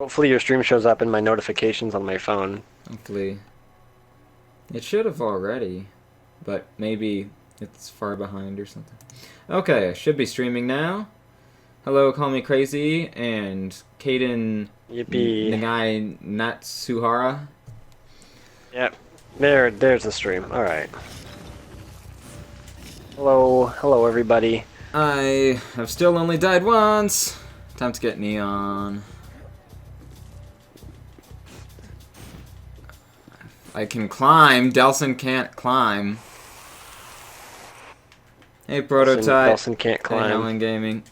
Hopefully your stream shows up in my notifications on my phone. Hopefully. It should have already, but maybe it's far behind or something. Okay, I should be streaming now. Hello, Call Me Crazy, and Kaden Yippee. Nagai Natsuhara. Yep. There's the stream. Alright. Hello everybody. I have still only died once. Time to get Neon. I can climb. Delson can't climb. Hey, Prototype. Delson can't climb. Hey, Helen Gaming.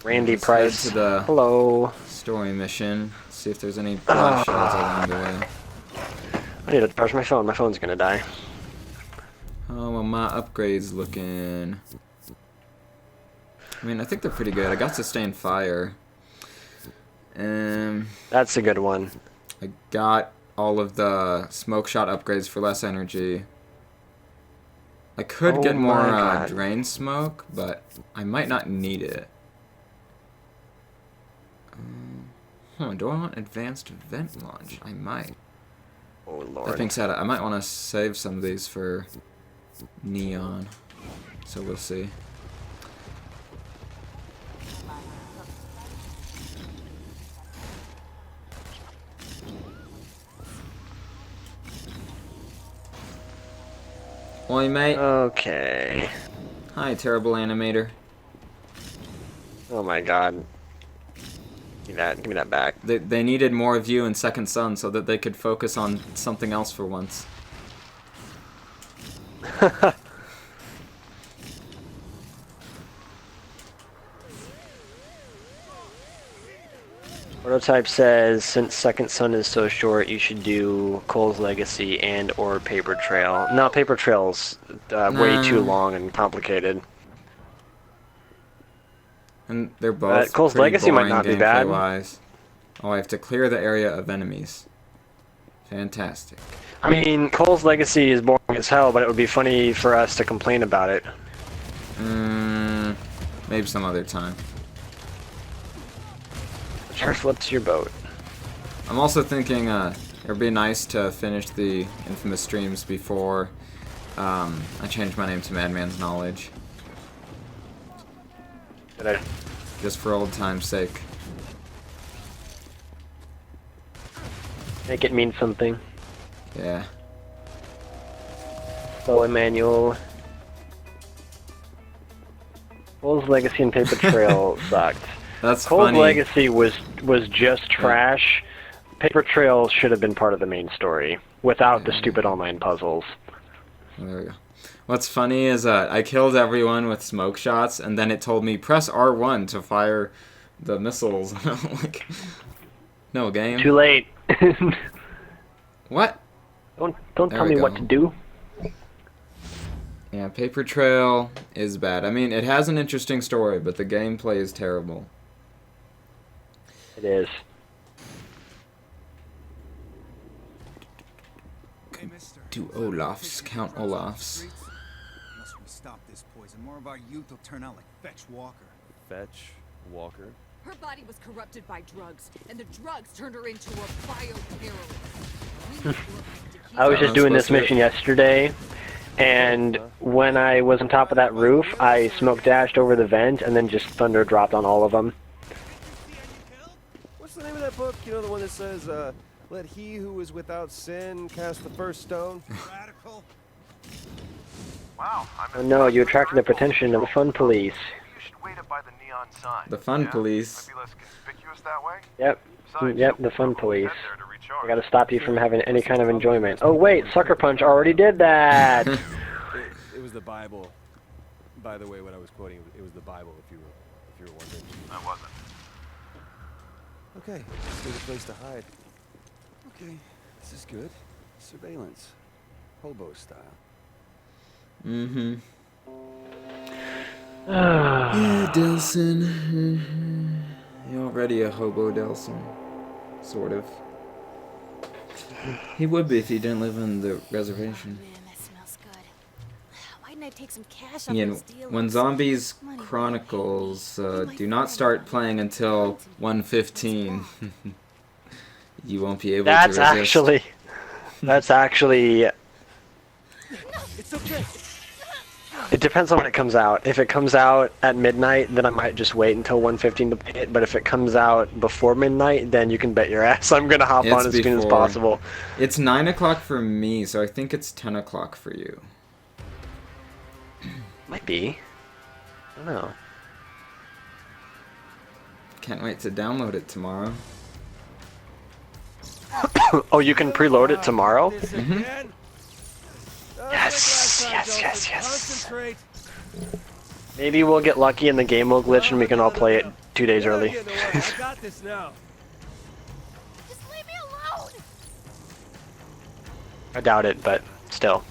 Randy Let's Price. head to the Hello. story mission. See if there's any blood shells along the way. I need to charge my phone. My phone's gonna die. Oh, well, my upgrades looking... I mean, I think they're pretty good. I got Sustain Fire. That's a good one. I got all of the Smoke Shot upgrades for less energy. I could get more Drain Smoke, but I might not need it. Do I want Advanced Vent Launch? I might. Oh lord. That being said, I might want to save some of these for Neon. So we'll see. Oi, mate. Okay. Hi, terrible animator. Oh my god. Give me that back. They needed more of you in Second Son so that they could focus on something else for once. Prototype says, since Second Son is so short, you should do Cole's Legacy and or Paper Trail. No, Paper Trail's way too long and complicated. And they're both Cole's Legacy might not be bad. Wise. Oh, I have to clear the area of enemies. Fantastic. I mean, Cole's Legacy is boring as hell, but it would be funny for us to complain about it. Maybe some other time. First, what's your boat? I'm also thinking it would be nice to finish the infamous streams before I change my name to Madman's Knowledge. Just for old time's sake. Make it mean something. Yeah. So, Emmanuel. Cole's Legacy and Paper Trail sucked. That's Cole's funny. Legacy was just trash. Paper Trail should have been part of the main story, without the stupid online puzzles. There we go. What's funny is I killed everyone with smoke shots, and then it told me press R1 to fire the missiles. And I'm like, no game. Too late. What? Don't tell me what to do. Yeah, Paper Trail is bad. I mean, it has an interesting story, but the gameplay is terrible. It is. Hey, mister. Do Olafs, Count Olafs. Unless we stop this poison, more of our youth will turn out like Fetch Walker. Fetch Walker. Her body was corrupted by drugs, and the drugs turned her into a bio-terrorist. I was just doing this mission yesterday, and when I was on top of that roof, I smoke dashed over the vent, and then just thunder dropped on all of them. What's the name of that book? You know, the one that says, let he who is without sin cast the first stone? Radical. Wow, Oh no, you attracted the attention of the fun police. You should wait up by the neon sign. The fun police. Might be less conspicuous that way. Yep. Besides, Yep, the fun police. head there to recharge. I gotta stop you from having any kind of enjoyment. Oh wait, Sucker Punch already did that! It was the Bible. By the way, what I was quoting, it was the Bible, if you were wondering. I wasn't. Okay, let's need a place to hide. Okay, this is good. Surveillance. Hobo style. Mm-hmm. Yeah, Delson. You're already a hobo, Delson. Sort of. He would be if he didn't live on the reservation. Man, that smells good. Why I'd take some cash off Ian, those dealers. when Zombies Chronicles do not start playing until 1:15, you won't be able to resist. That's actually. It's okay. It depends on when it comes out. If it comes out at midnight, then I might just wait until 1:15 to play it. But if it comes out before midnight, then you can bet your ass I'm gonna hop on as soon as possible. It's 9 o'clock for me, so I think it's 10 o'clock for you. Might be. I don't know. Can't wait to download it tomorrow. Oh, you can preload it tomorrow? Mm-hmm. Yes. Maybe we'll get lucky and the game will glitch and we can all play it 2 days early. I got this now. Just leave me alone. I doubt it, but still.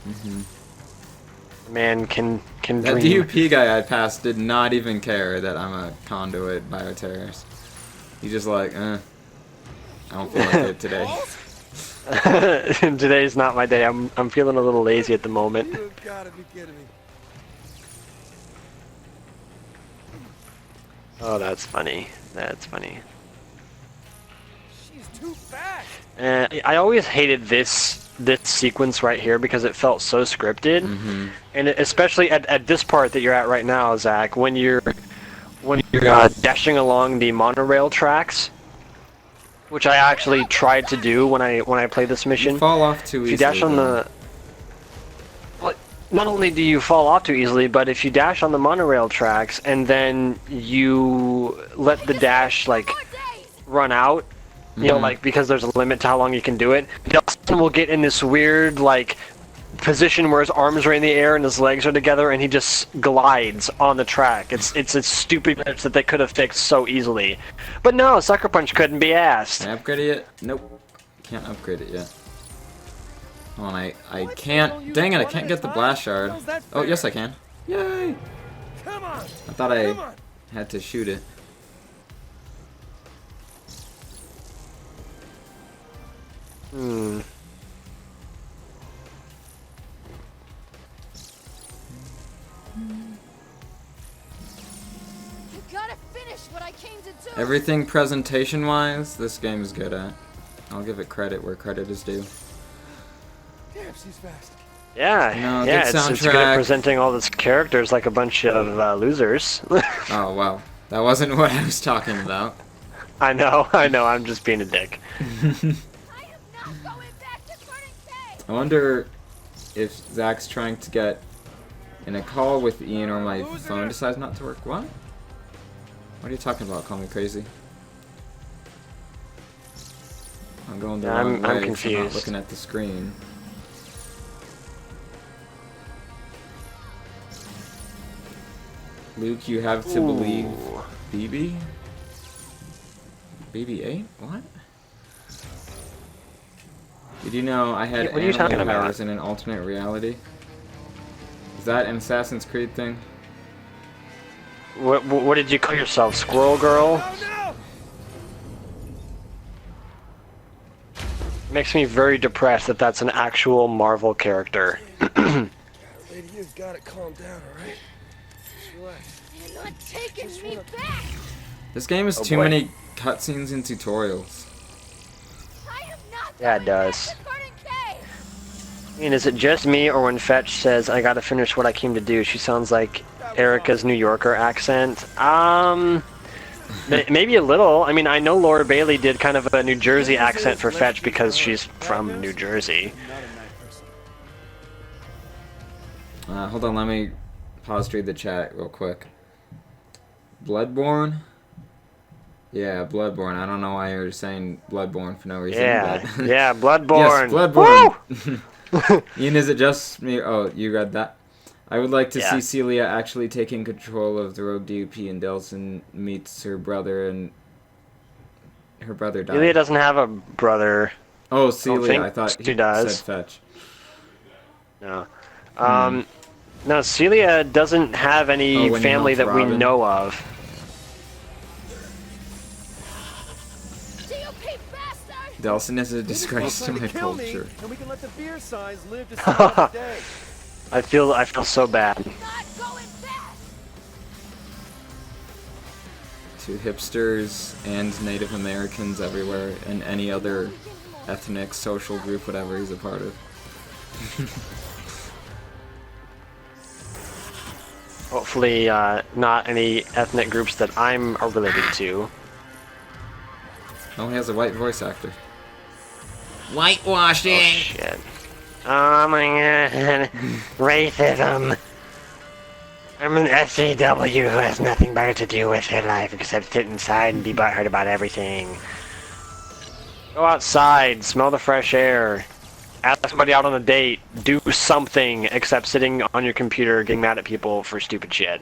Man can That dream. DUP guy I passed did not even care that I'm a conduit bioterrorist. He's just like, I don't feel like it today. Today's not my day. I'm feeling a little lazy at the moment. You gotta be kidding me. Oh, that's funny. That's funny. She's too fast. I always hated this sequence right here because it felt so scripted, and especially at this part that you're at right now, Zach, when you're dashing along the monorail tracks, which I actually tried to do when I played this mission. You fall off too easily. If you dash on the, well, not only do you fall off too easily, but if you dash on the monorail tracks and then you let the dash like run out, you know, like because there's a limit to how long you can do it, Delson will get in this weird like position where his arms are in the air and his legs are together and he just glides on the track. It's a stupid glitch that they could have fixed so easily. But no, Sucker Punch couldn't be asked. Can I upgrade it yet? Nope. Can't upgrade it yet. Hold on, I can't. Dang it, I can't get the blast shard. Oh, yes I can. Yay! Come on. I thought I had to shoot it. Hmm. You gotta finish what I came to do. Everything presentation-wise, this game is good at. I'll give it credit where credit is due. Damn, she's fast. Yeah, No, yeah, good it's good soundtrack. at presenting all these characters like a bunch of losers. Oh, wow. That wasn't what I was talking about. I know, I'm just being a dick. I am not going back to Turning K. I wonder if Zach's trying to get in a call with Ian or my phone decides not to work. What? What are you talking about? Call me crazy. I'm going the wrong way. I'm 'cause confused. I'm not looking at the screen. Luke, you have to believe BB? BB-8? What? Did you know I had What are you talking animal about? hairs in an alternate reality? Is that an Assassin's Creed thing? What did you call yourself, Squirrel Girl? Oh no! Makes me very depressed that that's an actual Marvel character. Lady, you've got to calm down, all right? Just relax. You're not taking me back. This game has Oh too boy. many cutscenes and tutorials. I am not Yeah, it going does. back to Turning K. I mean, is it just me, or when Fetch says, I gotta finish what I came to do, she sounds like Erica's New Yorker accent? Maybe a little. I mean, I know Laura Bailey did kind of a New Jersey accent for Fetch because she's from New Jersey. Not a night person. Hold on, let me pause to read the chat real quick. Bloodborne? Yeah, Bloodborne. I don't know why you're saying Bloodborne for no reason. Yeah, but yeah, Bloodborne. Yes, Bloodborne. Ian, is it just me? Oh, you read that? I would like to Yeah. see Celia actually taking control of the rogue DUP and Delson meets her brother and her brother died. Celia doesn't have a brother. Oh, Celia. think I thought she he does. said fetch. No. No, Celia doesn't have any Oh, when you family that helped we Robin. know of. GOP bastard. Delson is a disgrace to my Kill me, culture. and we can let the beer signs live to see another day. I feel so bad. Not going fast. To hipsters and Native Americans everywhere, and any other ethnic, social group, whatever he's a part of. Hopefully, not any ethnic groups that I'm related to. Oh, he has a white voice actor. Oh Whitewashing! shit. Oh my god. Racism. I'm an SJW who has nothing better to do with her life except sit inside and be butthurt about everything. Go outside, smell the fresh air. Ask somebody out on a date. Do something except sitting on your computer getting mad at people for stupid shit.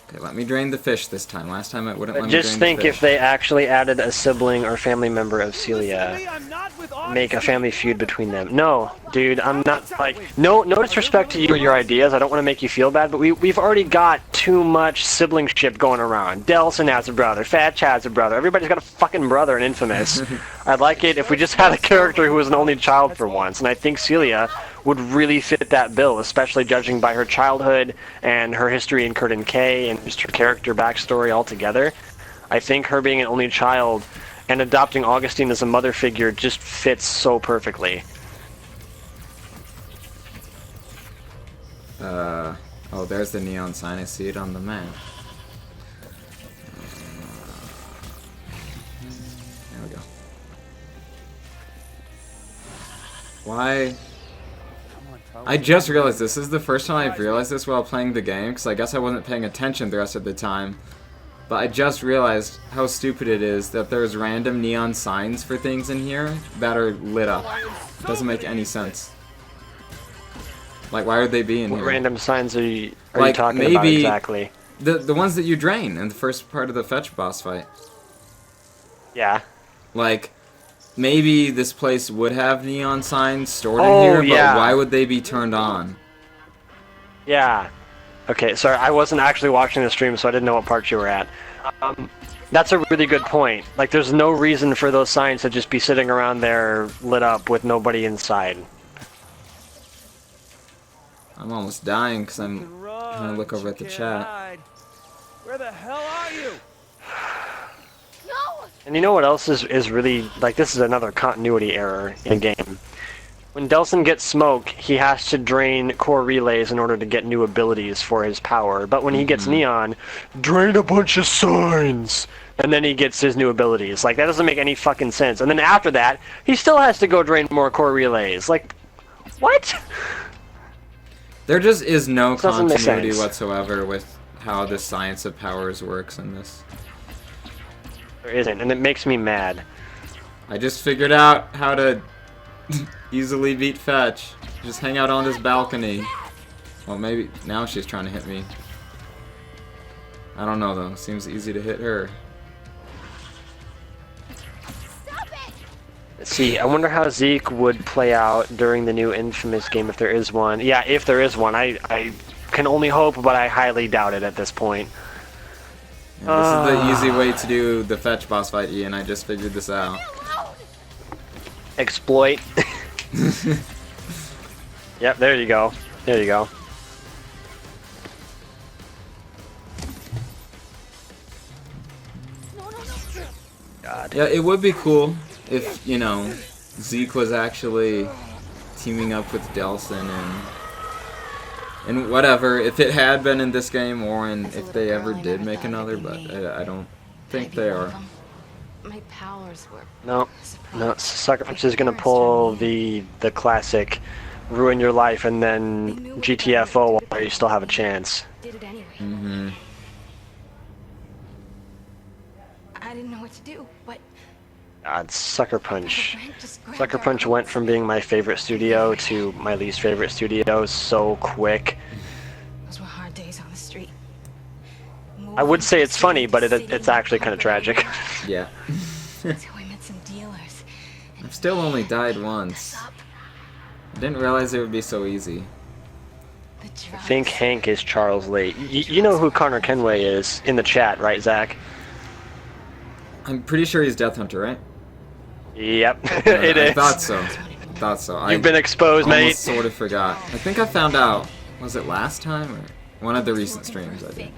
Okay, let me drain the fish this time. Last time it wouldn't let me Just drain think the if fish. they actually added a sibling or family member of Listen to Celia. me, I'm not with Make a honesty. family feud between them. No, dude, I'm not like no disrespect to you or your ideas. I don't want to make you feel bad, but we've already got too much siblingship going around. Delson has a brother, Fat Chad's a brother. Everybody's got a fucking brother in Infamous. I'd like it if we just had a character who was an only child for once, and I think Celia would really fit that bill, especially judging by her childhood and her history in Curtin K and just her character backstory altogether. I think her being an only child and adopting Augustine as a mother figure just fits so perfectly. Oh, there's the neon sign. I see it on the map. There we go. Why? I just realized this is the first time I've realized this while playing the game, because I guess I wasn't paying attention the rest of the time. But I just realized how stupid it is that there's random neon signs for things in here that are lit up. Doesn't make any sense. Like, why would they be in What here? random signs are you Like, talking about maybe- exactly? The ones that you drain in the first part of the fetch boss fight. Yeah. Like, maybe this place would have neon signs stored Oh, in here, yeah. but why would they be turned on? Yeah. Okay, sorry, I wasn't actually watching the stream, so I didn't know what part you were at. That's a really good point. Like, there's no reason for those signs to just be sitting around there lit up with nobody inside. I'm almost dying because I'm trying to look over at the chat. Where the hell are you? No! And you know what else is really, like, this is another continuity error in the game. When Delson gets smoke, he has to drain core relays in order to get new abilities for his power. But when he gets neon, drain a bunch of signs! And then he gets his new abilities. Like, that doesn't make any fucking sense. And then after that, he still has to go drain more core relays. Like, what? There just is no Doesn't make continuity sense. whatsoever with how the science of powers works in this. There isn't, and it makes me mad. I just figured out how to easily beat Fetch. Just hang out on this balcony. Well, maybe now she's trying to hit me. I don't know though. Seems easy to hit her. Stop it! Let's see, I wonder how Zeke would play out during the new Infamous game if there is one. Yeah, if there is one. I can only hope, but I highly doubt it at this point. And this is the easy way to do the Fetch boss fight, Ian. I just figured this out. Exploit. Yep, there you go. There you go. God. Yeah, it would be cool if, you know, Zeke was actually teaming up with Delson and whatever, if it had been in this game or if they ever did make another, but I don't think they are. My powers were No, Sucker Punch is gonna pull the classic ruin your life and then GTFO while you still have a chance. did it anyway. Mm-hmm. I didn't know what to do, but God, Sucker Punch. Frank just grabbed Sucker our Punch arms. went from being my favorite studio to my least favorite studio so quick. Those were hard days on the street. I would say it's funny, but it's actually kind of tragic. Yeah. Until we met some dealers. I've still only died once. Up I didn't realize it would be so easy. the drugs. I think Hank is Charles Lee. You know who Connor Kenway is in the chat, right, Zach? I'm pretty sure he's Death Hunter, right? Yep, it I is. thought so. Thought so. You've been exposed, mate. Almost sort of forgot. I think I found out. Was it last time or one of the recent streams I did?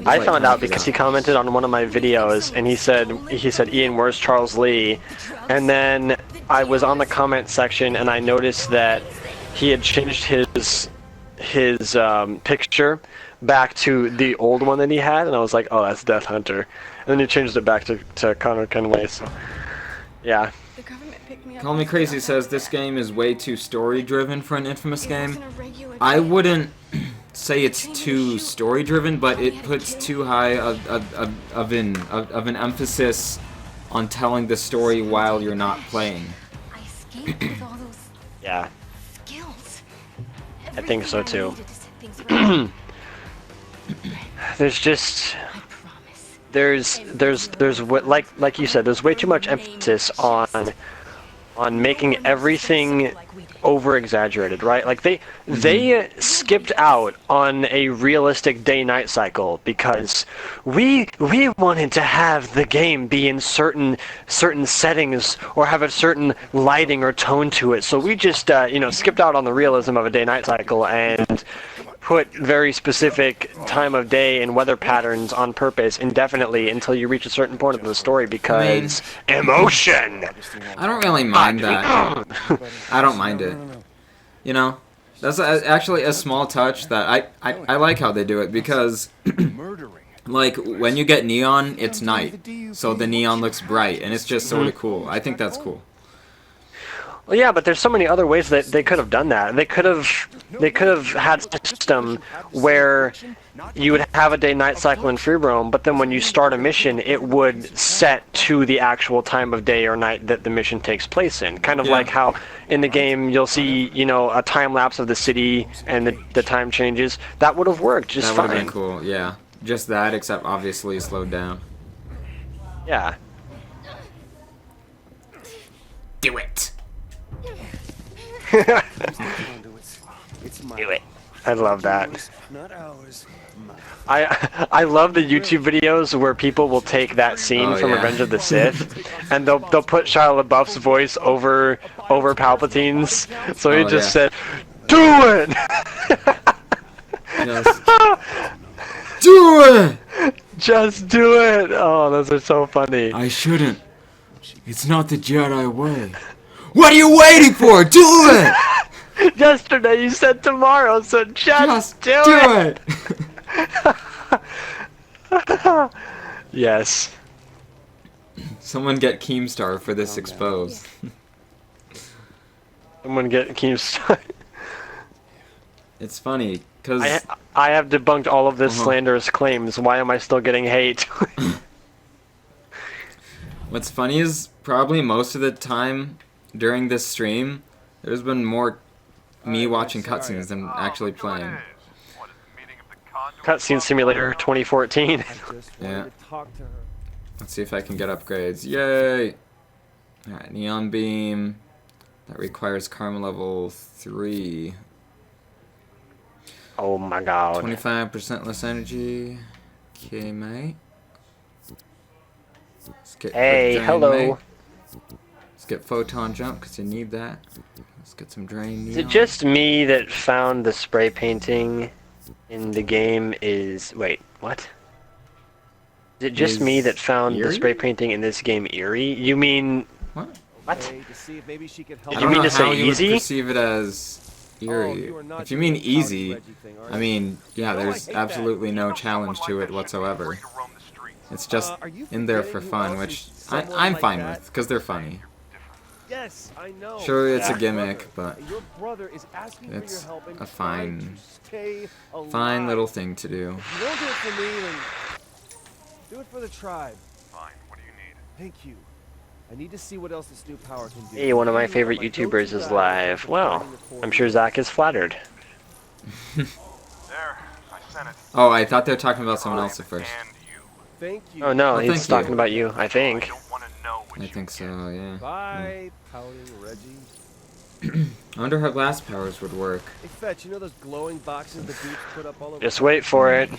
I like found how out he because got- he commented on one of my videos, and he said, Ian, where's Charles Lee? And then I was on the comment section, and I noticed that he had changed his picture back to the old one that he had, and I was like, oh, that's Death Hunter. And then he changed it back to Connor Kenway. So, yeah. The government picked me up. Call Me Crazy says this game is way too story-driven for an Infamous game. I wouldn't say it's too story-driven, but it puts too high of an emphasis on telling the story while you're not playing. I escaped with all those Yeah. skills. I think so, too. Everything I needed to set things right. There's just... I promise. there's like you said, there's way too much emphasis on making everything over exaggerated, right? Like they skipped out on a realistic day-night cycle because we wanted to have the game be in certain settings or have a certain lighting or tone to it. So we just skipped out on the realism of a day-night cycle and put very specific time of day and weather patterns on purpose indefinitely until you reach a certain point of the story because emotion. I don't really mind that. I don't mind it. You know, that's actually a small touch that I like how they do it because, like, when you get neon, it's night, so the neon looks bright, and it's just sort of cool. I think that's cool. Well, yeah, but there's so many other ways that they could have done that. They could have had a system where you would have a day-night cycle in free roam, but then when you start a mission, it would set to the actual time of day or night that the mission takes place in. Kind of like how in the game you'll see, a time lapse of the city and the time changes. That would have worked just That fine. would have been cool. Yeah, just that, except obviously slowed down. Yeah. Do it. Do it. I love that. Not ours. I love the YouTube videos where people will take that scene from Revenge of the Sith, and they'll put Shia LaBeouf's voice over Palpatine's, so he just said, "Do it." Just do it. Just do it. Oh, those are so funny. I shouldn't. It's not the Jedi way. What are you waiting for? Do it. Yesterday you said tomorrow, so just do it. Yes. Someone get Keemstar for this exposed. Someone get Keemstar. It's funny, because... I have debunked all of this slanderous claims. Why am I still getting hate? What's funny is probably most of the time during this stream, there's been more me watching cutscenes than actually playing. Cutscene Simulator 2014. Yeah. Let's see if I can get upgrades. Yay! Alright, Neon Beam. That requires Karma level 3. Oh my god. 25% less energy. Okay, mate. Let's get Hey, Drain, hello. mate. Let's get Photon Jump, because you need that. Let's get some Drain Neon. Is it just me that found the spray painting in the game is... Wait, what? Is it just me that found the eerie? spray painting in this game eerie? You mean... What? What? To see if maybe she could help. Did you mean to say easy? You would perceive it as eerie. you are not If you mean doing the Pouty easy, Reggie thing, are I you? mean, yeah, No, I there's hate that. absolutely no challenge to it whatsoever. It's just are you in there for forgetting who fun, else which is someone I'm like fine that? with, because they're funny. Yes, I know. Sure, it's a Your gimmick, brother- but your brother is asking it's for your help and a trying fine- to stay alive. fine little thing to do. If you don't do it for me, then do it for the tribe. Fine, what do you need? Thank you. I need to see what else this new power can do. Hey, one of my favorite My go-to YouTubers is guy live. for Well, fighting the I'm Torrents. sure Zach is flattered. There, I sent it. Oh, I thought they were talking about someone else at first. And you. Thank you. Oh no, Oh, he's thank talking you. about you, I I think. don't want to know what I you think so, yeah. Bye, pouting Reggie. I wonder how glass powers would work. Hey, Fetch, you know those glowing boxes the dudes put up all over Just wait for it. Yeah,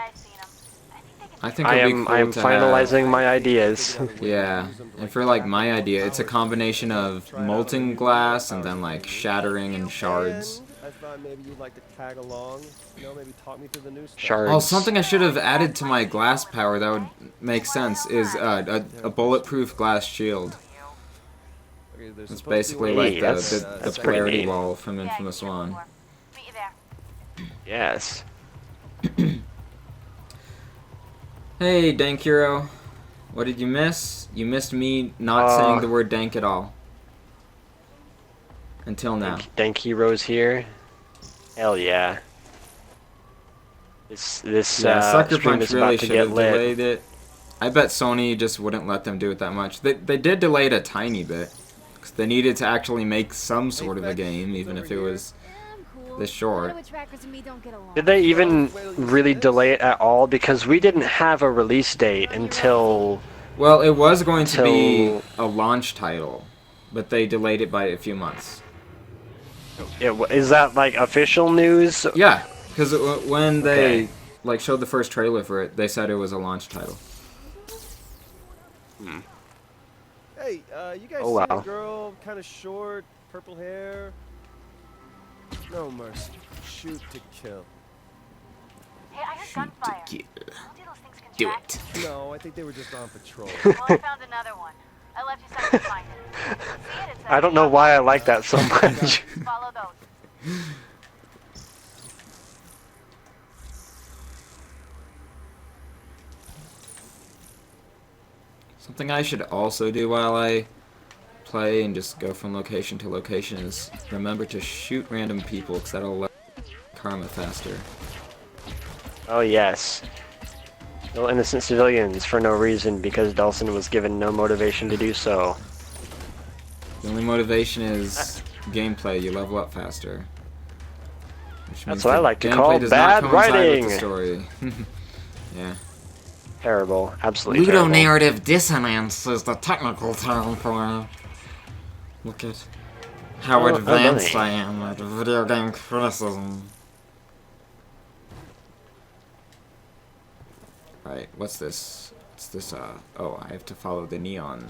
I've seen them. I think they can I think I it'd be am cool I am to finalizing my ideas. have, yeah, and for like my idea, it's a combination of molten glass and then like shattering and shards. I thought maybe you'd like to tag along. You know, maybe talk me through the new stuff. Shards. Oh, something I should have added to my glass power that would make sense is a bulletproof glass shield. Okay, there's It's supposed to be basically one like Hey, of the that's pretty polarity neat. wall from Infamous 1. Yes. Hey, Dank Hero. What did you miss? You missed me not saying the word dank at all. Until now. Dank Heroes here. Hell yeah. This Yeah, Sucker stream Punch is really about to should get have lit. delayed it. I bet Sony just wouldn't let them do it that much. They did delay it a tiny bit. Because they needed to actually make some sort of a game, even if it was this short. Did they even really delay it at all? Because we didn't have a release date until... Well, it was going to be Till- a launch title, but they delayed it by a few months. Is that like official news? Yeah, because when they Okay. like showed the first trailer for it, they said it was a launch title. Hey, you guys Oh, see wow. a girl, kind of short, purple hair? No mercy. Shoot to kill. Hey, I heard gunfire. Kill. Don't do those things Do contract. it. No, I think they were just on patrol. Well, I found another one. I left you something to find it. See it? It's I don't know why I like that so much. Follow those. Something I should also do while I play and just go from location to location is remember to shoot random people, because that'll let karma faster. Oh yes. Kill innocent civilians for no reason because Delson was given no motivation to do so. The only motivation is gameplay. You level up faster. Which means what I the like to gameplay call does not bad coincide writing. with the story. Yeah. Terrible. Absolutely terrible. Ludonarrative dissonance is the technical term for it. Look at how Oh, advanced really? I am at video game criticism. Right, what's this? What's this, oh, I have to follow the neon.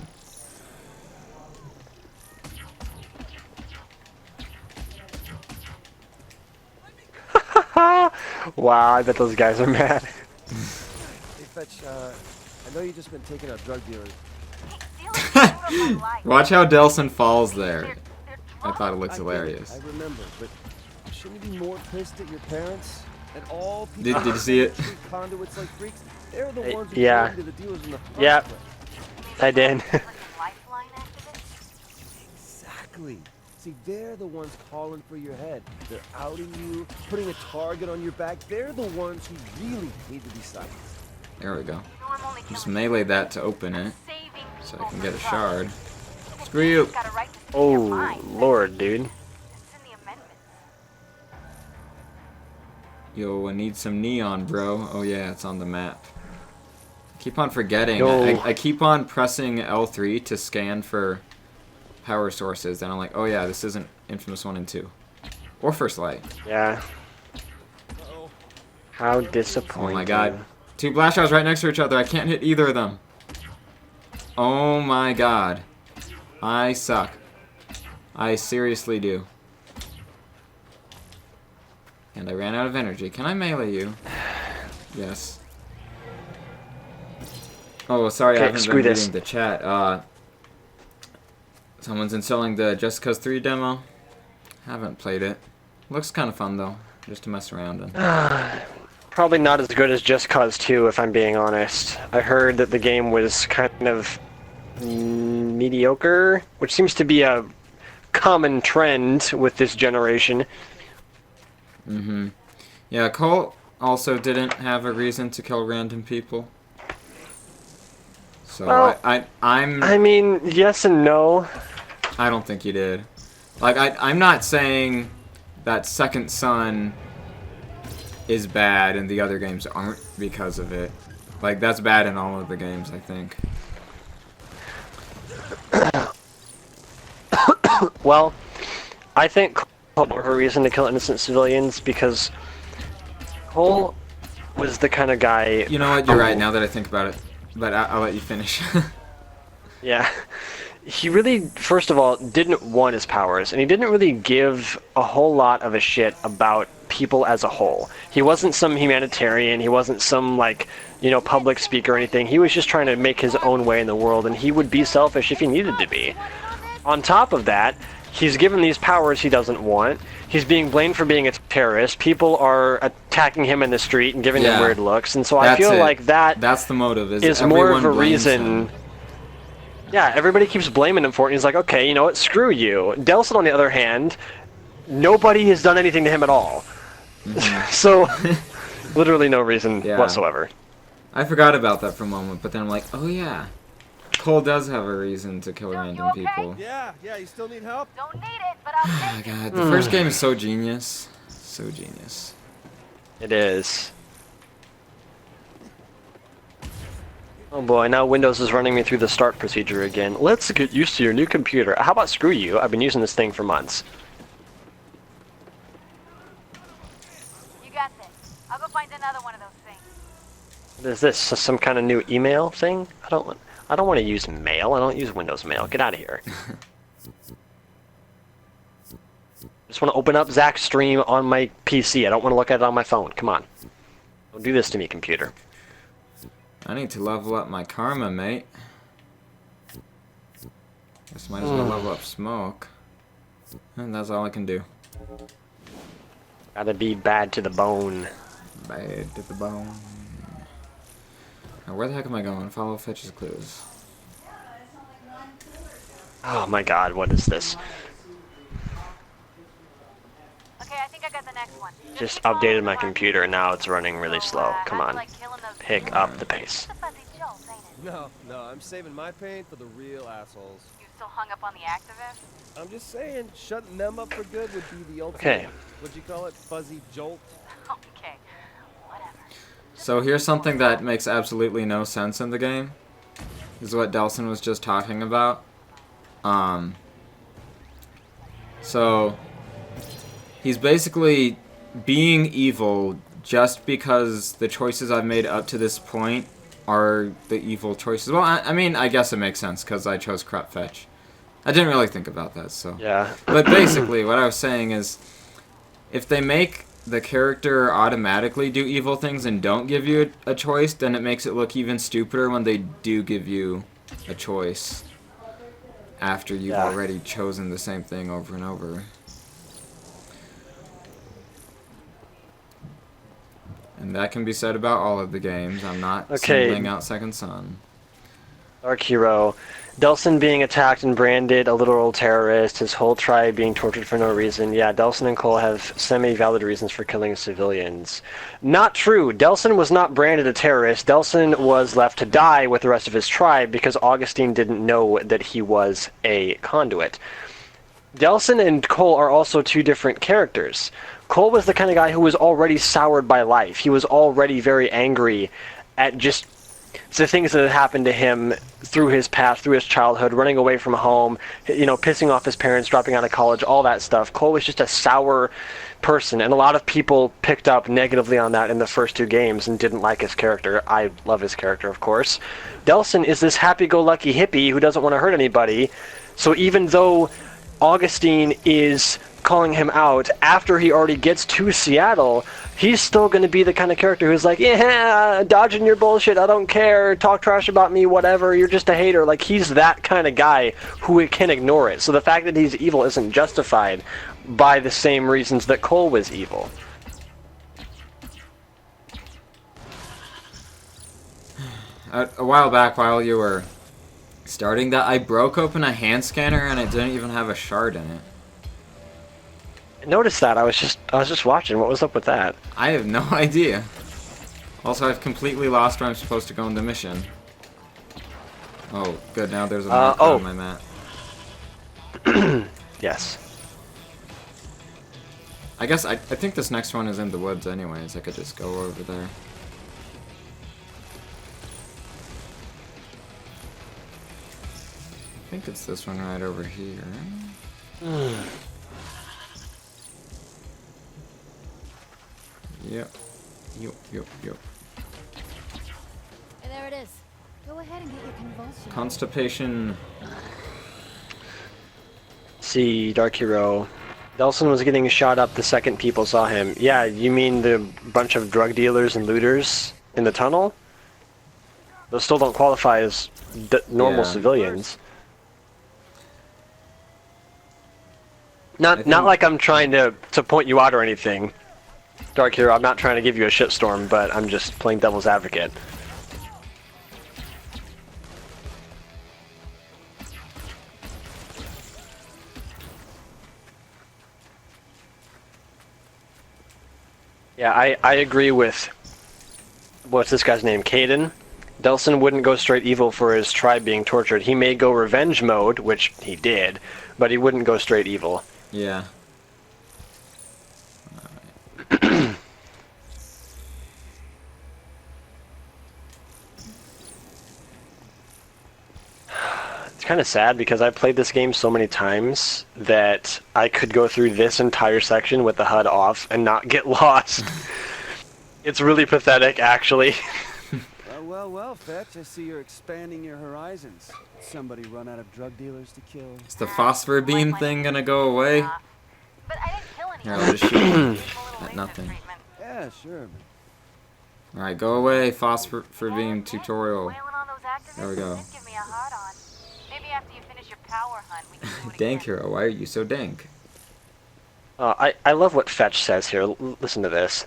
Wow, I bet those guys are mad. Hey, Fetch, I know you've just been taking out drug dealers. Watch how Delson falls there. I thought it looks I get it, hilarious. I remember, but shouldn't you be more pissed at your parents? And all people Did you see it? who treat conduits like freaks? They're the ones who yeah. sold you to the dealers in the first Yep. place. I did. Lifeline activist? Exactly. See, they're the ones calling for your head. They're outing you, putting a target on your back. They're the ones who really need to be silenced. There we go. No, I'm only Just killing melee that to open it, saving so I people can from get a drugs. shard. Screw you! Got a right to speak Oh, your mind. Lord, dude. It's in the amendments. Yo, I need some neon, bro. Oh yeah, it's on the map. Keep on forgetting. Yo. I keep on pressing L3 to scan for power sources, and I'm like, oh yeah, this isn't Infamous 1 and 2. Or First Light. Yeah. How disappointing. Oh my god. Two blast shots right next to each other. I can't hit either of them. Oh my god. I suck. I seriously do. And I ran out of energy. Can I melee you? Yes. Oh, sorry, I Okay, haven't screw been this. reading the chat. Someone's installing the Just Cause 3 demo. Haven't played it. Looks kind of fun though, just to mess around in. Probably not as good as Just Cause 2, if I'm being honest. I heard that the game was kind of mediocre, which seems to be a common trend with this generation. Mm-hmm. Yeah, Colt also didn't have a reason to kill random people. So Well, I mean, yes and no. I don't think he did. Like, I'm not saying that Second Son is bad and the other games aren't because of it. Like, that's bad in all of the games, I think. Well, I think Cole had more of a reason to kill innocent civilians because Cole was the kind of guy... You know what? You're right, now that I think about it. But I'll let you finish. Yeah. He really, first of all, didn't want his powers, and he didn't really give a whole lot of a shit about people as a whole. He wasn't some humanitarian, he wasn't some, like, you know, public speaker or anything. He was just trying to make his own way in the world, and he would be selfish if he needed to be. On top of that, he's given these powers he doesn't want. He's being blamed for being a terrorist. People are attacking him in the street and giving him weird looks, and so I feel like that's the motive. Is more of a reason. Yeah, everybody keeps blaming him for it. And he's like, okay, you know what? Screw you. Delson, on the other hand, nobody has done anything to him at all. So, literally no reason whatsoever. I forgot about that for a moment, but then I'm like, oh yeah, Cole does have a reason to kill random people. Yeah, you still need help? Don't need it, but I'll Oh my god, the first game is so genius. So genius. It is. Oh boy, now Windows is running me through the start procedure again. Let's get used to your new computer. How about screw you? I've been using this thing for months. You got this. I'll go find another one of those things. What is this? Some kind of new email thing? I don't want to use mail. I don't use Windows Mail. Get out of here. Just want to open up Zach's stream on my PC. I don't want to look at it on my phone. Come on. Don't do this to me, computer. I need to level up my karma, mate. Guess might as well level up smoke. And that's all I can do. Gotta be bad to the bone. Bad to the bone. Now where the heck am I going? Follow Fetch's clues. Oh my god, what is this? Okay, I think I got the next one. Just updated my computer and now it's running really slow. Come on. Pick up the pace. No, I'm saving my pain for the real assholes. You still hung up on the activists? I'm just saying, shutting them up for good would be the ultimate, Okay. what'd you call it, fuzzy jolt? Okay, whatever. So here's something that makes absolutely no sense in the game. This is what Delson was just talking about. So he's basically being evil just because the choices I've made up to this point are the evil choices. Well, I mean, I guess it makes sense because I chose Crop Fetch. I didn't really think about that, so. Yeah. But basically, what I was saying is, if they make the character automatically do evil things and don't give you a choice, then it makes it look even stupider when they do give you a choice after you've already chosen the same thing over and over. And that can be said about all of the games. I'm not singling out Second Son. Dark Hero. Delson being attacked and branded a literal terrorist, his whole tribe being tortured for no reason. Yeah, Delson and Cole have semi-valid reasons for killing civilians. Not true. Delson was not branded a terrorist. Delson was left to die with the rest of his tribe because Augustine didn't know that he was a conduit. Delson and Cole are also two different characters. Cole was the kind of guy who was already soured by life. He was already very angry at just the things that had happened to him through his past, through his childhood, running away from home, you know, pissing off his parents, dropping out of college, all that stuff. Cole was just a sour person, and a lot of people picked up negatively on that in the first two games and didn't like his character. I love his character, of course. Delson is this happy-go-lucky hippie who doesn't want to hurt anybody, so even though Augustine is calling him out after he already gets to Seattle, he's still going to be the kind of character who's like, yeah, dodging your bullshit, I don't care, talk trash about me, whatever, you're just a hater. Like, he's that kind of guy who can ignore it. So the fact that he's evil isn't justified by the same reasons that Cole was evil. A while back, while you were starting that, I broke open a hand scanner and it didn't even have a shard in it. I noticed that. I was just watching. What was up with that? I have no idea. Also, I've completely lost where I'm supposed to go in the mission. Oh, good. Now there's a marker on my map. Yes. I guess I think this next one is in the woods anyways. I could just go over there. I think it's this one right over here. Yep. Yup, yup, yup. Hey, there it is. Go ahead and get your convulsion. Constipation. See, Dark Hero. Delson was getting shot up the second people saw him. Yeah, you mean the bunch of drug dealers and looters in the tunnel? Those still don't qualify as normal Yeah. civilians. Not think- like I'm trying to point you out or anything, Dark Hero. I'm not trying to give you a shitstorm, but I'm just playing devil's advocate. Yeah, I agree with, what's this guy's name, Caden? Delson wouldn't go straight evil for his tribe being tortured. He may go revenge mode, which he did, but he wouldn't go straight evil. Yeah. It's kind of sad because I played this game so many times that I could go through this entire section with the HUD off and not get lost. It's really pathetic, actually. Well, Fetch, I see you're expanding your horizons. Somebody run out of drug dealers to kill. Is the phosphor beam thing gonna go away? But I didn't kill Here, anyone. I'll just shoot Give him a little at nothing. laser treatment. Yeah, sure, man. Alright, go away, phosphor beam tutorial. Wailing on those activists There we go. did give me a hard on. Maybe after you finish your power hunt, we can do it Dank again. Hero, why are you so dank? I love what Fetch says here. Listen to this.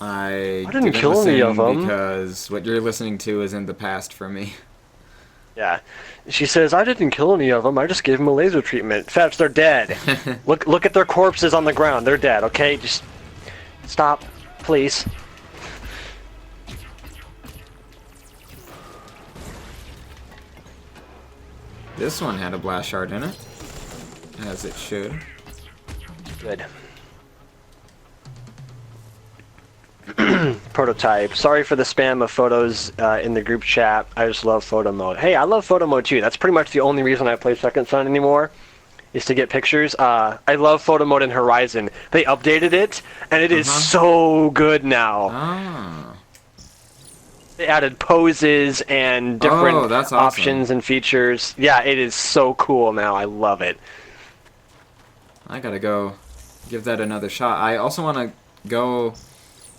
I didn't kill any of listen 'em. because what you're listening to is in the past for me. Yeah. She says, I didn't kill any of them. I just gave them a laser treatment. Fetch, they're dead. Look at their corpses on the ground. They're dead, okay? Just stop, please. This one had a blast shard in it, as it should. Good. Prototype. Sorry for the spam of photos in the group chat. I just love photo mode. Hey, I love photo mode too. That's pretty much the only reason I play Second Son anymore, is to get pictures. I love photo mode in Horizon. They updated it, and it is so good now. Ah. They added poses and different that's awesome. options and features. Yeah, it is so cool now. I love it. I gotta go give that another shot. I also want to go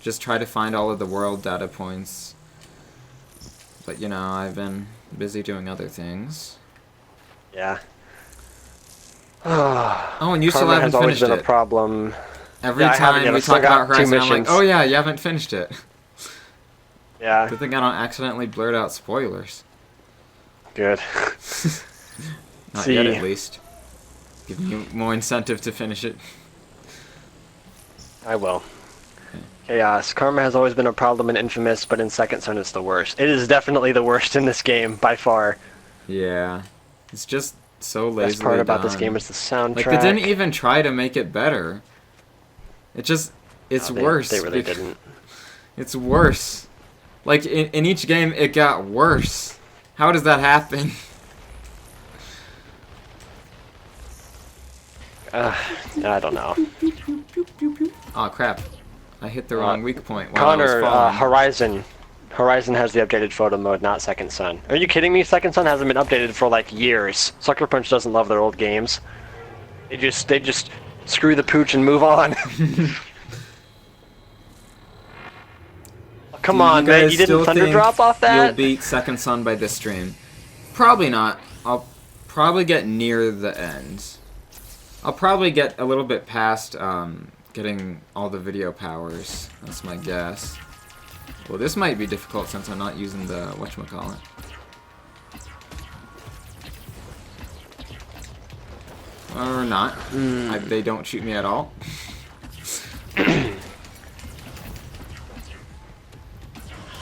just try to find all of the world data points. But, you know, I've been busy doing other things. Yeah. Oh, and you still Karma haven't has always finished been a it. problem. Every Yeah, I haven't time yet. we I've still talk got about 2 Horizon, I'm like, missions. oh yeah, you haven't finished it. Yeah. Good thing I don't accidentally blurt out spoilers. Good. Not See. yet, at least. Giving you more incentive to finish it. I will. Chaos. Karma has always been a problem in Infamous, but in Second Son it's the worst. It is definitely the worst in this game, by far. Yeah. It's just so The lazily best part about this done. game is the soundtrack. Like, they didn't even try to make it better. It just... It's No, worse. They really didn't. It's worse. Like, in each game, it got worse. How does that happen? I don't know. Oh crap. I hit the wrong weak point while I was Connor, falling. Horizon. Horizon has the updated photo mode, not Second Son. Are you kidding me? Second Son hasn't been updated for like years. Sucker Punch doesn't love their old games. They just screw the pooch and move on. Come on, Do man! guys You didn't still thunder think drop off You'll that? beat Second Son by this stream. Probably not. I'll probably get near the end. I'll probably get a little bit past getting all the video powers. That's my guess. Well, this might be difficult since I'm not using the whatchamacallit. Or not. They don't shoot me at all.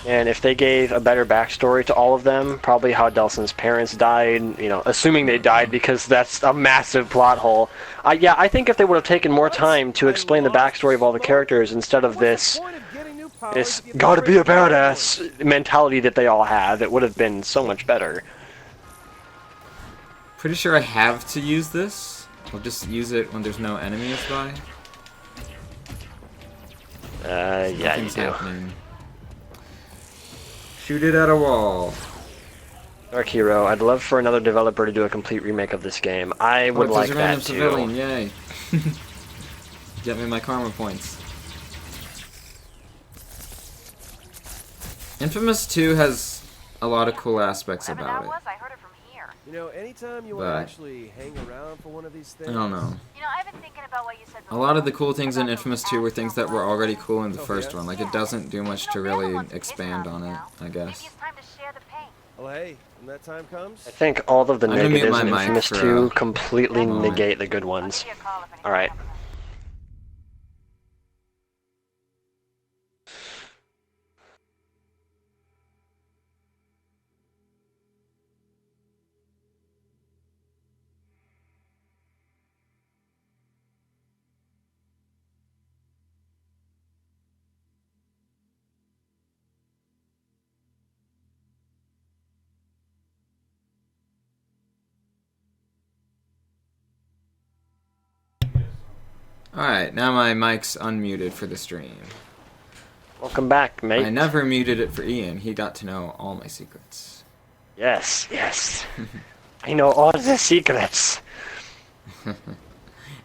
And if they gave a better backstory to all of them, probably how Delson's parents died, you know, assuming they died, because that's a massive plot hole. Yeah, I think if they would have taken more time to explain the backstory of all the characters instead of this gotta be a badass mentality that they all have, it would have been so much better. Pretty sure I have to use this. I'll just use it when there's no enemies by. Yeah, you Nothing's do. happening. Shoot it at a wall. Dark Hero, I'd love for another developer to do a complete remake of this game. I would Look, like there's a random that too. civilian, yay. Get me my karma points. Infamous 2 has a lot of cool aspects Whatever about that it. was, I heard it from here. You know, anytime you want But- to actually hang around for one of these things. I don't know. You know, I've been thinking about what you said A before. lot of the cool things in about Infamous those 2 were things that were already cool in the Oh, first yeah? one. Like, it doesn't do much to really expand on it, I Maybe guess. it's time to share the pain. Well, hey, when that time comes. I think all of the I'm gonna mute negatives my in mic Infamous for, 2 completely a moment. negate the good I'll ones. give you a call if anything Alright. comes up. Alright, now my mic's unmuted for the stream. Welcome back, mate. I never muted it for Ian. He got to know all my secrets. Yes, yes. I know all the secrets.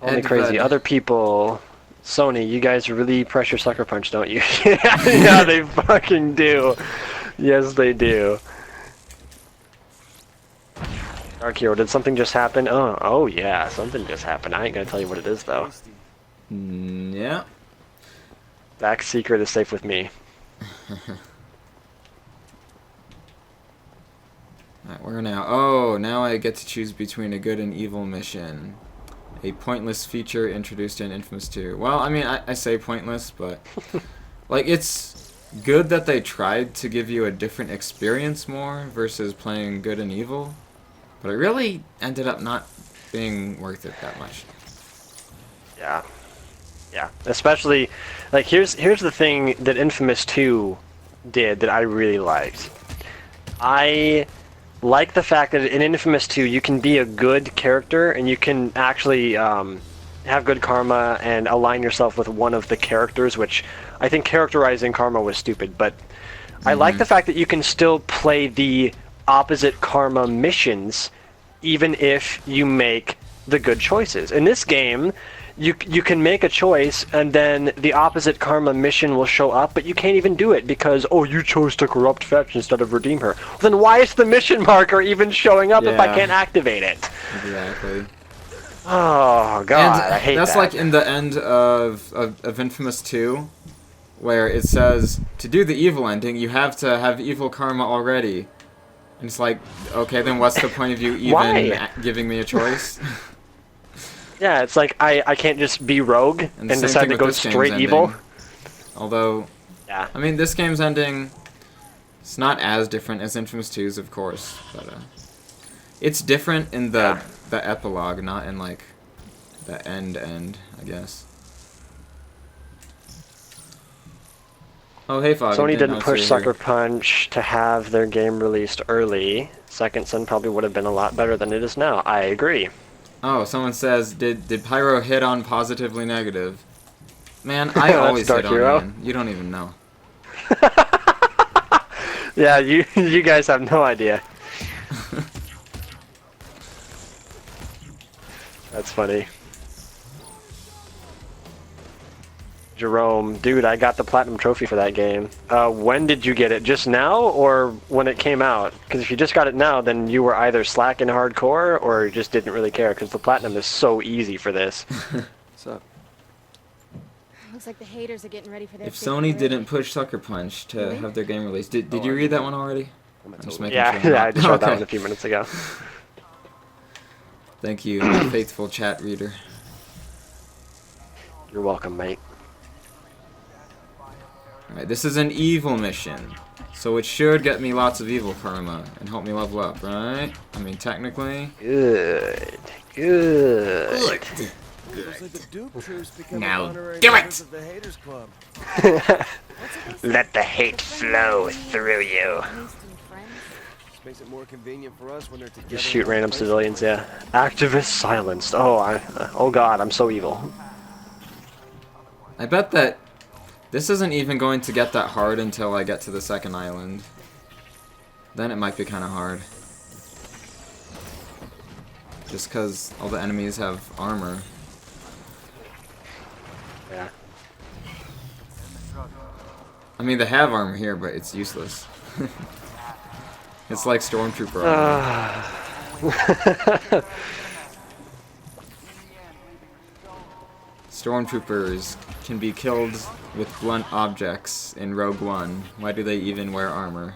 Only And crazy. but- Other people, Sony, you guys really press your sucker punch, don't you? Yeah, they fucking do. Yes, they do. Dark Hero, did something just happen? Oh yeah, something just happened. I ain't gonna tell you what it is though. Tasty. Yeah. Zach's secret is safe with me. Alright, where now? Oh, now I get to choose between a good and evil mission. A pointless feature introduced in Infamous 2. Well, I mean, I say pointless, but... like, it's good that they tried to give you a different experience more versus playing good and evil. But it really ended up not being worth it that much. Yeah. Yeah. Especially, like, here's the thing that Infamous 2 did that I really liked. I like the fact that in Infamous 2 you can be a good character and you can actually have good karma and align yourself with one of the characters, which I think characterizing karma was stupid, but I like the fact that you can still play the opposite karma missions even if you make the good choices. In this game, you can make a choice and then the opposite karma mission will show up, but you can't even do it because, oh, you chose to corrupt fetch instead of redeem her. Well, then why is the mission marker even showing up if I Yeah. can't activate it? Exactly. Oh, God, And I hate that's that. like in the end of Infamous 2, where it says, to do the evil ending, you have to have evil karma already. And it's like, okay, then what's the point of you even Why? giving me a choice? Yeah, it's like I can't just be rogue and the same decide thing to with go this game's straight evil. ending. Although, Yeah. I mean, this game's ending, it's not as different as Infamous 2's, of course, but it's different in the epilogue, not in, like, the end, I guess. Oh, hey, Fog. Sony didn't notice push you're Sucker here. Punch to have their game released early. Second Son probably would have been a lot better than it is now. I agree. Oh, someone says, did Pyro hit on positively negative? Man, I That's always Dark hit on Hero. Ian. You don't even know. Yeah, you guys have no idea. That's funny. Jerome, dude, I got the platinum trophy for that game. When did you get it? Just now or when it came out? Because if you just got it now, then you were either slacking hardcore or just didn't really care because the platinum is so easy for this. What's up? Looks like the haters are getting ready for their If big Sony parade. didn't push Sucker Punch to Really? have their game released, did Oh, you I read that one already? I'm I'm just totally- making Yeah, sure. yeah, I just read that Okay. one a few minutes ago. Thank you, my faithful chat reader. You're welcome, mate. Alright, this is an evil mission. So it should get me lots of evil karma and help me level up, right? I mean, technically. Good. Good. Looks like the Duke troops become Now honorary do members it! of the Haters Club. Let the hate flow through you. This makes it more convenient for us when they're together. Just shoot in one random place. civilians, yeah. Activists silenced. Oh, oh God, I'm so evil. I bet that This isn't even going to get that hard until I get to the second island. Then it might be kind of hard. Just because all the enemies have armor. Yeah. I mean, they have armor here, but it's useless. It's like stormtrooper armor. Stormtroopers can be killed with blunt objects in Rogue One. Why do they even wear armor?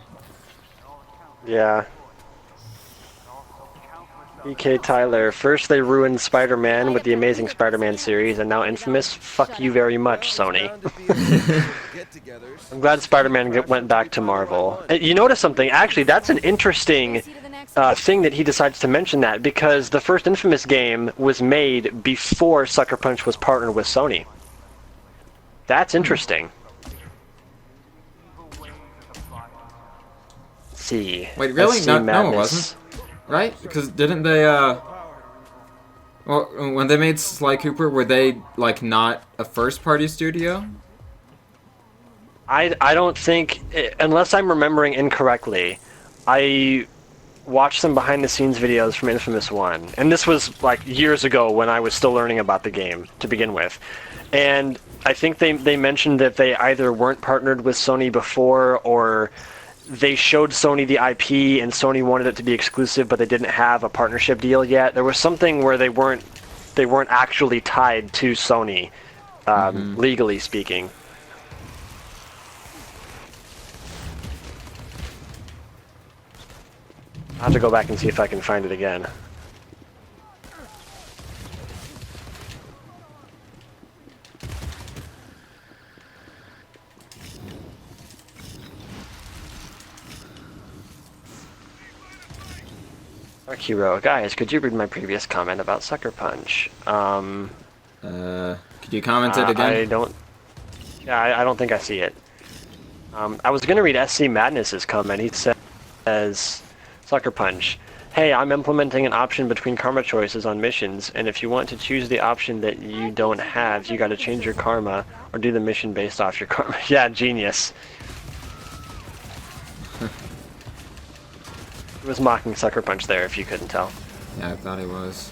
Yeah. EK Tyler, first they ruined Spider-Man with the Amazing Spider-Man series, and now Infamous. Fuck you very much, Sony. I'm glad Spider-Man went back to Marvel. You notice something? Actually, that's an interesting thing that he decides to mention that, because the first Infamous game was made before Sucker Punch was partnered with Sony. That's interesting. Let's see. Wait, really? SC No, it Madness. wasn't. Right? Because didn't they, well, when they made Sly Cooper, were they, like, not a first-party studio? I don't think, unless I'm remembering incorrectly, I watched some behind-the-scenes videos from Infamous 1, and this was, like, years ago when I was still learning about the game, to begin with. And I think they mentioned that they either weren't partnered with Sony before, or they showed Sony the IP and Sony wanted it to be exclusive, but they didn't have a partnership deal yet. There was something where they weren't actually tied to Sony, legally speaking. I'll have to go back and see if I can find it again. Dark Hero, guys, could you read my previous comment about Sucker Punch? Could you comment it again? I don't. Yeah, I don't think I see it. I was gonna read SC Madness's comment. He says, Sucker Punch. Hey, I'm implementing an option between karma choices on missions, and if you want to choose the option that you don't have, you gotta change your karma or do the mission based off your karma. Yeah, genius. He was mocking Sucker Punch there, if you couldn't tell. Yeah, I thought he was.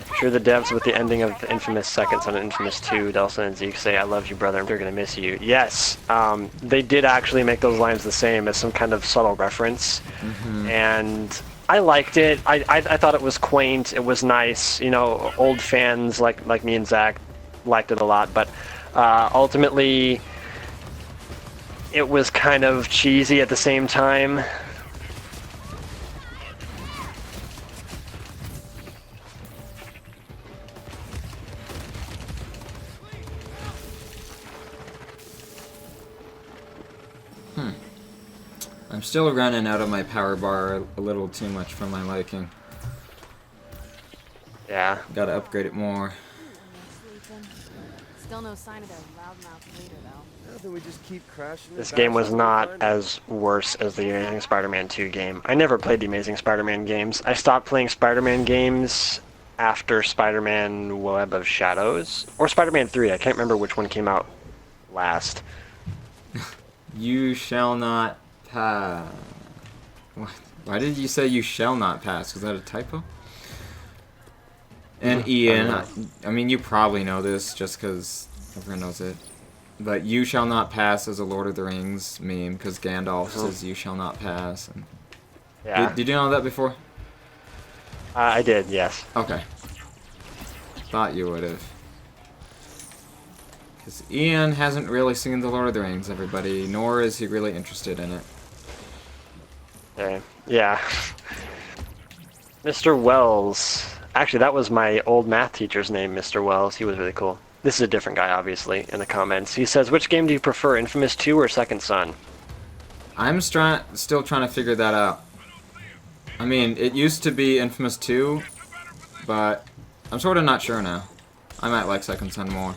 I'm sure the devs with the ending of the Infamous Second Son and Infamous 2, Delson and Zeke say, I love you, brother, they're gonna miss you. Yes, they did actually make those lines the same as some kind of subtle reference. And I liked it. I thought it was quaint, it was nice. You know, old fans like me and Zach liked it a lot, but ultimately it was kind of cheesy at the same time. I'm still running out of my power bar a little too much for my liking. Yeah. Gotta upgrade it more. Still no sign of their loudmouth leader, though. Then we just keep crashing. This game was not as worse as the Amazing Spider-Man 2 game. I never played the Amazing Spider-Man games. I stopped playing Spider-Man games after Spider-Man Web of Shadows. Or Spider-Man 3, I can't remember which one came out last. You shall not pass. What? Why did you say you shall not pass? Was that a typo? And Ian, I mean, you probably know this just because everyone knows it. But you shall not pass is a Lord of the Rings meme because Gandalf says you shall not pass. And Yeah. did you know that before? I did, yes. Okay. Thought you would have. Because Ian hasn't really seen The Lord of the Rings, everybody, nor is he really interested in it. Okay. Yeah. Mr. Wells. Actually, that was my old math teacher's name, Mr. Wells. He was really cool. This is a different guy, obviously, in the comments. He says, which game do you prefer, Infamous 2 or Second Son? I'm still trying to figure that out. I mean, it used to be Infamous 2, but I'm sort of not sure now. I might like Second Son more.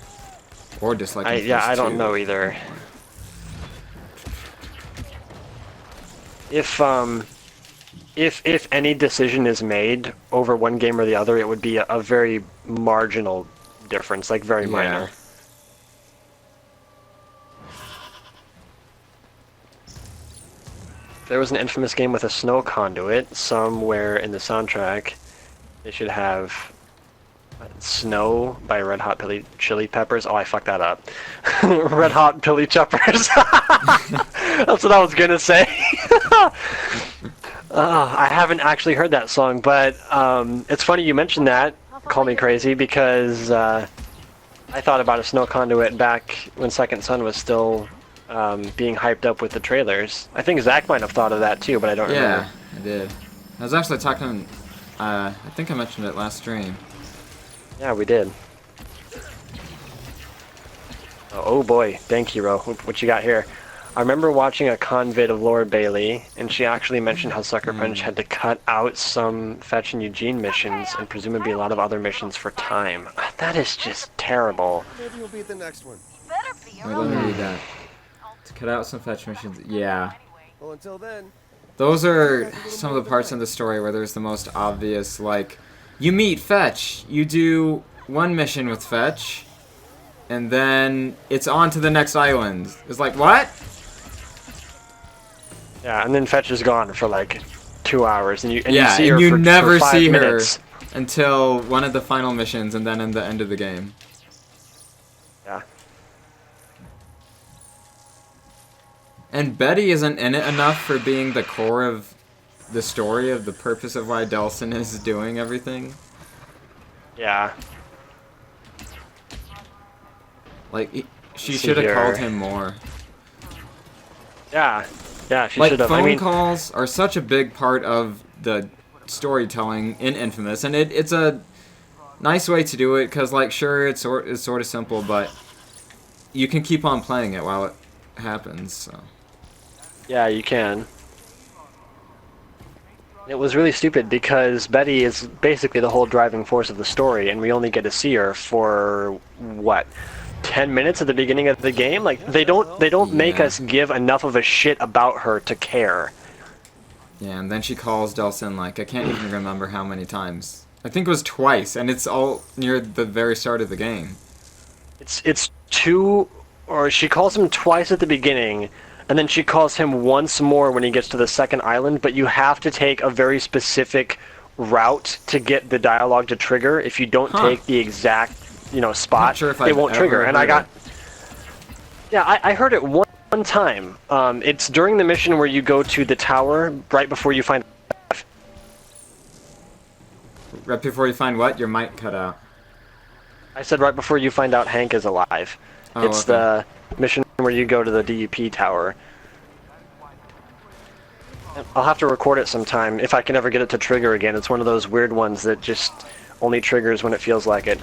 Or dislike Infamous 2. Yeah, I don't know either. If any decision is made over one game or the other, it would be a very marginal difference, like very minor. If there was an infamous game with a snow conduit, somewhere in the soundtrack, they should have Snow by Red Hot Chili Peppers. Oh, I fucked that up. Red Hot Chili Peppers. That's what I was gonna say. I haven't actually heard that song, but it's funny you mentioned that, Call Me Crazy, because I thought about a snow conduit back when Second Son was still being hyped up with the trailers. I think Zach might have thought of that too, but I don't remember. Yeah, I did. I was actually talking, I think I mentioned it last stream. Yeah, we did. Oh boy, Dank Hero, what you got here? I remember watching a convid of Laura Bailey, and she actually mentioned how Sucker Punch had to cut out some Fetch and Eugene missions, and presumably a lot of other missions for time. That is just terrible. Maybe you'll be at the next one. Better be. Wait, let me read that. To cut out some fetch missions. Yeah. Well, until then. Those are some of the parts in the story where there's the most obvious, like, you meet Fetch, you do one mission with Fetch, and then it's on to the next island. It's like, what? Yeah, and then Fetch is gone for like 2 hours, and you Yeah, see her and you for never 5 see minutes. her until one of the final missions, and then in the end of the game. Yeah. And Betty isn't in it enough for being the core of the story of the purpose of why Delson is doing everything. Yeah. Like, she See should have here. called him more. Yeah. Yeah, she Like, should have. phone calls are such a big part of the storytelling in Infamous, and it's a nice way to do it, because, like, sure, it's sort of simple, but you can keep on playing it while it happens, so. Yeah, you can. It was really stupid because Betty is basically the whole driving force of the story, and we only get to see her for what, 10 minutes at the beginning of the game. Like they don't make us give enough of a shit about her to care. Yeah, and then she calls Delson, like, I can't even remember how many times. I think it was twice, and it's all near the very start of the game. It's two, or she calls him twice at the beginning. And then she calls him once more when he gets to the second island, but you have to take a very specific route to get the dialogue to trigger. If you don't take the exact, spot, Not sure if it I've won't ever trigger. And I heard got... it. Yeah, I heard it one time. It's during the mission where you go to the tower right before you find... Right before you find what? Your mic cut out. I said right before you find out Hank is alive. Oh, It's okay. the mission where you go to the DUP tower. I'll have to record it sometime if I can ever get it to trigger again. It's one of those weird ones that just only triggers when it feels like it.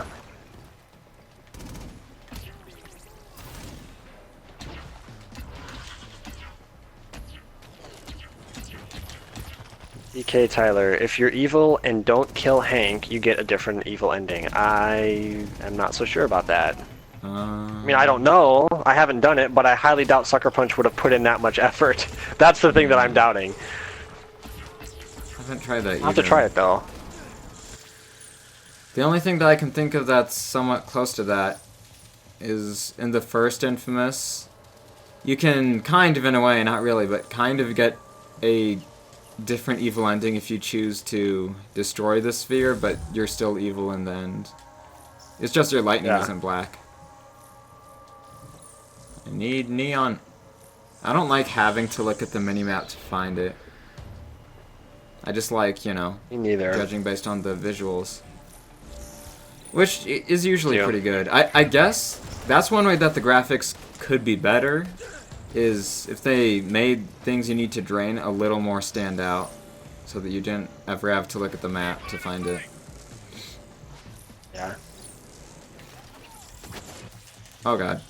DK Tyler, if you're evil and don't kill Hank, you get a different evil ending. I am not so sure about that. I mean, I don't know. I haven't done it, but I highly doubt Sucker Punch would have put in that much effort. That's the thing that I'm doubting. I haven't tried that I'll have to try it, though. The only thing that I can think of that's somewhat close to that is in the first Infamous. You can kind of, in a way, not really, but kind of get a different evil ending if you choose to destroy the sphere, but you're still evil in the end. It's just your lightning isn't black. I need neon. I don't like having to look at the minimap to find it. I just like, Me neither. judging based on the visuals. Which is usually pretty good. I guess that's one way that the graphics could be better, is if they made things you need to drain a little more stand out, so that you didn't ever have to look at the map to find it. Yeah. Oh god.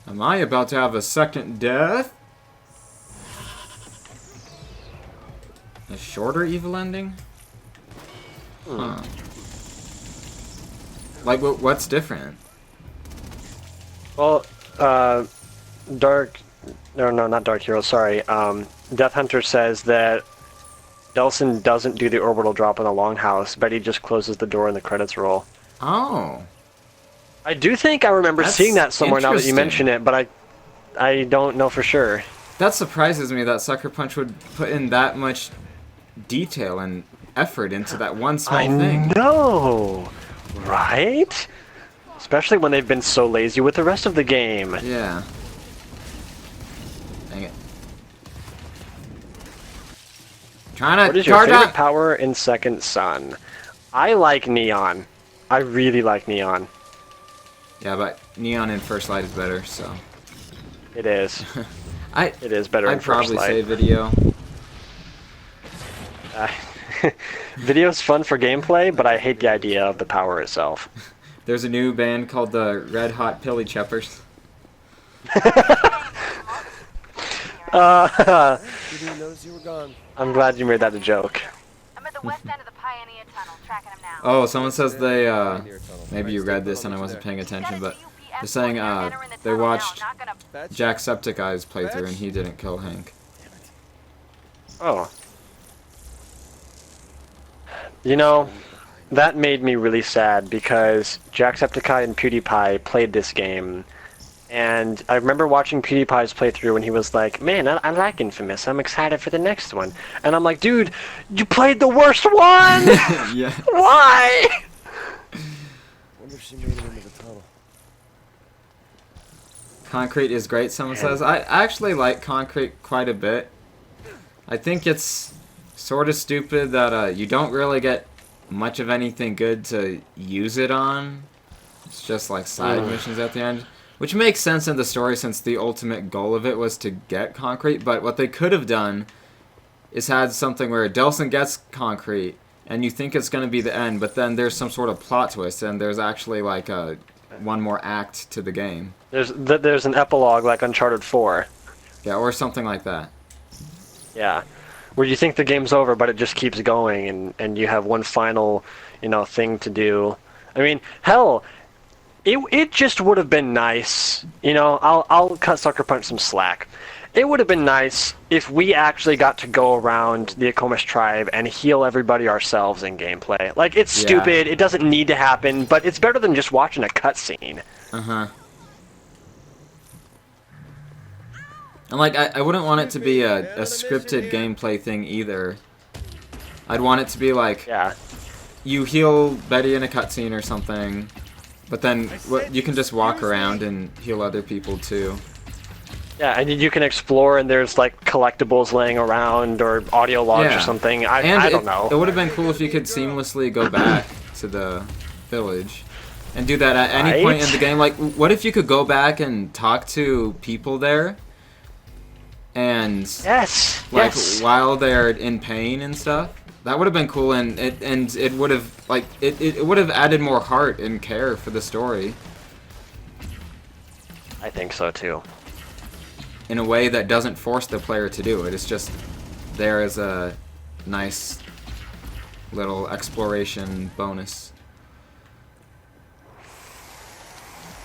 Am I about to have a second death? A shorter evil ending? Huh. Like, what's different? Well, no, not Dark Hero, sorry. Death Hunter says that Delsin doesn't do the orbital drop in the longhouse. Betty just closes the door and the credits roll. Oh. I do think I remember That's seeing that somewhere now that you interesting. mention it, but I don't know for sure. That surprises me that Sucker Punch would put in that much detail and effort into that one small thing. I know, right? Especially when they've been so lazy with the rest of the game. Yeah. Dang it. Trying to What is your charge favorite up. power in Second Son? I like Neon. I really like Neon. Yeah, but Neon in First Light is better, so. It is. It It is better in I'd First probably Light. say video. Video's fun for gameplay, but I hate the idea of the power itself. There's a new band called the Red Hot Pilly Cheppers. Didn't even notice you were gone. I'm glad you made that a joke. I'm at the west end of the Pioneer Tunnel, tracking him now. Oh, someone says they, maybe you read this and I wasn't paying attention, but they're saying, they watched Jacksepticeye's playthrough and he didn't kill Hank. Oh. You know, that made me really sad because Jacksepticeye and PewDiePie played this game, and I remember watching PewDiePie's playthrough and he was like, man, I like inFAMOUS, I'm excited for the next one. And I'm like, dude, you played the worst one! Yeah. Why? Wonder if she made it into the tunnel. Concrete is great, someone says. I actually like Concrete quite a bit. I think it's sort of stupid that you don't really get much of anything good to use it on. It's just like side missions at the end. Which makes sense in the story since the ultimate goal of it was to get Concrete. But what they could have done is had something where Delsin gets Concrete and you think it's going to be the end, but then there's some sort of plot twist and there's actually like one more act to the game. There's an epilogue like Uncharted 4. Yeah, or something like that. Yeah. Where you think the game's over, but it just keeps going, and you have one final, thing to do. I mean, hell, it just would have been nice. I'll cut Sucker Punch some slack. It would have been nice if we actually got to go around the inFAMOUS tribe and heal everybody ourselves in gameplay. Like, it's stupid, it doesn't need to happen, but it's better than just watching a cutscene. Uh-huh. And like, I wouldn't want it to be a scripted gameplay thing either. I'd want it to be like, you heal Betty in a cutscene or something, but then you can just walk around and heal other people too. Yeah, and you can explore and there's like collectibles laying around or audio logs or something. I don't know. It would have been cool if you could seamlessly go back to the village and do that at any point in the game. Like, what if you could go back and talk to people there? And while they're in pain and stuff, that would have been cool, and it would have it would have added more heart and care for the story. I think so too. In a way that doesn't force the player to do it. It's just there as a nice little exploration bonus.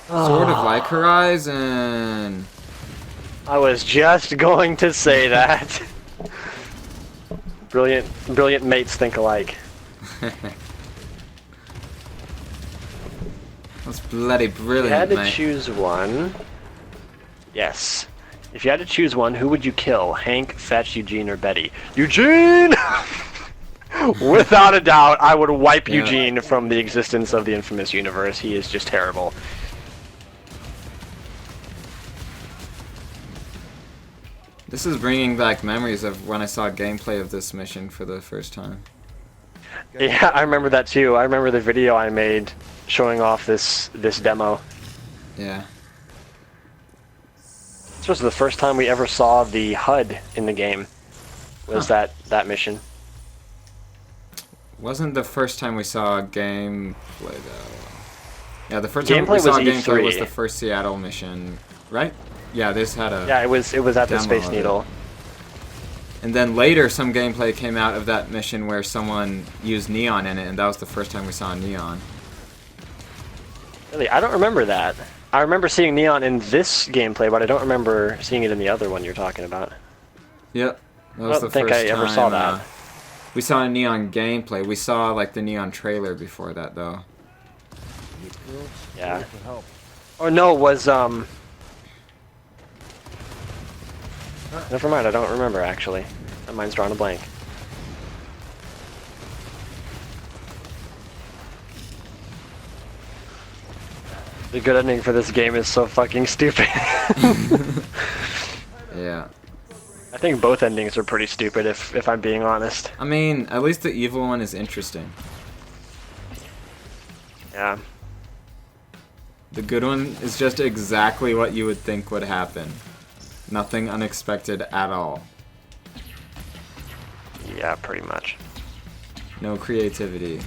Sort of like Horizon. I was just going to say that. Brilliant mates think alike. That's bloody brilliant, If you had to mate. choose one... Yes. If you had to choose one, who would you kill? Hank, Fetch, Eugene, or Betty? Eugene! Without a doubt, I would wipe Eugene from the existence of the inFAMOUS universe. He is just terrible. This is bringing back memories of when I saw gameplay of this mission for the first time. Yeah, I remember that too. I remember the video I made showing off this demo. Yeah. This was the first time we ever saw the HUD in the game. Was that mission? Wasn't the first time we saw gameplay though. Yeah, the first time Gameplay we saw was gameplay E3. was the first Seattle mission, right? Yeah, this had a Yeah, it was at the demo Space of it. Needle. And then later some gameplay came out of that mission where someone used neon in it, and that was the first time we saw neon. Really, I don't remember that. I remember seeing neon in this gameplay, but I don't remember seeing it in the other one you're talking about. Yep. That I was don't the think first I ever time, saw that. we saw a Neon gameplay. We saw like the Neon trailer before that though. Yeah. For help. Oh no, it was never mind, I don't remember actually. My mind's drawn a blank. The good ending for this game is so fucking stupid. Yeah. I think both endings are pretty stupid if I'm being honest. I mean, at least the evil one is interesting. Yeah. The good one is just exactly what you would think would happen. Nothing unexpected at all. Yeah, pretty much. No creativity.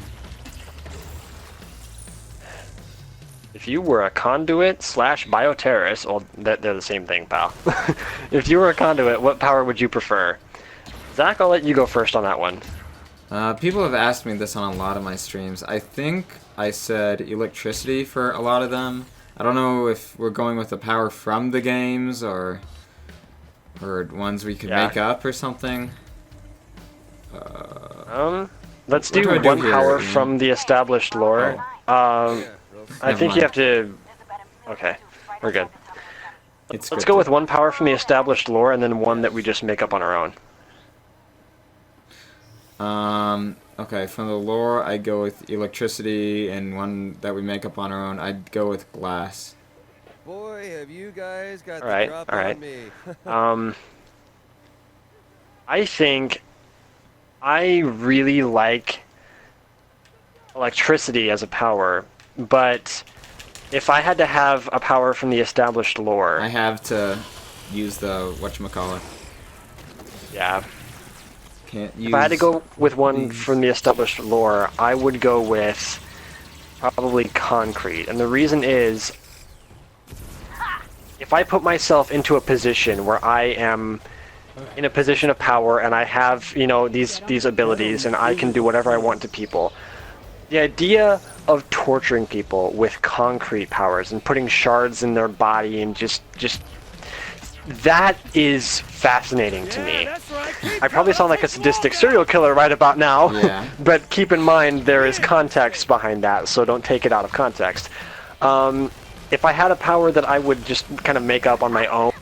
If you were a conduit / bioterrorist, well, they're the same thing, pal. If you were a conduit, what power would you prefer? Zach, I'll let you go first on that one. People have asked me this on a lot of my streams. I think I said electricity for a lot of them. I don't know if we're going with the power from the games or ones we could make up or something. Let's What do do I do one here, power Ian? from the established lore. I Never think you mind. have to. Okay, we're good. It's Let's scripted. go with one power from the established lore and then one that we just make up on our own. Okay, from the lore, I'd go with electricity, and one that we make up on our own, I'd go with glass. Boy, have you guys got All right, the drop all right. on me. I think I really like electricity as a power, but if I had to have a power from the established lore, I have to use the whatchamacallit. yeah. Can't use If I had to go with one these. from the established lore, I would go with probably concrete. And the reason is, if I put myself into a position where I am in a position of power and I have, you know, these abilities and I can do whatever I want to people, the idea of torturing people with concrete powers and putting shards in their body and just that is fascinating to me. I probably sound like a sadistic serial killer right about now, Yeah. but keep in mind there is context behind that, so don't take it out of context. If I had a power that I would just kind of make up on my own,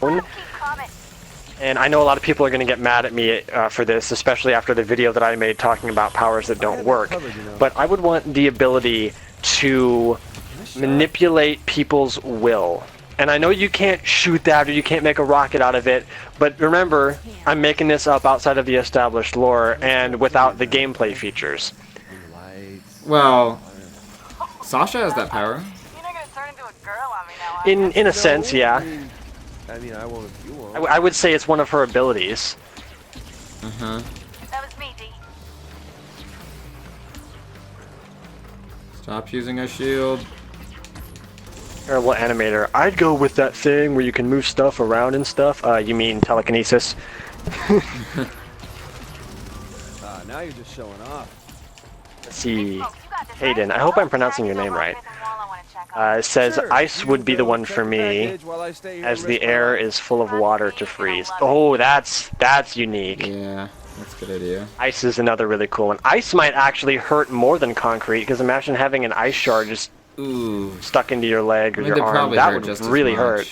and I know a lot of people are going to get mad at me for this, especially after the video that I made talking about powers that don't work, but I would want the ability to manipulate people's will. And I know you can't shoot that or you can't make a rocket out of it, but remember, I'm making this up outside of the established lore and without the gameplay features. Well, Sasha has that power. You're not gonna turn into a girl on me now, are you? In a sense, yeah. I mean, I won't if you won't. I would say it's one of her abilities. Uh-huh. That was me, D. Stop using a shield. Terrible animator. I'd go with that thing where you can move stuff around and stuff. You mean telekinesis? Now you're just showing off. Let's see. Hayden, I hope I'm pronouncing your name right. It says ice would be the one for me, as the air is full of water to freeze. Oh, that's unique. Yeah, that's a good idea. Ice is another really cool one. Ice might actually hurt more than concrete, because imagine having an ice shard just Ooh. stuck into your leg or I mean, your they arm. probably That hurt would just as really much. hurt.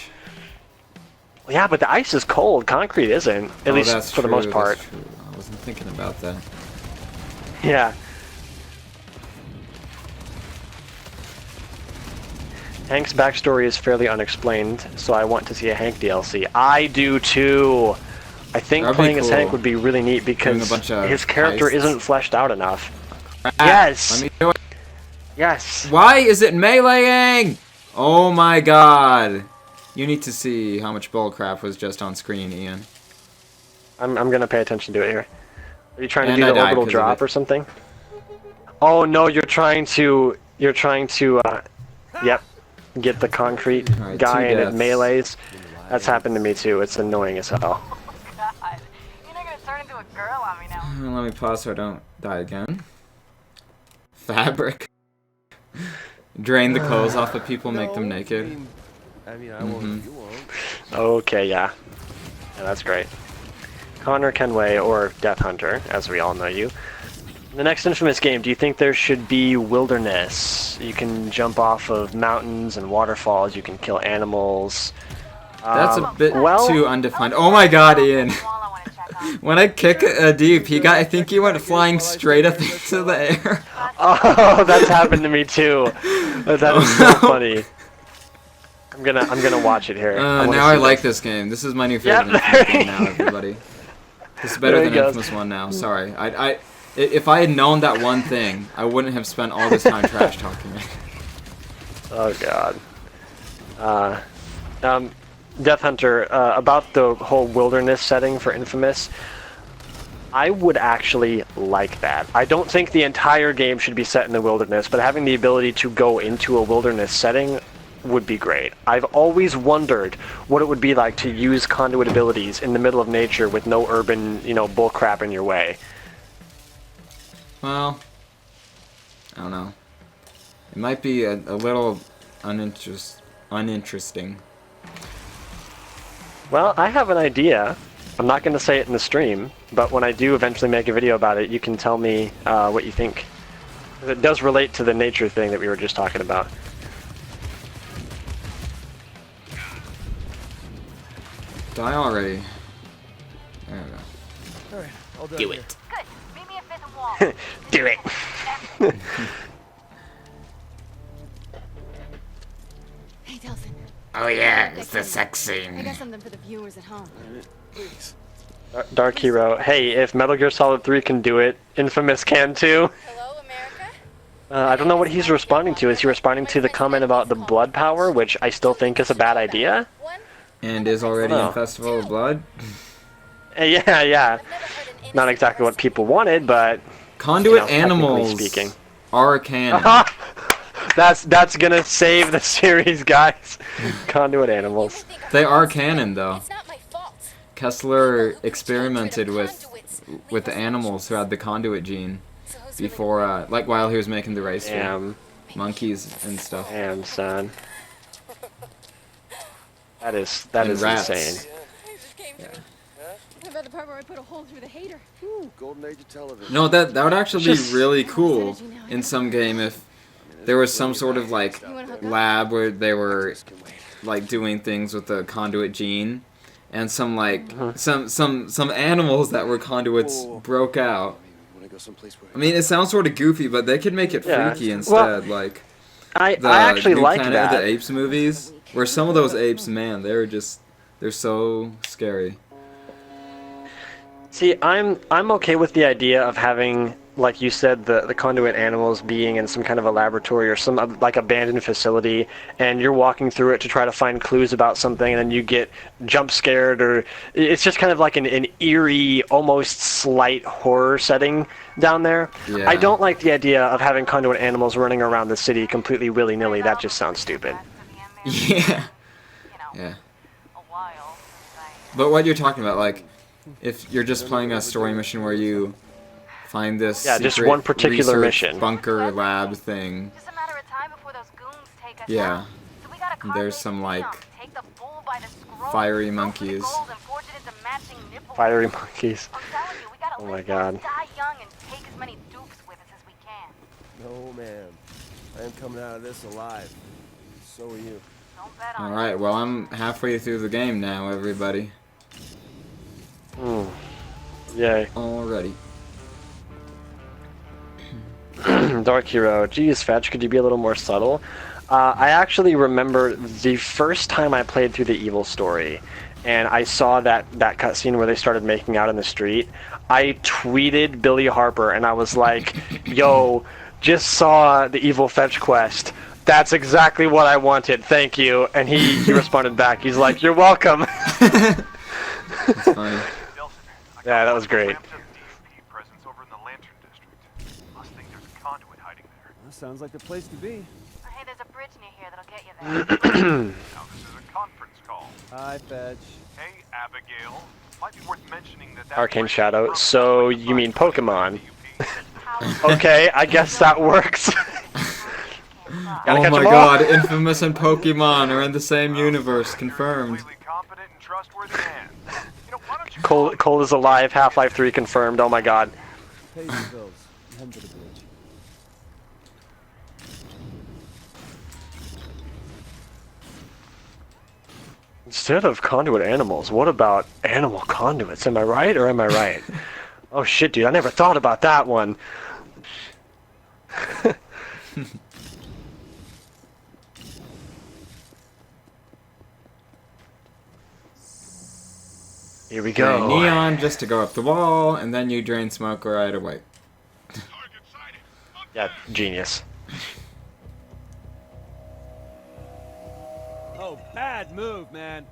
Yeah, but the ice is cold. Concrete isn't, at Oh, least that's for the most true, part. that's true. I wasn't thinking about that. Yeah. Hank's backstory is fairly unexplained, so I want to see a Hank DLC. I do too. I think That'd be playing as cool. Hank would be really neat because bunch of his character heists. isn't fleshed out enough. Let Yes. me do it. Yes. Why is it meleeing? Oh my god. You need to see how much bullcrap was just on screen, Ian. I'm gonna pay attention to it here. Are you trying to And do I the died orbital 'cause of drop it. or something? Oh no, you're trying to yep, get the concrete Alright, guy 2 and it deaths. melees. That's happened to me too. It's annoying as hell. God, you're not gonna turn into a girl on me now. Let me pause so I don't die again. Fabric. Drain the clothes off of people, make them naked. I mean, I won't if you won't. Okay, yeah. Yeah, that's great. Connor Kenway, or Death Hunter, as we all know you. The next Infamous game, do you think there should be wilderness? You can jump off of mountains and waterfalls, you can kill animals. That's a bit well- too undefined. Oh my god, Ian. When I kick a deep, I think he went flying straight up into the air. Oh, that's happened to me too. That is so funny. I'm gonna watch it here. Now I like this game. This is my new favorite Infamous game now, everybody. This is better There than he goes. Infamous 1 now. Sorry. If I had known that one thing, I wouldn't have spent all this time trash talking it. Oh god. Death Hunter, about the whole wilderness setting for Infamous, I would actually like that. I don't think the entire game should be set in the wilderness, but having the ability to go into a wilderness setting would be great. I've always wondered what it would be like to use conduit abilities in the middle of nature with no urban, bullcrap in your way. Well, I don't know. It might be a little uninteresting. Well, I have an idea. I'm not going to say it in the stream, but when I do eventually make a video about it, you can tell me what you think. It does relate to the nature thing that we were just talking about. Die already. There we go. Alright, all done Do here. it. Good. Meet me at Fifth and Wall. Do it! Hey, Delsin. Oh yeah, it's the sex I scene. got something for the viewers at home. Please. Dark Hero. Hey, if Metal Gear Solid 3 can do it, Infamous can too. Hello, America? I don't know what he's responding to. Is he responding to the comment about the blood power, which I still think is a bad idea? One, And is already Oh. in Festival of Blood. Yeah. I've never heard an Not innocent exactly what person people wanted, but Conduit technically animals speaking. are canon. That's gonna save the series, guys. Conduit You animals. think I'm They are innocent. canon, though. It's not my fault. Kessler experimented with the animals who had the conduit gene So who's really before, like while he was making the race for Damn. monkeys and stuff. Damn, son. That is And rats. insane. I just came to me. What about the part where I put a hole through the hater? Ooh, golden age of television. No, that would actually Just- be really cool in some game if there was some sort of like lab where they were This can wait. like doing things with the conduit gene, and some like some animals that were conduits broke out. Wanna go someplace where I mean, it sounds sort of goofy, but they could make it Yeah. freaky Well, instead, like I the actually New like Planet of that. the Apes movies, where some of those apes, man, they're so scary. See, I'm okay with the idea of having, like you said, the conduit animals being in some kind of a laboratory or some like abandoned facility, and you're walking through it to try to find clues about something, and then you get jump scared, or it's just kind of like an eerie, almost slight horror setting down there. Yeah. I don't like the idea of having conduit animals running around the city completely willy-nilly. That just sounds stupid. Yeah. Yeah. A while. But what you're talking about, like, if you're just playing a story mission where you find this Yeah, just secret one particular research mission. bunker lab thing, Just a matter of time before those goons take us Yeah. out. So we gotta carve There's this some, deal, like, take the bull by the scroll, fiery go for the monkeys. gold and forge it into matching nipples. Fiery monkeys. I'm telling you, we gotta Oh live my young, God. die young, and take as many dupes with us as we can. No, man. I am coming out of this alive. So are you. Don't bet on it. Alright, well, I'm halfway through the game now, everybody. Yay. Already. Dark Hero. Geez, Fetch, could you be a little more subtle? I actually remember the first time I played through the Evil story, and I saw that cutscene where they started making out in the street. I tweeted Billy Harper, and I was like, yo, just saw the Evil Fetch quest. That's exactly what I wanted. Thank you. And he responded back. He's like, you're welcome. That's funny. Yeah, that was great. Ramped up DMP presence over in the Lantern District. Must think there's a conduit hiding there. That sounds like the place to be. Hey, there's a bridge near here that'll get you there. Now this is a conference call. Hi, Fetch. Hey, Abigail. Might be worth mentioning that Arcane bridge Shadow. broke So like you mean 5 Pokemon? DUP. Okay, I guess that works. Gotta Oh catch my 'em all. god, Infamous and Pokemon are in the same universe, confirmed. Completely competent and trustworthy man. You know, why don't Cole is alive. Half-Life 3 confirmed. Oh my god. Pay the bills. Head to the bridge. Instead of conduit animals, what about animal conduits? Am I right or am I right? Oh shit, dude, I never thought about that one. Here we go. Okay, neon just to go up the wall, and then you drain smoke right away. Yeah, genius. Oh, bad move, man.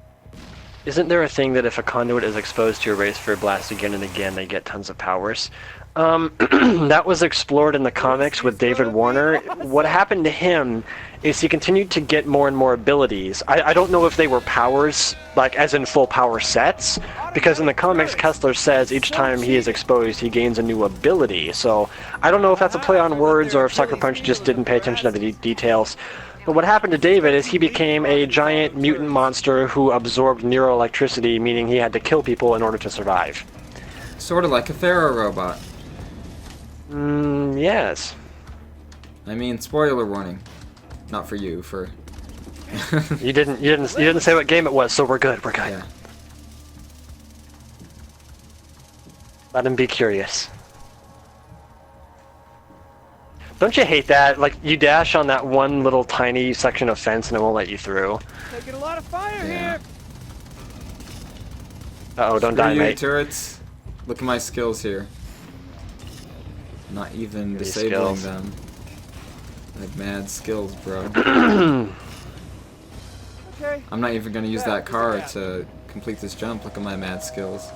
Isn't there a thing that if a conduit is exposed to a race for blast again and again, they get tons of powers? That was explored in the comics with David Warner. What happened to him is he continued to get more and more abilities. I don't know if they were powers, like as in full power sets, because in the comics Kessler says each time he is exposed he gains a new ability. So I don't know if that's a play on words or if Sucker Punch just didn't pay attention to the details. But what happened to David is he became a giant mutant monster who absorbed neuroelectricity, meaning he had to kill people in order to survive. Sort of like a Pharaoh robot. Yes. I mean, spoiler warning. Not for you, for... You didn't say what game it was, so we're good. We're good. Yeah. Let him be curious. Don't you hate that? Like, you dash on that one little tiny section of fence and it won't let you through. Taking a lot of fire Yeah. here. Uh-oh, don't Screw die, you, mate. turrets. Look at my skills here. Not even Give me disabling skills. them. Like mad skills, bro. Okay. I'm not even gonna use that car to complete this jump. Look at my mad skills.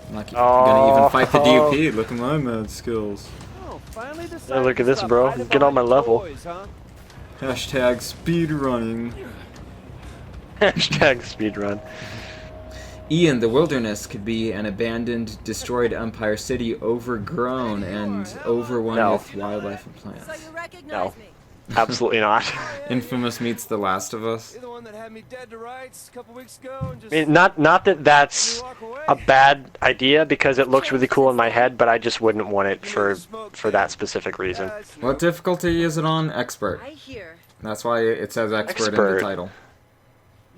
I'm not gonna even fight the DUP. Look at my mad skills. Oh, finally Yeah, decided look to at this, stop bro. hiding Get on my behind level. toys, huh? Hashtag speedrunning. Hashtag speedrun. Ian, the wilderness could be an abandoned, destroyed empire city overgrown and overrun No. with wildlife and plants. So you recognize No. me? Absolutely not. Infamous meets The Last of Us. You're the one that had me dead to rights a couple weeks ago and just I mean, not that that's a bad idea, because it looks really cool in my head, but I just wouldn't want it for that specific reason. What difficulty is it on? Expert. I hear That's why it says expert in the Expert. title.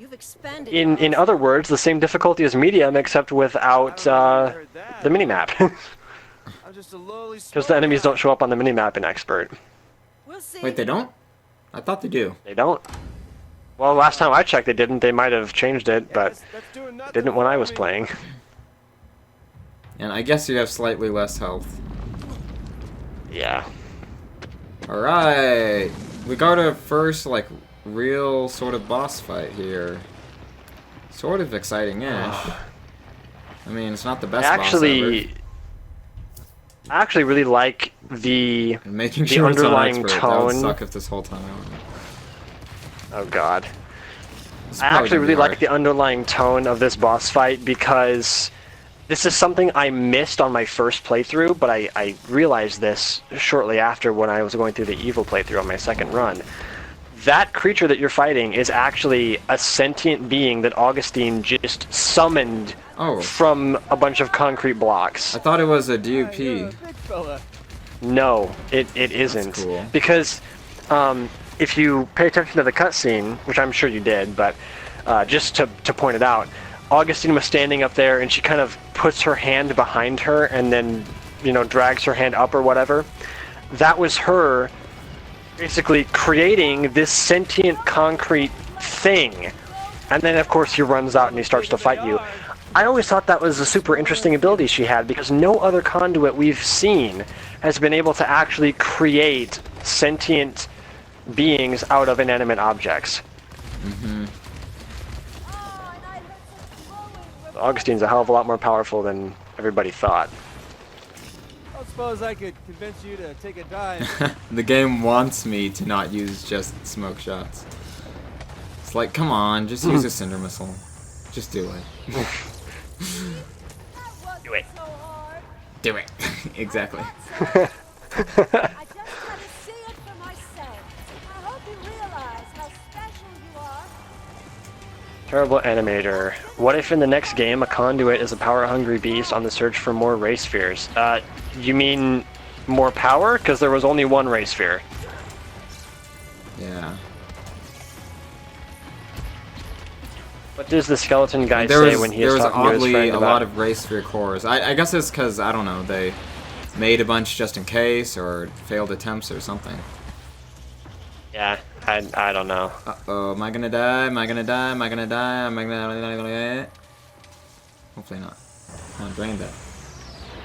you've expanded. In other words, the same difficulty as medium, except without the minimap. Because the enemies don't show up on the minimap in expert. We'll see. Wait, they don't? I thought they do. They don't. Well, last time I checked, they didn't. They might have changed it, but didn't when I was playing. And I guess you have slightly less health. Yeah. Alright. We got our first, like, real sort of boss fight here. Sort of exciting-ish. I mean, it's not the best boss ever. I actually really like the And making sure it's on underlying expert. That would tone. suck if this whole time. Oh god. It's I probably actually gonna be really like hard. the underlying tone of this boss fight, because this is something I missed on my first playthrough, but I realized this shortly after when I was going through the evil playthrough on my second run. That creature that you're fighting is actually a sentient being that Augustine just summoned from a bunch of concrete blocks. I thought it was a DUP. No, it isn't. cool. Because if you pay attention to the cutscene, which I'm sure you did, but just to point it out, Augustine was standing up there and she kind of puts her hand behind her and then, drags her hand up or whatever. That was her basically creating this sentient concrete thing. And then, of course, he runs out and he starts to fight you. I always thought that was a super interesting ability she had, because no other conduit we've seen has been able to actually create sentient beings out of inanimate objects. Mm-hmm. Augustine's a hell of a lot more powerful than everybody thought. I suppose I could convince you to take a dive. The game wants me to not use just smoke shots. It's like, come on, just use a cinder missile. Just do it. Do it. Do it. Exactly. I just had to see it for myself. I hope you realize how special you are. Terrible animator. What if in the next game a conduit is a power-hungry beast on the search for more ray spheres? You mean more power? Because there was only one ray sphere. Yeah. What does the skeleton guy say when he is talking to his friend oddly about... a lot of ray sphere cores. I guess it's because, I don't know, they made a bunch just in case, or failed attempts or something. Yeah, I don't know. Uh-oh, am I gonna die? Am I gonna die? Am I gonna die? Am I gonna die? Hopefully not. Come on, drain that.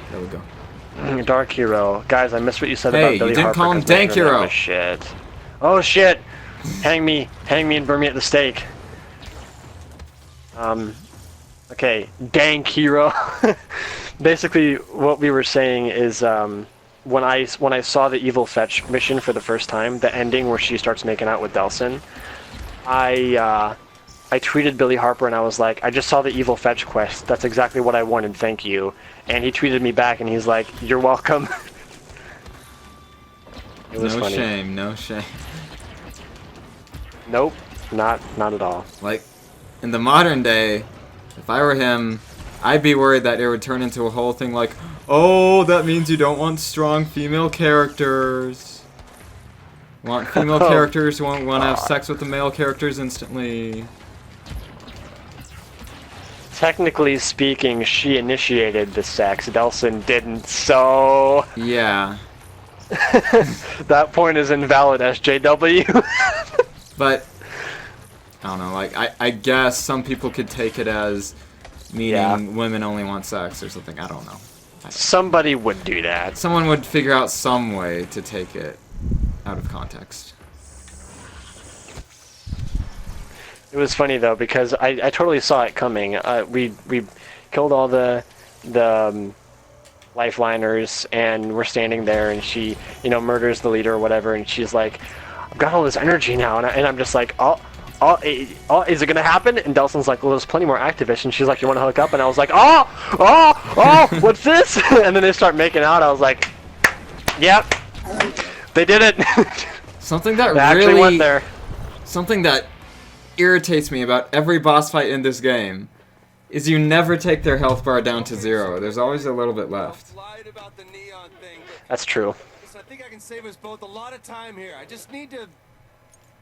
There we go. Dark Hero. Guys, I missed what you said Hey, about Billy you didn't Harper call him 'cause my Dank internet Hero. was shit. Oh shit! Hang me and burn me at the stake. Okay, Dank Hero. Basically, what we were saying is, when I saw the Evil Fetch mission for the first time, the ending where she starts making out with Delsin, I tweeted Billy Harper and I was like, I just saw the Evil Fetch quest. That's exactly what I wanted. Thank you. And he tweeted me back and he's like, you're welcome. It was no funny. shame, no shame. Nope, not at all. Like, in the modern day, if I were him, I'd be worried that it would turn into a whole thing like, oh, that means you don't want strong female characters. Want female characters who won't want to have sex with the male characters instantly. Technically speaking, she initiated the sex. Delsin didn't, so... Yeah. That point is invalid, SJW. But, I don't know, like, I guess some people could take it as meaning women only want sex or something. I don't know. Somebody would do that. Someone would figure out some way to take it out of context. It was funny though because I totally saw it coming. We killed all the lifeliners and we're standing there and she murders the leader or whatever and she's like, I've got all this energy now and I'm just like, oh, is it gonna happen? And Delsin's like, well, there's plenty more activists and she's like, you want to hook up? And I was like, oh, what's this? And then they start making out. I was like, yep, they did it. Something that they actually really went there. Something that irritates me about every boss fight in this game is you never take their health bar down to 0. There's always a little bit left. That's true. I think I can save us both a lot of time here. I just need to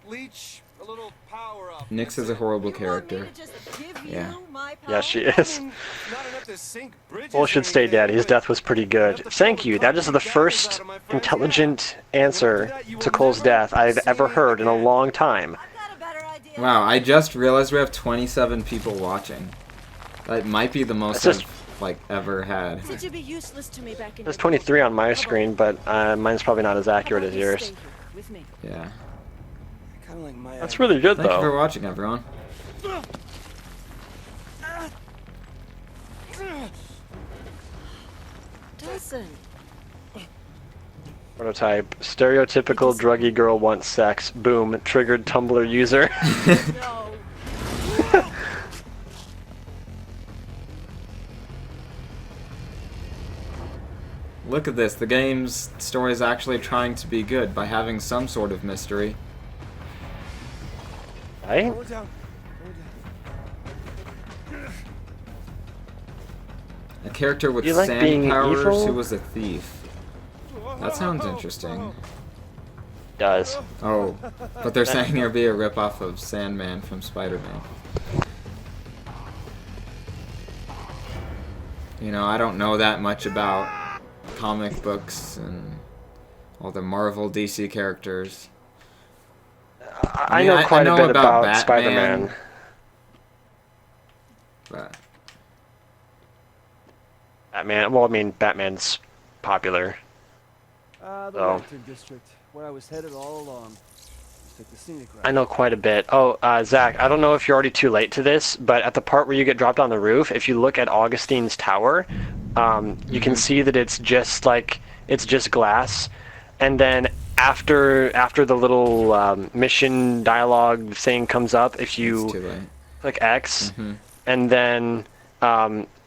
leech a little power up. Nyx is a horrible character. Yeah. Yeah, she is. Bull should stay dead. His death was pretty good. Thank you. That is the first intelligent answer to Cole's death I've ever heard in a long time. Wow, I just realized we have 27 people watching. That might be the most I've ever had. There's 23 on my screen, but mine's probably not as accurate as yours. Yeah. That's really good, Thank though. you for watching, everyone. Prototype. Stereotypical druggy girl wants sex. Boom. Triggered Tumblr user. Look at this. The game's story is actually trying to be good by having some sort of mystery. Right? A character with like sand being powers evil? who was a thief. That sounds interesting. Does. Oh, but they're saying it'll be a ripoff of Sandman from Spider-Man. You know, I don't know that much about comic books and all the Marvel DC characters. I know quite a bit about Spider-Man. But Batman. Well, I mean, Batman's popular. The Lantern District, where I was headed all along. Just took the scenic route. I know quite a bit. Oh, Zach, I don't know if you're already too late to this, but at the part where you get dropped on the roof, if you look at Augustine's tower, you can see that it's just glass, and then after the little mission dialogue thing comes up, if you click X, and then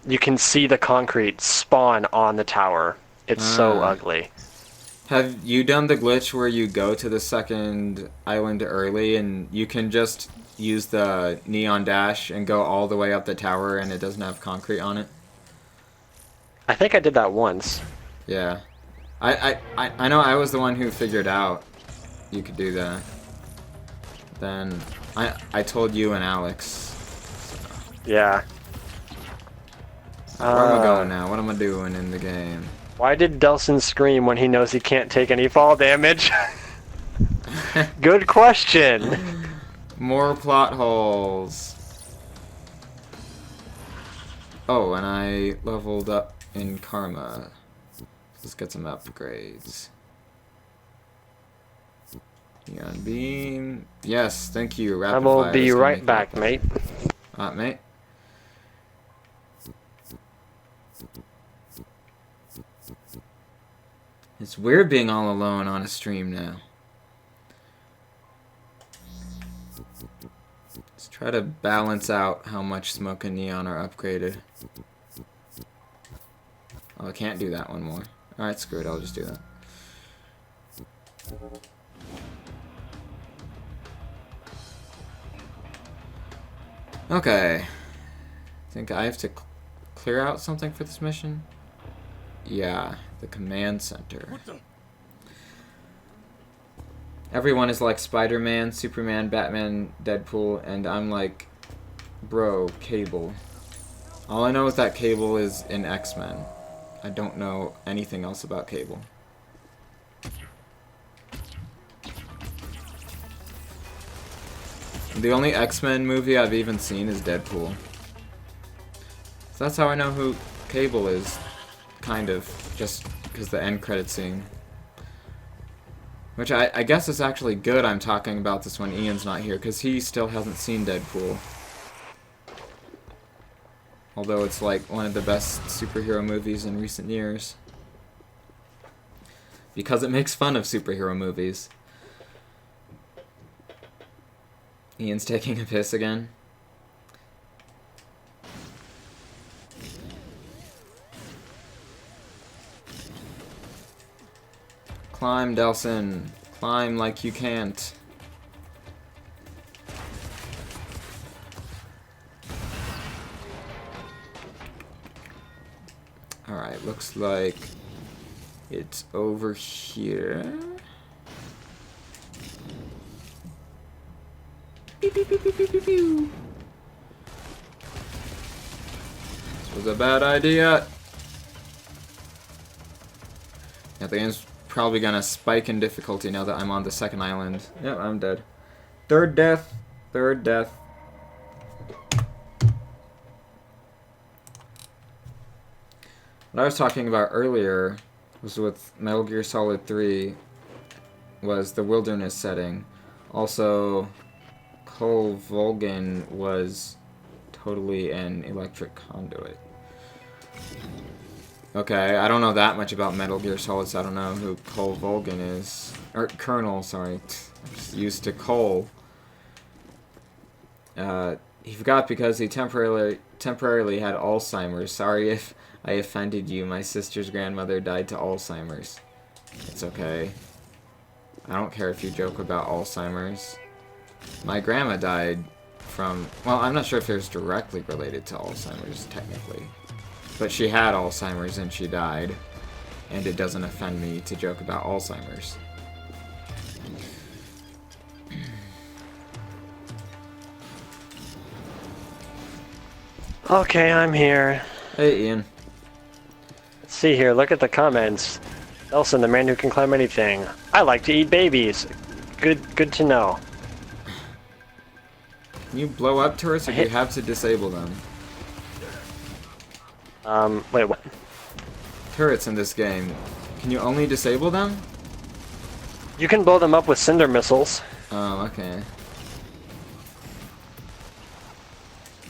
you can see the concrete spawn on the tower. It's so ugly. have you done the glitch where you go to the second island early and you can just use the neon dash and go all the way up the tower and it doesn't have concrete on it? I think I did that once. Yeah. I know I was the one who figured out you could do that. Then I told you and Alex. So. Yeah. Where am I going now? What am I doing in the game? Why did Delson scream when he knows he can't take any fall damage? Good question. More plot holes. Oh, and I leveled up in Karma. Let's get some upgrades. Neon beam. Yes, thank you. Rapid I will fire be is gonna right make back, it. mate. Mate. It's weird being all alone on a stream now. Let's try to balance out how much Smoke and Neon are upgraded. Oh, I can't do that one more. Alright, screw it, I'll just do that. Okay. I think I have to clear out something for this mission. Yeah, the command center. Everyone is like Spider-Man, Superman, Batman, Deadpool, and I'm like, bro, Cable. All I know is that Cable is in X-Men. I don't know anything else about Cable. The only X-Men movie I've even seen is Deadpool. So that's how I know who Cable is, kind of, just because the end credit scene. Which I guess is actually good I'm talking about this when Ian's not here, because he still hasn't seen Deadpool. Although it's like one of the best superhero movies in recent years. Because it makes fun of superhero movies. Ian's taking a piss again. Climb, Delson. Climb like you can't. Alright, looks like it's over here. Pew, pew, pew, pew, pew, pew, pew. This was a bad idea. Yeah, the game's probably gonna spike in difficulty now that I'm on the second island. Yep, I'm dead. Third death. Third death. What I was talking about earlier was with Metal Gear Solid 3 was the wilderness setting. Also, Cole Volgan was totally an electric conduit. Okay, I don't know that much about Metal Gear Solid, so I don't know who Cole Volgan is. Or Colonel, sorry. I'm just used to Cole. He forgot because he temporarily had Alzheimer's. Sorry if I offended you. My sister's grandmother died to Alzheimer's. It's okay. I don't care if you joke about Alzheimer's. My grandma died from... Well, I'm not sure if it was directly related to Alzheimer's, technically. But she had Alzheimer's and she died. And it doesn't offend me to joke about Alzheimer's. Okay, I'm here. Hey, Ian. Let's see here, look at the comments. Nelson, the man who can climb anything. I like to eat babies. Good to know. Can you blow up turrets or do you have to disable them? Wait, what? Turrets in this game. Can you only disable them? You can blow them up with cinder missiles. Oh, okay.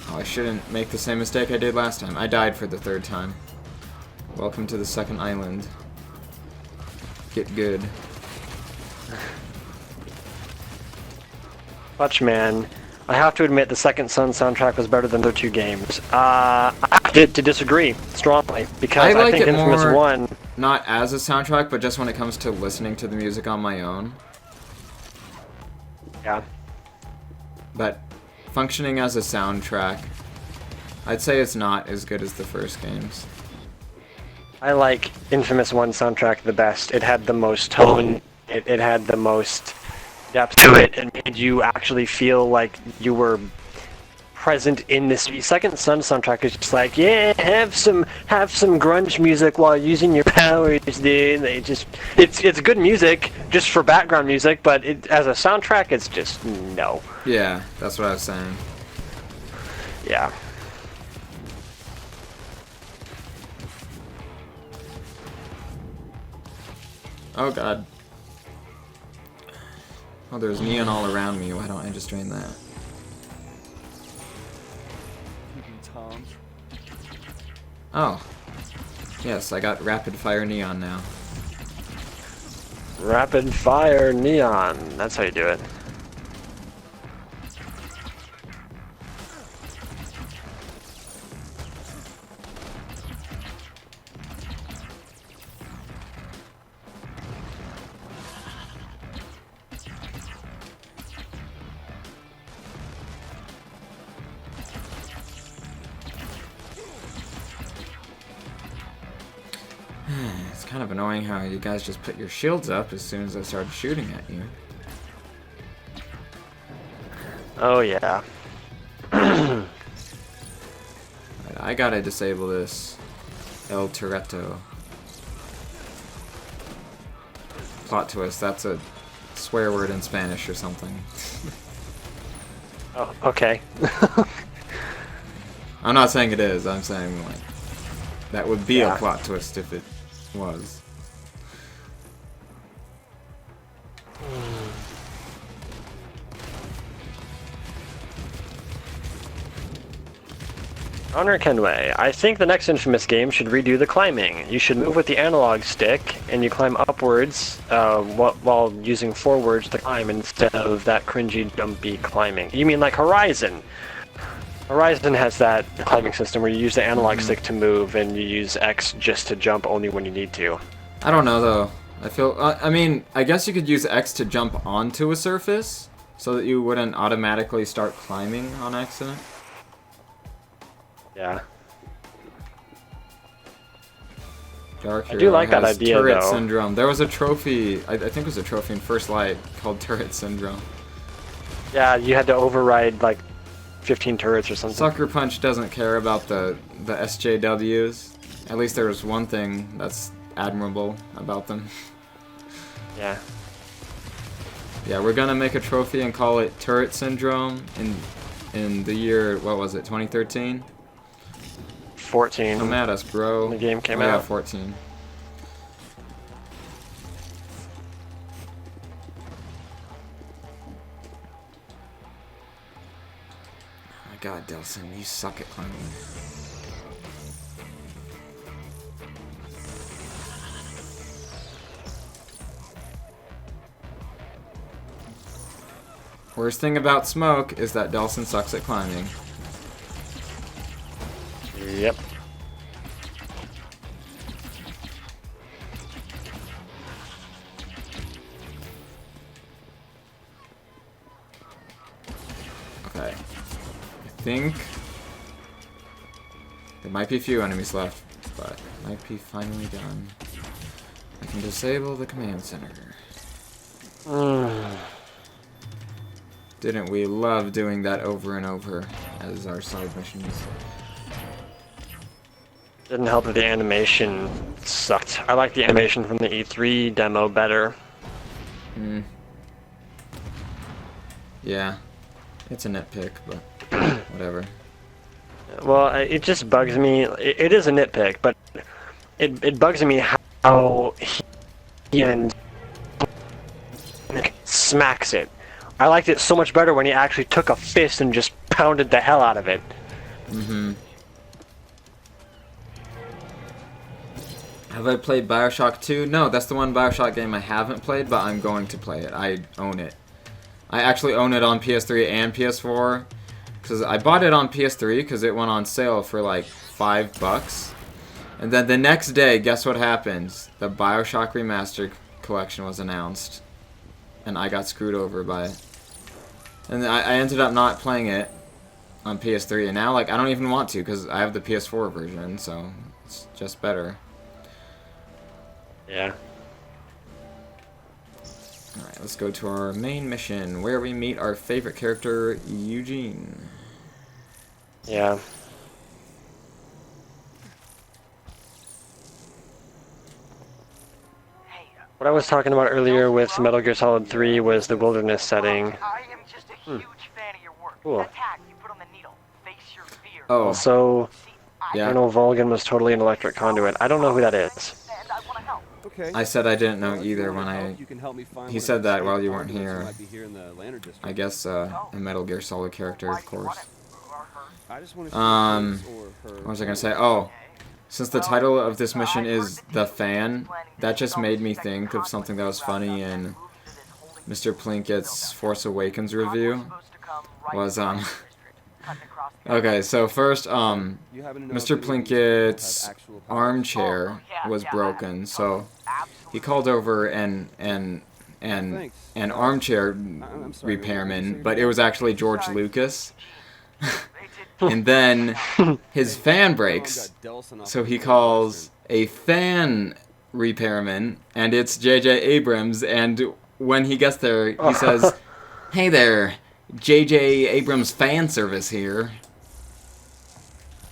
Oh, I shouldn't make the same mistake I did last time. I died for the third time. Welcome to the second island. Get good. Clutch man, I have to admit the Second Son soundtrack was better than the two games. I have to disagree strongly because I think Infamous 1... Not as a soundtrack, but just when it comes to listening to the music on my own. Yeah. But functioning as a soundtrack, I'd say it's not as good as the first games. I like Infamous 1 soundtrack the best. It had the most tone, it had the most depth to it, and made you actually feel like you were present in this. Second Son soundtrack is just like, yeah, have some grunge music while using your powers, dude. It's good music just for background music, but as a soundtrack, it's just no. Yeah, that's what I was saying. Yeah. Oh god. Oh, there's neon all around me. Why don't I just drain that? Toms. Oh. Yes, I got rapid fire neon now. Rapid fire neon. That's how you do it. It's kind of annoying how you guys just put your shields up as soon as I started shooting at you. Oh yeah. Right, I gotta disable this El Toretto. Plot twist, that's a swear word in Spanish or something. Oh, okay. I'm not saying it is, I'm saying like that would be Yeah. a plot twist if it was. Honor Kenway, I think the next Infamous game should redo the climbing. You should move with the analog stick, and you climb upwards while using forwards to climb instead of that cringy, jumpy climbing. You mean like Horizon? Horizon has that climbing system where you use the analog stick to move, and you use X just to jump only when you need to. I don't know though. I feel, I mean, I guess you could use X to jump onto a surface so that you wouldn't automatically start climbing on accident. Yeah. Dark I do Hero like that has idea, Turret though. Syndrome. There was a trophy, I think it was a trophy in First Light called Turret Syndrome. Yeah, you had to override like 15 turrets or something. Sucker Punch doesn't care about the SJWs. At least there was one thing that's admirable about them. Yeah. Yeah, we're gonna make a trophy and call it Turret Syndrome in the year, what was it, 2013? 14. Come at us, bro. The game came Yeah, out. 14. Oh my god, Delson, you suck at climbing. Worst thing about Smoke is that Delson sucks at climbing. Yep. Okay. I think there might be a few enemies left, but it might be finally done. I can disable the command center. Didn't we love doing that over and over as our side missions? Didn't help that the animation sucked. I like the animation from the E3 demo better. Yeah. It's a nitpick, but whatever. Well, it just bugs me. It is a nitpick, but it bugs me how he and smacks it. I liked it so much better when he actually took a fist and just pounded the hell out of it. Have I played Bioshock 2? No, that's the one Bioshock game I haven't played, but I'm going to play it. I own it. I actually own it on PS3 and PS4. Because I bought it on PS3 because it went on sale for like $5. And then the next day, guess what happens? The Bioshock Remastered collection was announced. And I got screwed over by it. And I ended up not playing it. on PS3, and now like I don't even want to because I have the PS4 version, so it's just better. Yeah. Alright, let's go to our main mission, where we meet our favorite character, Eugene. Yeah. What I was talking about earlier with Metal Gear Solid 3 was the wilderness setting. I am just a huge fan of your work. Cool. That tag you put on the needle. Face your fear. Oh, Also, yeah. Colonel Volgin was totally an electric conduit. I don't know who that is. And I want to help. Okay. I said I didn't know either when You can help me find he one of said the that escape while you weren't conduits that here. might be here in the Lantern District. I guess a Metal Gear Solid character, of course. I just want to see his or her. What was I gonna say? Oh, since the title of this mission is The Fan, that just made me think of something that was funny in Mr. Plinkett's Force Awakens review. Was okay, so first Mr. Plinkett's armchair was broken, so he called over an armchair repairman, but it was actually George Lucas. And then his fan breaks, so he calls a fan repairman, and it's J.J. Abrams, and when he gets there, he says, "Hey there, J.J. Abrams fan service here."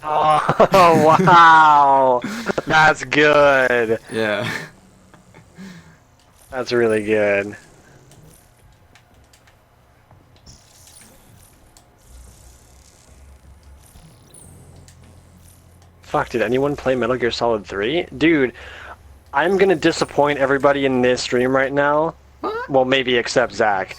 Oh, wow! That's good. Yeah. That's really good. Fuck, did anyone play Metal Gear Solid 3? Dude, I'm gonna disappoint everybody in this stream right now. Well, maybe except Zach.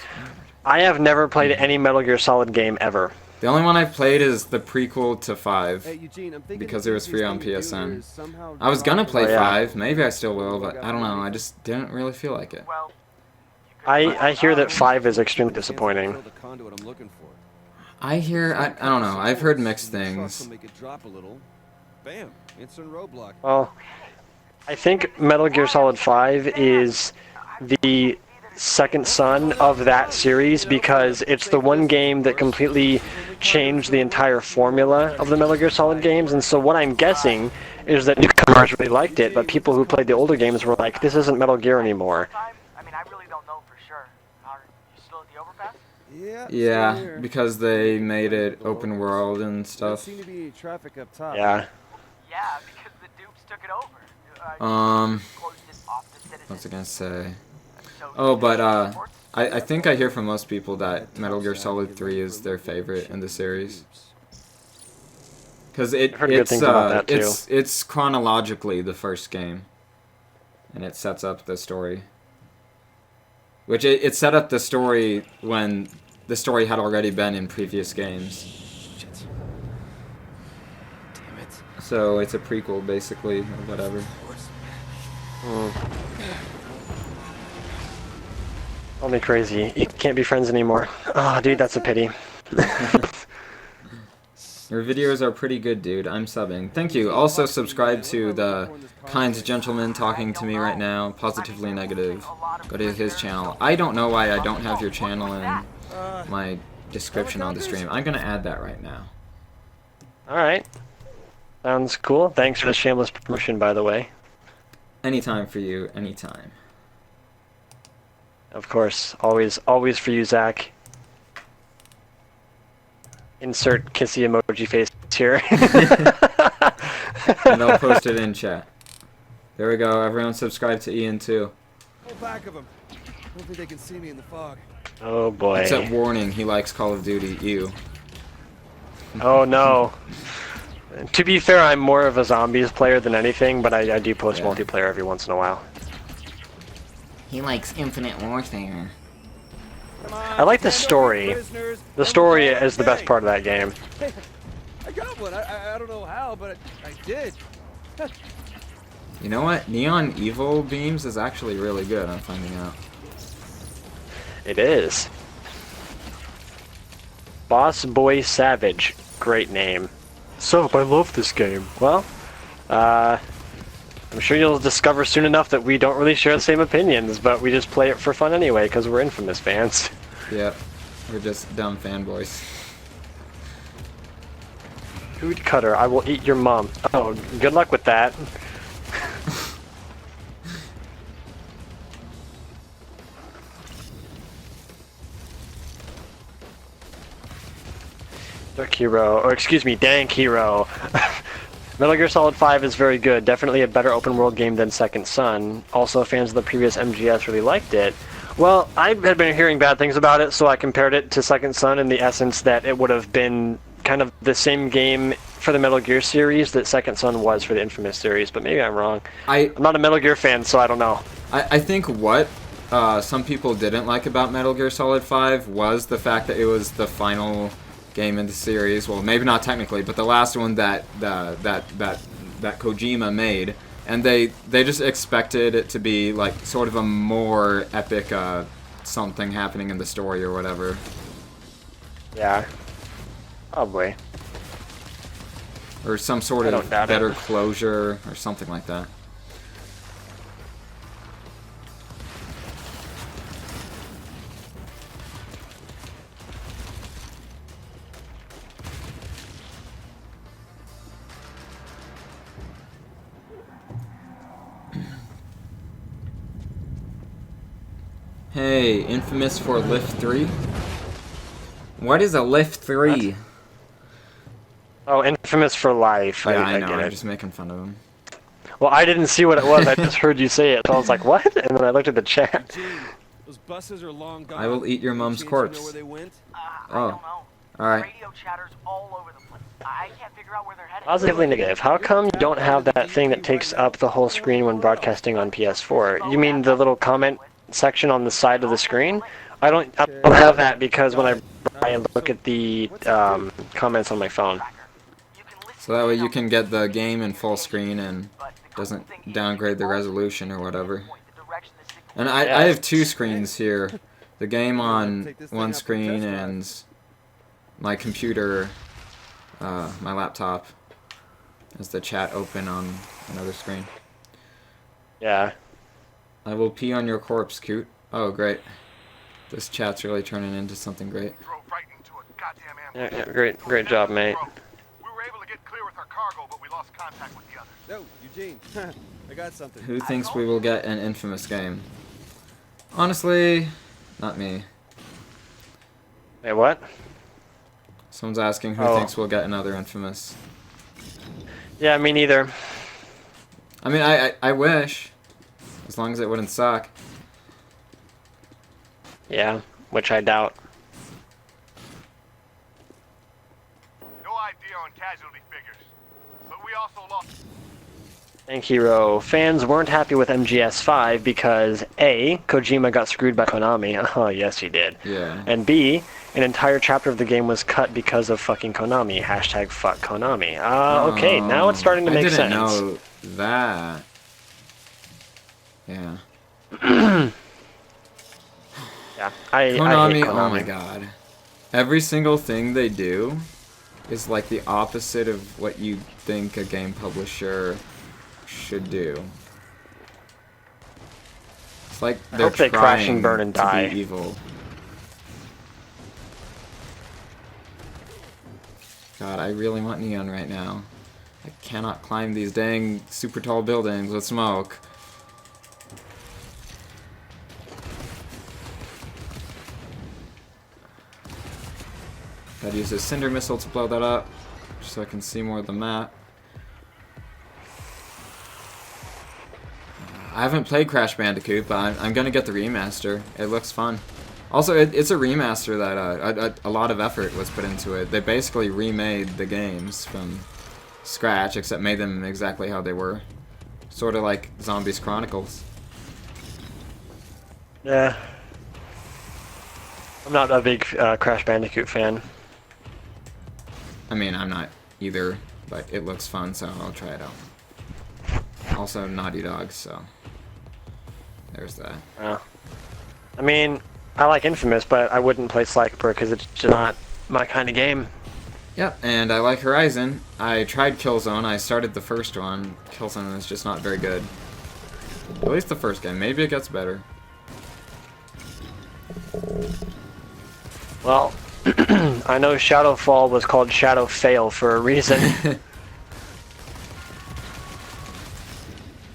I have never played any Metal Gear Solid game ever. The only one I've played is the prequel to 5, Hey, Eugene, I'm thinking because the it was free easiest on thing to do PSN. is somehow I was gonna drop play Oh, yeah. 5, maybe I still will, but I don't know, I just didn't really feel like it. Well, I hear that 5 is extremely disappointing. the conduit I'm looking for. I hear, I don't know, I've heard mixed things. Make it drop a little. Bam! Instant roadblock. Well, I think Metal Gear Solid 5 is the second son of that series because it's the one game that completely changed the entire formula of the Metal Gear Solid games, and so what I'm guessing is that newcomers really liked it, but people who played the older games were like, this isn't Metal Gear anymore. I mean, I really don't know for sure. Are you still at the overpass? Yeah. Yeah, because they made it open world and stuff. Seem to be traffic up top. Yeah. Yeah, because the dupes took it over. Closed it off to citizens. What's I gonna say? So Oh, but I think I hear from most people that Metal Gear Solid 3 is their favorite in the series. Because I've heard good things about that, too. it's chronologically the first game, and it sets up the story. Which it set up the story when the story had already been in previous games. Damn it. So it's a prequel, basically, or whatever. Only crazy. You can't be friends anymore. Oh, dude, that's a pity. Your videos are pretty good, dude. I'm subbing. Thank you. Also, subscribe to the kind gentleman talking to me right now, Positively Negative. Go to his channel. I don't know why I don't have your channel in my description on the stream. I'm gonna add that right now. Alright. Sounds cool. Thanks for the shameless promotion, by the way. Anytime for you, anytime. Of course. Always for you, Zach. Insert kissy emoji face here. And I'll post it in chat. There we go. Everyone subscribe to Ian too. Pull back of him. I don't think they can see me in the fog. Oh boy. Except warning, he likes Call of Duty. You. Oh no. To be fair, I'm more of a zombies player than anything, but I do post multiplayer every once in a while. He likes Infinite Warfare. I like the story. The story is the best part of that game. I got one. I don't know how, but I did. You know what? Neon Evil Beams is actually really good, I'm finding out. It is. Boss Boy Savage. Great name. Soap, I love this game. Well, I'm sure you'll discover soon enough that we don't really share the same opinions, but we just play it for fun anyway, because we're Infamous fans. Yep. We're just dumb fanboys. Food cutter, I will eat your mom. Oh, good luck with that. Dark Hero, or excuse me, Dank Hero. Metal Gear Solid 5 is very good. Definitely a better open world game than Second Son. Also, fans of the previous MGS really liked it. Well, I had been hearing bad things about it, so I compared it to Second Son in the essence that it would have been kind of the same game for the Metal Gear series that Second Son was for the Infamous series, but maybe I'm wrong. I'm not a Metal Gear fan, so I don't know. I think what some people didn't like about Metal Gear Solid 5 was the fact that it was the final game in the series. Well, maybe not technically, but the last one that Kojima made, and they just expected it to be like sort of a more epic something happening in the story or whatever. Yeah, probably. Or some sort of better closure or something like that. Hey, Infamous for Lift 3? What is a Lift 3? What? Oh, Infamous for life. Yeah, I know, get it. I'm just making fun of him. Well, I didn't see what it was, I just heard you say it, so I was like, what? And then I looked at the chat. Those buses are long gone. I will eat your mom's corpse. I don't know. Oh, alright. Radio chatter's all over the place. I can't figure out where they're headed. Positively negative. How come you don't have that thing that takes up the whole screen when broadcasting on PS4? You mean the little comment section on the side of the screen? I don't have that because when I look at the comments on my phone. So that way you can get the game in full screen and doesn't downgrade the resolution or whatever. And I have two screens here. The game on one screen and my computer, my laptop, has the chat open on another screen. Yeah. I will pee on your corpse, Coot. Oh, great. This chat's really turning into something great. Yeah, great job, mate. We were able to get clear with our cargo, but we lost contact with the others. No, Eugene. I got something. Who thinks we will get an Infamous game? Honestly, not me. Wait, what? Someone's asking who thinks we'll get another Infamous. Yeah, me neither. I mean, I wish. As long as it wouldn't suck. Yeah, which I doubt. No idea on casualty figures, but we also lost. Thank Hero. Fans weren't happy with MGS 5 because A, Kojima got screwed by Konami. Oh, yes he did. Yeah. And B, an entire chapter of the game was cut because of fucking Konami. Hashtag fuck Konami. Okay, now it's starting to make sense. I didn't know that. Yeah. Yeah, I hate Konami, Konami. oh my god. Every single thing they do is like the opposite of what you think a game publisher should do. It's like I they're hope they trying crash and burn and to die. be evil. God, I really want neon right now. I cannot climb these dang super tall buildings with smoke. Gotta use a cinder missile to blow that up, just so I can see more of the map. I haven't played Crash Bandicoot, but I'm gonna get the remaster. It looks fun. Also, it's a remaster that a lot of effort was put into it. They basically remade the games from scratch, except made them exactly how they were. Sort of like Zombies Chronicles. Yeah. I'm not a big Crash Bandicoot fan. I mean, I'm not either, but it looks fun, so I'll try it out. Also, Naughty Dog, so there's that. I mean, I like Infamous, but I wouldn't play Sniper because it's just not my kind of game. Yep, and I like Horizon. I tried Killzone. I started the first one. Killzone is just not very good. At least the first game. Maybe it gets better. Well, I know Shadowfall was called Shadow Fail for a reason.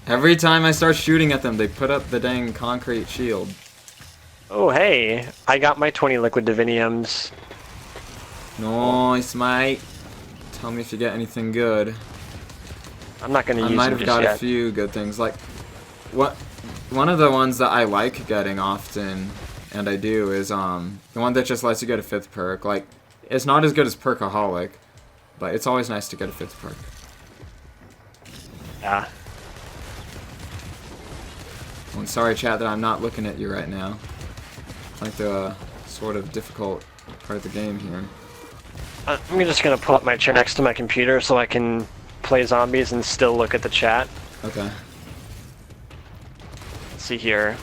Every time I start shooting at them, they put up the dang concrete shield. Oh, hey, I got my 20 liquid diviniums. Nice, mate. Tell me if you get anything good. I'm not going to I use might them have just got yet. a few good things. Like, one of the ones that I like getting often, and I do, is the one that just lets you get a 5th perk. Like, it's not as good as Perkaholic, but it's always nice to get a 5th perk. Yeah. I'm sorry, chat, that I'm not looking at you right now. It's like the sort of difficult part of the game here. I'm just going to pull up my chair next to my computer so I can play zombies and still look at the chat. Okay. Let's see here.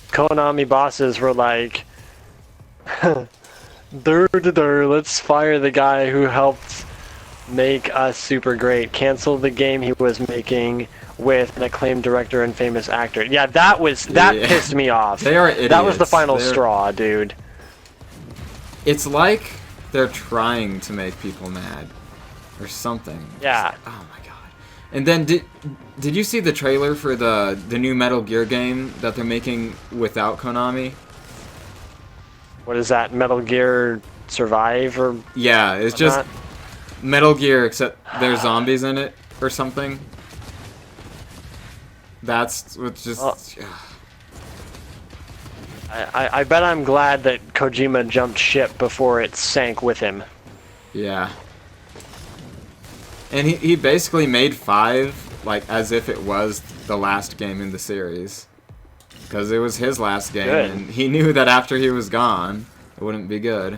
Konami bosses were like, let's fire the guy who helped make us super great. Cancel the game he was making with an acclaimed director and famous actor. Yeah, that pissed me off. They are idiots. That was the final straw, dude. It's like they're trying to make people mad. Or something. Yeah. Oh my god. And then did you see the trailer for the new Metal Gear game that they're making without Konami? What is that? Metal Gear Survive or yeah, it's just Metal Gear except there's zombies in it or something. That's what's just I bet I'm glad that Kojima jumped ship before it sank with him. Yeah. And he basically made 5 like as if it was the last game in the series. Because it was his last game, Good. and he knew that after he was gone, it wouldn't be good.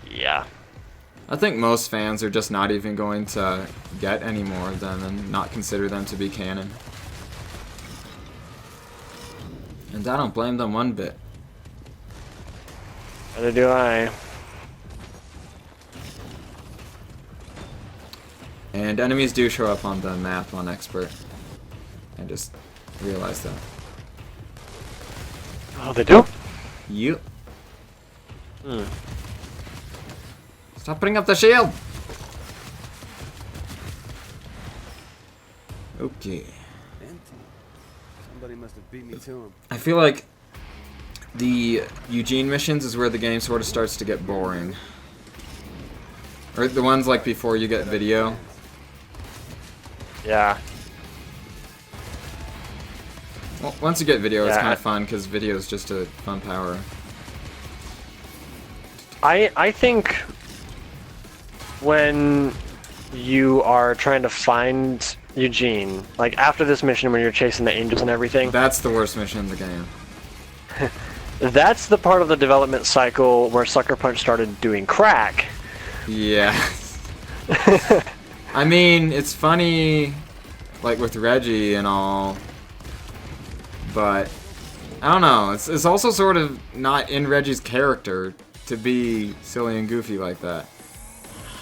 Yeah. I think most fans are just not even going to get any more of them and not consider them to be canon. And I don't blame them one bit. Neither do I. And enemies do show up on the map on Expert. I just realized that. Oh, they do? Yep. Stop putting up the shield! Okay. Somebody must have beat me to him. I feel like the Eugene missions is where the game sort of starts to get boring. Or the ones like before you get video. Yeah. Well, once you get video, it's Yeah, kind of fun because video is just a fun power. I think when you are trying to find Eugene, like after this mission when you're chasing the angels and everything, That's the worst mission in the game. that's the part of the development cycle where Sucker Punch started doing crack. Yeah. I mean, it's funny, like with Reggie and all, but I don't know. It's also sort of not in Reggie's character to be silly and goofy like that,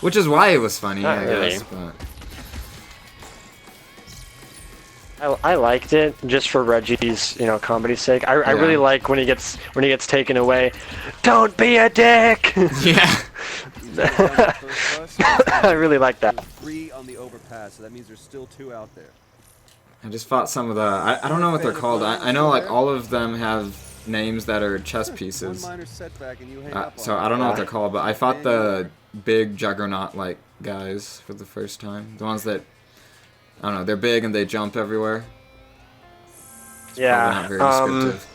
which is why it was funny, Not I really. guess. But I liked it just for Reggie's, comedy's sake. I really like when he gets taken away. Don't be a dick. yeah. I really like that. 3 on the overpass, so that means there's still 2 out there. I just fought some of the... I don't know what they're called. I know like all of them have names that are chess One pieces. minor setback and you hang up So on I don't know Yeah. what they're called, but I fought the big juggernaut-like guys for the first time. The ones that... I don't know, they're big and they jump everywhere. It's probably not very descriptive.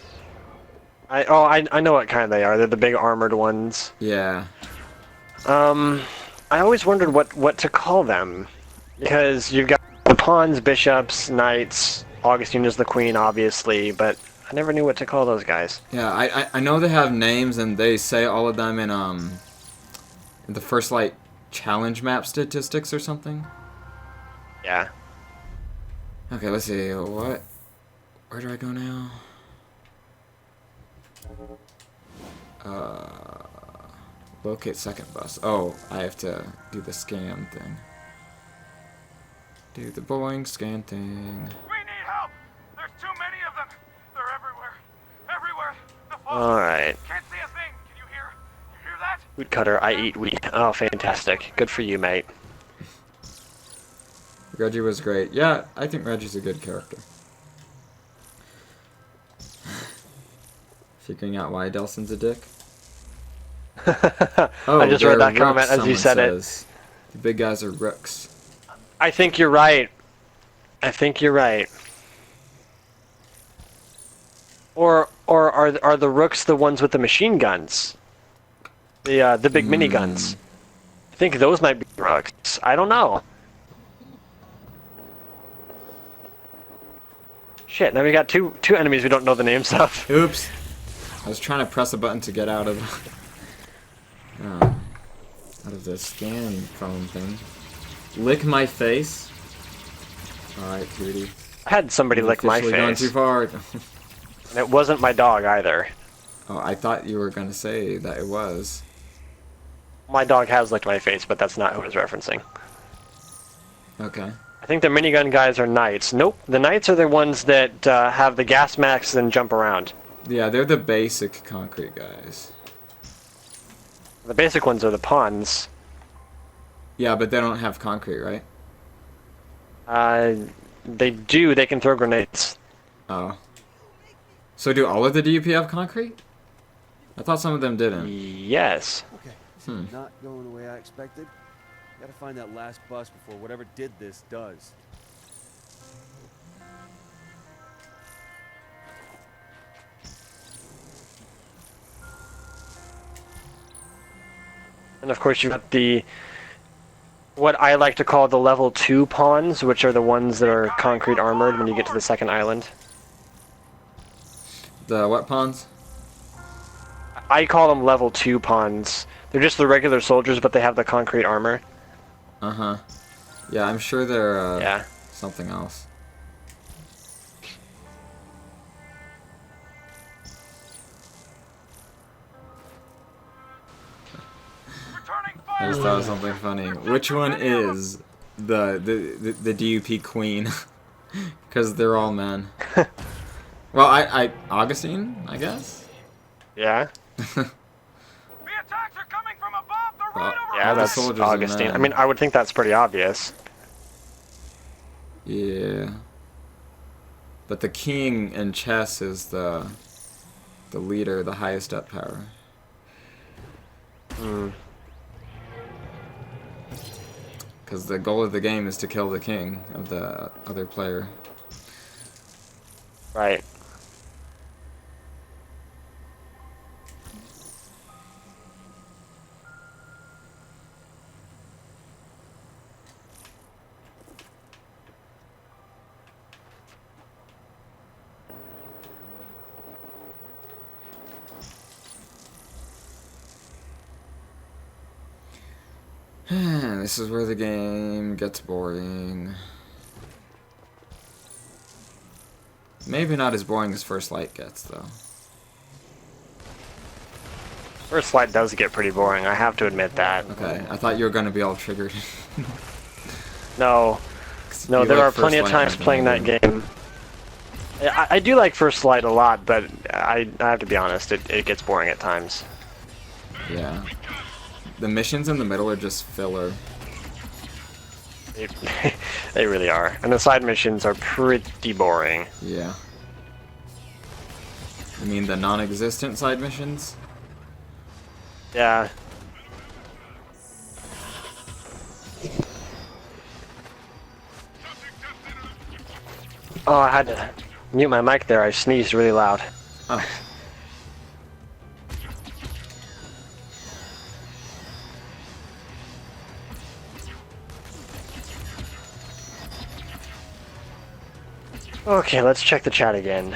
I know what kind they are. They're the big armored ones. Yeah. I always wondered what to call them, because you've got the pawns, bishops, knights. Augustine is the queen, obviously, but I never knew what to call those guys. Yeah, I know they have names and they say all of them in the first like challenge map statistics or something. Yeah. Okay, let's see. Where do I go now? Locate second bus. Oh, I have to do the scan thing. Do the Boeing scan thing. We need help! There's too many of them! They're everywhere! Everywhere! The Alright. Can't see a thing. Can you hear? You hear that? Wheat cutter, I eat wheat. Oh, fantastic. Good for you, mate. Reggie was great. Yeah, I think Reggie's a good character. Figuring out why Delson's a dick. Oh, I just read they're that comment rooks, as you said says. The big guys are rooks. I think you're right. I think you're right. Or are the rooks the ones with the machine guns? The big miniguns. I think those might be rooks. I don't know. Shit, now we got two enemies we don't know the names of. Oops. I was trying to press a button to get out of the scan phone thing. Lick my face. Alright, cutie. I had somebody lick my Officially gone face. too far. And it wasn't my dog either. Oh, I thought you were gonna say that it was. My dog has licked my face, but that's not who I was referencing. Okay. I think the minigun guys are knights. Nope, the knights are the ones that have the gas masks and jump around. Yeah, they're the basic concrete guys. The basic ones are the pawns. Yeah, but they don't have concrete, right? They do. They can throw grenades. Oh. So do all of the DUP have concrete? I thought some of them didn't. Yes. Okay, this is not going the way I expected. Gotta find that last bus before whatever did this does. And of course you've got the, what I like to call the level 2 pawns, which are the ones that are concrete armored when you get to the second island. The what pawns? I call them level 2 pawns. They're just the regular soldiers, but they have the concrete armor. Uh-huh. Yeah, I'm sure they're, Yeah. something else. I just thought of something funny. Which one is the DUP queen? Because they're all men. Well, Augustine, I guess? Yeah? The attacks are coming from above. They're right over Yeah, all the that's soldiers are Augustine. men. I mean, I would think that's pretty obvious. Yeah. But the king in chess is the leader, the highest up power. Hmm. Because the goal of the game is to kill the king of the other player. Right. This is where the game gets boring. Maybe not as boring as First Light gets, though. First Light does get pretty boring, I have to admit that. Okay, I thought you were gonna be all triggered. No. No, You there like are plenty First of Light times more playing than that game. I do like First Light a lot, but I have to be honest, it gets boring at times. Yeah. The missions in the middle are just filler. They really are. And the side missions are pretty boring. Yeah. You mean the non-existent side missions? Yeah. Oh, I had to mute my mic there. I sneezed really loud. Oh. Okay, let's check the chat again.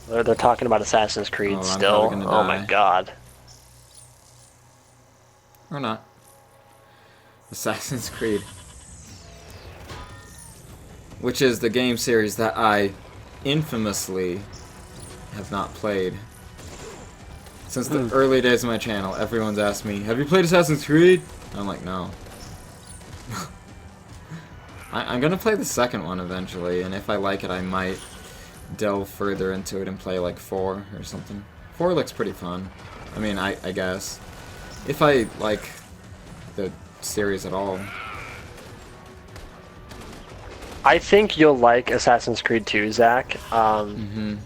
They're talking about Assassin's Creed Oh, I'm still. probably gonna Oh my die. god. Or not. Assassin's Creed. Which is the game series that I infamously have not played. Since the early days of my channel, everyone's asked me, have you played Assassin's Creed? And I'm like, no. I'm gonna play the second one eventually, and if I like it, I might delve further into it and play like 4 or something. 4 looks pretty fun. I mean, I guess. If I like the series at all. I think you'll like Assassin's Creed 2, Zach,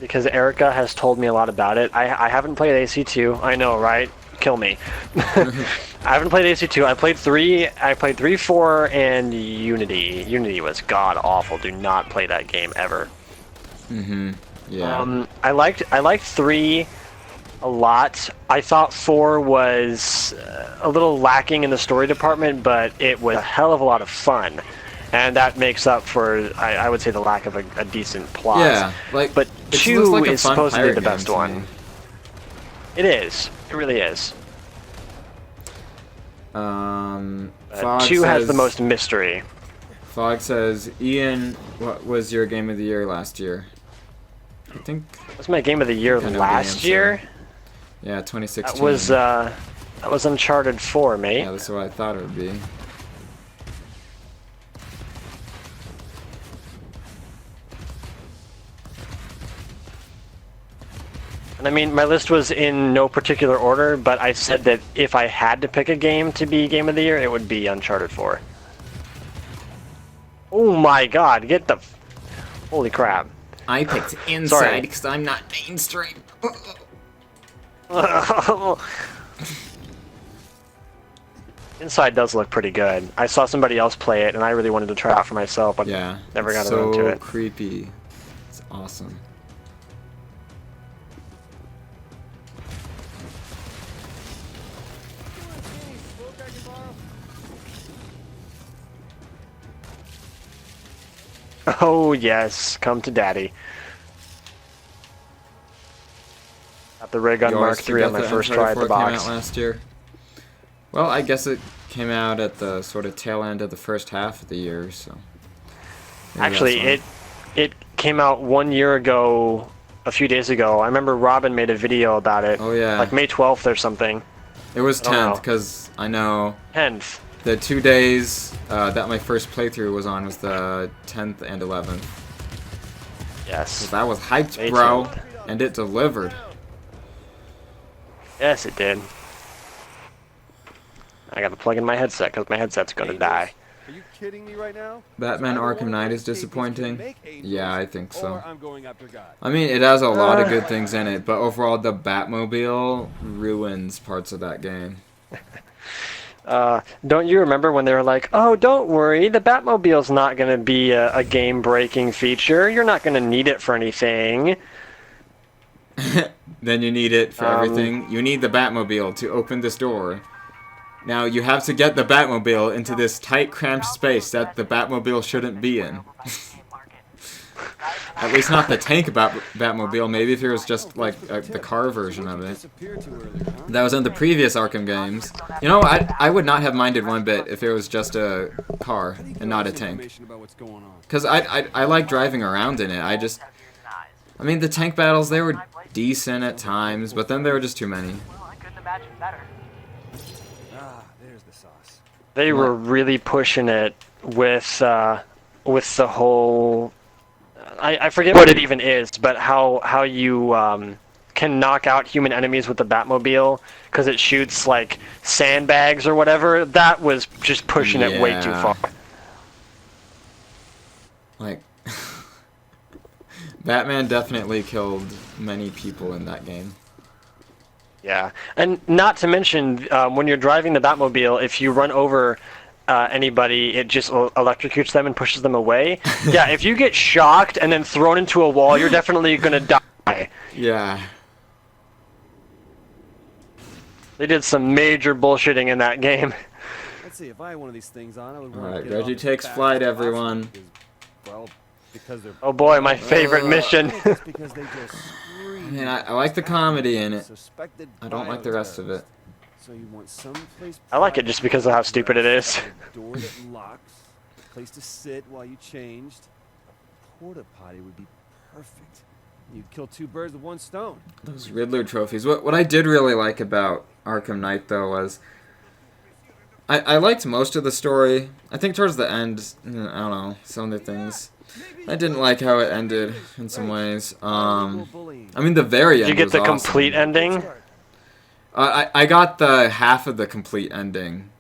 because Erica has told me a lot about it. I haven't played AC2. I know, right? Kill me. I haven't played AC2. I played 3. I played 3, 4, and Unity. Unity was god awful. Do not play that game ever. Yeah. I liked 3 a lot. I thought 4 was a little lacking in the story department, but it was a hell of a lot of fun. And that makes up for, I would say, the lack of a decent plot. Yeah, like, but it 2 looks like a is fun supposedly pirate the best game to one. me. It is. It really is. 2 has the most mystery. Fog says, Ian, what was your game of the year last year? I think... What's my game of the year last year? Yeah, 2016. That was Uncharted 4, mate. Yeah, that's what I thought it would be. And I mean, my list was in no particular order, but I said that if I had to pick a game to be Game of the Year, it would be Uncharted 4. Oh my god, get the... Holy crap. I picked Inside because I'm not mainstream. Inside does look pretty good. I saw somebody else play it, and I really wanted to try it out for myself, but yeah, never got around to it. So creepy. It's awesome. Oh yes, come to daddy. Got the ray gun Mark III on my first try at the box. Came out last year. Well, I guess it came out at the sort of tail end of the first half of the year, so. Actually, it came out 1 year ago, a few days ago. I remember Robin made a video about it. Oh yeah. Like May 12th or something. It was 10th, because I know. 10th. The 2 days that my first playthrough was on was the 10th and 11th. Yes. That was hyped, bro, and it delivered. Yes, it did. I gotta plug in my headset because my headset's gonna die. Are you kidding me right now? Batman Arkham Knight is disappointing. Yeah, I think so. I'm going after God. I mean, it has a lot of good things in it, but overall, the Batmobile ruins parts of that game. Don't you remember when they were like, oh, don't worry, the Batmobile's not going to be a game-breaking feature. You're not going to need it for anything. Then you need it for everything. You need the Batmobile to open this door. Now, you have to get the Batmobile into this tight, cramped space that the Batmobile shouldn't be in. At least not the tank Batmobile, maybe if it was just like the car version of it. That was in the previous Arkham games. You know, I would not have minded one bit if it was just a car and not a tank. Because I like driving around in it. I mean, the tank battles, they were decent at times, but then there were just too many. Well, I couldn't imagine better. Ah, there's the sauce. They were really pushing it with the whole... I forget what it even is, but how you can knock out human enemies with the Batmobile because it shoots like sandbags or whatever. That was just pushing it way too far. Like, Batman definitely killed many people in that game. Yeah, and not to mention when you're driving the Batmobile, if you run over anybody, it just electrocutes them and pushes them away. Yeah, if you get shocked and then thrown into a wall, you're definitely gonna die. Yeah. They did some major bullshitting in that game. Let's see, if I had one of these things on, I would want Alright, to get Reggie off takes as fast flight, as everyone. possible because, well, because they're... Oh boy, my favorite mission. because they just I mean, I like the comedy in it. suspected I don't like the rest of it. So you want someplace I like it just because of how stupid it is. a door that locks, a place to sit while you changed. A porta potty would be perfect. You'd kill 2 birds with 1 stone. Those Riddler trophies. What I did really like about Arkham Knight, though, was I liked most of the story. I think towards the end, I don't know, some of the things. I didn't like how it ended in some ways. I mean, the very end Did you get was the awesome. complete ending? I got the half of the complete ending.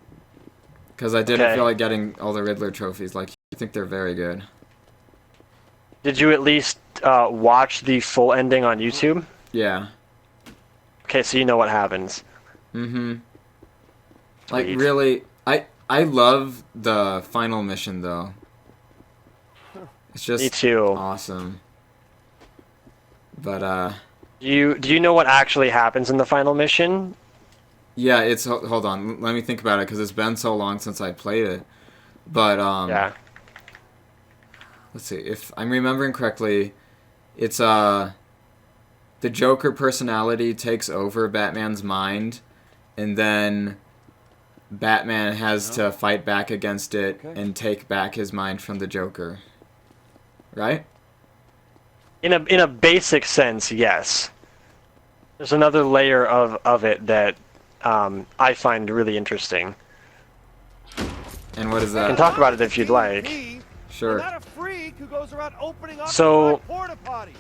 Because I didn't Okay. feel like getting all the Riddler trophies. Like, I think they're very good. Did you at least watch the full ending on YouTube? Yeah. Okay, so you know what happens. Mm-hmm. Like, Sweet. really, I love the final mission, though. It's just Me too. awesome. But, Do you know what actually happens in the final mission? yeah, it's, hold on, let me think about it, because it's been so long since I played it. But, Yeah. let's see, if I'm remembering correctly, it's, the Joker personality takes over Batman's mind, and then Batman has to fight back against it and take back his mind from the Joker. Right? In a basic sense, yes. There's another layer of it that I find really interesting. And what is I can that? talk about it if you'd like. Sure. Not a freak who goes around opening up So, porta potties.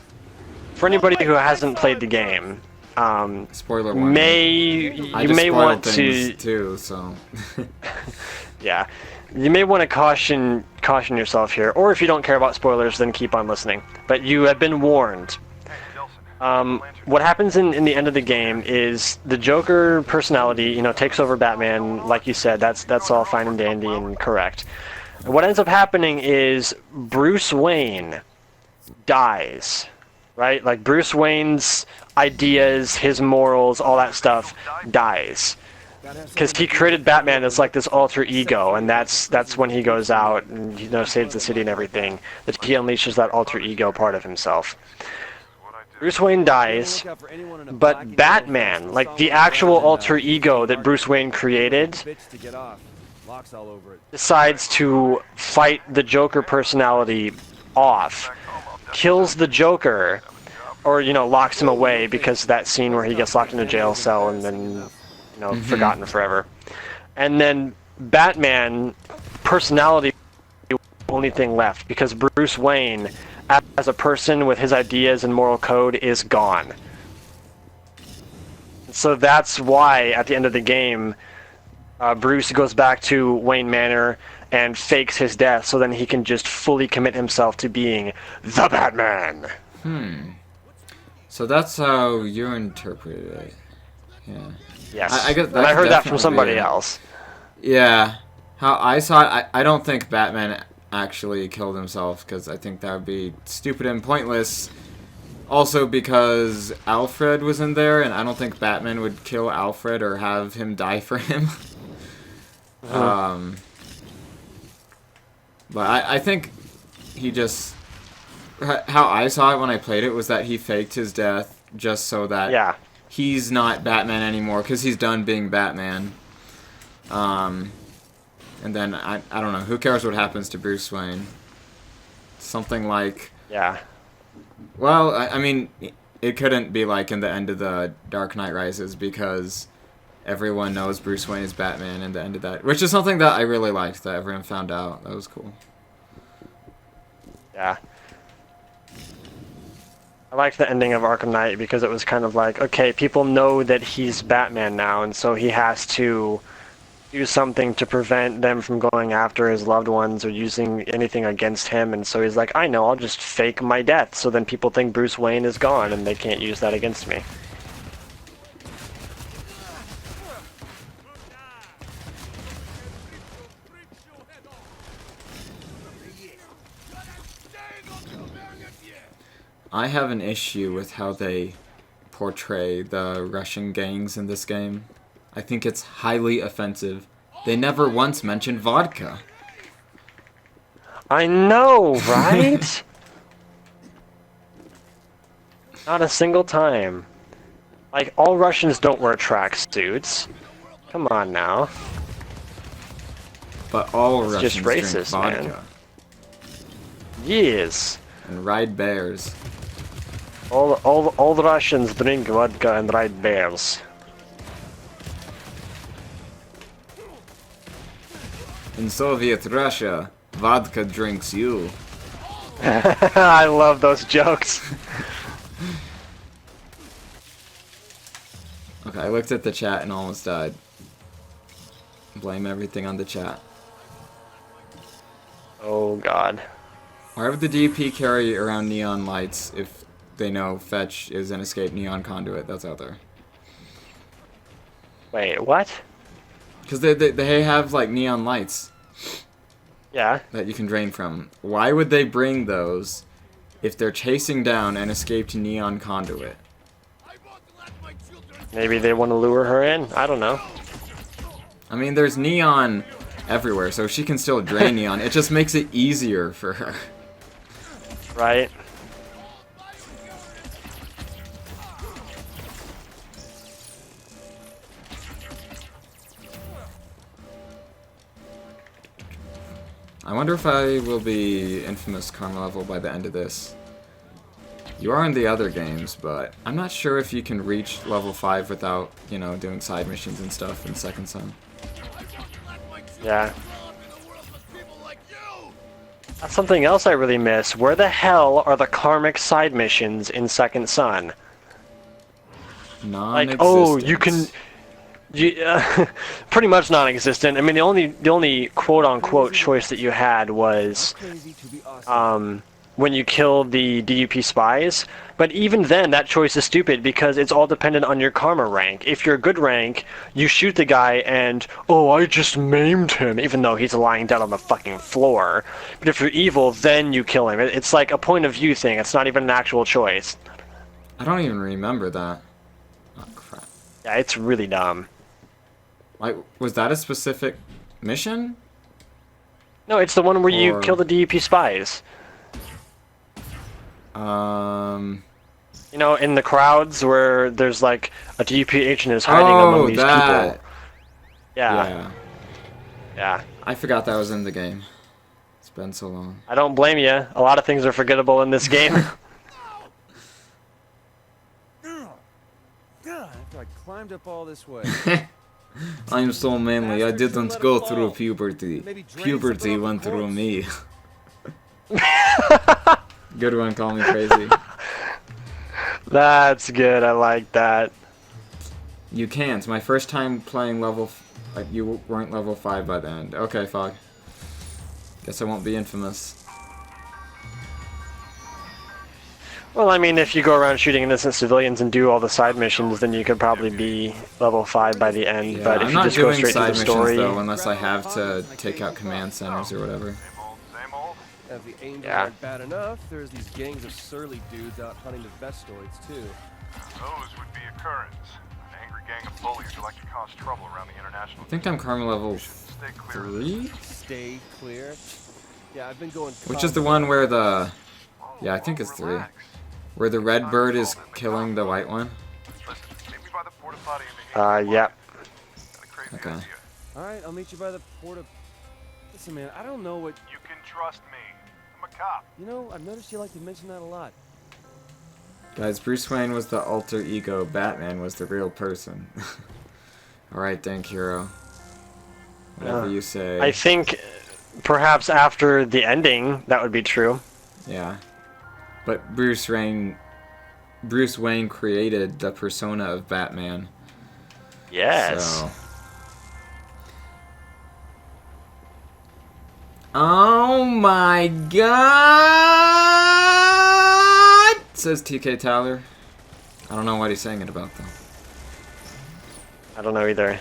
for anybody who hasn't played the game, Spoiler warning. I you just may spoiled want things to, too, so. yeah, you may want to caution yourself here, or if you don't care about spoilers, then keep on listening. But you have been warned. What happens in the end of the game is the Joker personality, takes over Batman. Like you said, that's all fine and dandy and correct. And what ends up happening is Bruce Wayne dies, right? Like Bruce Wayne's ideas, his morals, all that stuff dies. Because he created Batman as like this alter ego, and that's when he goes out and saves the city and everything. That he unleashes that alter ego part of himself. Bruce Wayne dies, but Batman, like the actual alter ego that Bruce Wayne created, decides to fight the Joker personality off, kills the Joker, or locks him away because of that scene where he gets locked in a jail cell and then forgotten forever. And then Batman personality is the only thing left because Bruce Wayne as a person with his ideas and moral code is gone. So that's why at the end of the game Bruce goes back to Wayne Manor and fakes his death so then he can just fully commit himself to being the Batman. So that's how you interpreted it. Yeah. Yes. I guess and I heard that from somebody else. Yeah. How I saw it, I don't think Batman actually killed himself, because I think that would be stupid and pointless. Also because Alfred was in there, and I don't think Batman would kill Alfred or have him die for him. But I think he just... How I saw it when I played it was that he faked his death just so that he's not Batman anymore, because he's done being Batman. And then, I don't know, who cares what happens to Bruce Wayne? Something like... Yeah. Well, I mean, it couldn't be like in the end of the Dark Knight Rises, because everyone knows Bruce Wayne is Batman in the end of that. Which is something that I really liked, that everyone found out. That was cool. Yeah. I liked the ending of Arkham Knight because it was kind of like, okay, people know that he's Batman now, and so he has to do something to prevent them from going after his loved ones or using anything against him, and so he's like, I know, I'll just fake my death, so then people think Bruce Wayne is gone, and they can't use that against me. I have an issue with how they portray the Russian gangs in this game. I think it's highly offensive. They never once mention vodka. I know, right? Not a single time. Like, all Russians don't wear tracksuits. Come on now. But all It's Russians just drink racist, vodka. man. Yes. And ride bears. All the Russians drink vodka and ride bears. In Soviet Russia, vodka drinks you. I love those jokes. Okay, I looked at the chat and almost died. Blame everything on the chat. Oh god. Why would the DP carry around neon lights if they know Fetch is an escape neon conduit that's out there? Wait, what? Because they have, like, neon lights. Yeah. That you can drain from. Why would they bring those if they're chasing down an escaped neon conduit? Maybe they want to lure her in? I don't know. I mean, there's neon everywhere, so she can still drain neon. It just makes it easier for her. Right? I wonder if I will be infamous karma level by the end of this. You are in the other games, but I'm not sure if you can reach level 5 without, you know, doing side missions and stuff in Second Son. Yeah. That's something else I really miss. Where the hell are the karmic side missions in Second Son? Like, oh, you can... pretty much non-existent. I mean, the only quote-unquote choice that you had was when you killed the DUP spies. But even then, that choice is stupid because it's all dependent on your karma rank. If you're a good rank, you shoot the guy and, oh, I just maimed him, even though he's lying down on the fucking floor. But if you're evil, then you kill him. It's like a point of view thing. It's not even an actual choice. I don't even remember that. Oh, crap. Yeah, it's really dumb. Like, was that a specific mission? No, it's the one where you kill the DUP spies. You know, in the crowds where there's like a DUP agent is hiding among these people. Yeah. Yeah. I forgot that was in the game. It's been so long. I don't blame you. A lot of things are forgettable in this game. God, after I climbed up all this way. I'm so manly, I didn't go through puberty. Puberty went through me. Good one, call me crazy. That's good, I like that. You can't. My first time playing level... like, you weren't level 5 by the end. Okay, Fog. Guess I won't be infamous. Well, I mean, if you go around shooting innocent civilians and do all the side missions, then you could probably be level 5 by the end. Yeah, but if I'm you not just go doing straight to side the story, missions, though, unless I have to take out command centers or whatever. If the angels Yeah. aren't bad enough, there's these gangs of surly dudes out hunting the vestoids, too. Those would be a Torrents, an angry gang of bullies who like to cause trouble around the international. I think I'm karma level Stay clear. 3? Stay clear. Yeah, I've been going. Which is the one where the... yeah, I think it's 3. Where the red bird is killing the white one? yeah. Okay. Alright, I'll meet you by the porta... Listen, man, I don't know what... You can trust me. I'm a cop. You know, I've noticed you like to mention that a lot. Guys, Bruce Wayne was the alter ego, Batman was the real person. Alright, thank hero. Whatever you say. I think perhaps after the ending, that would be true. Yeah. But Bruce Wayne created the persona of Batman. Yes. So. Oh my god! Says TK Tyler. I don't know what he's saying it about though. I don't know either.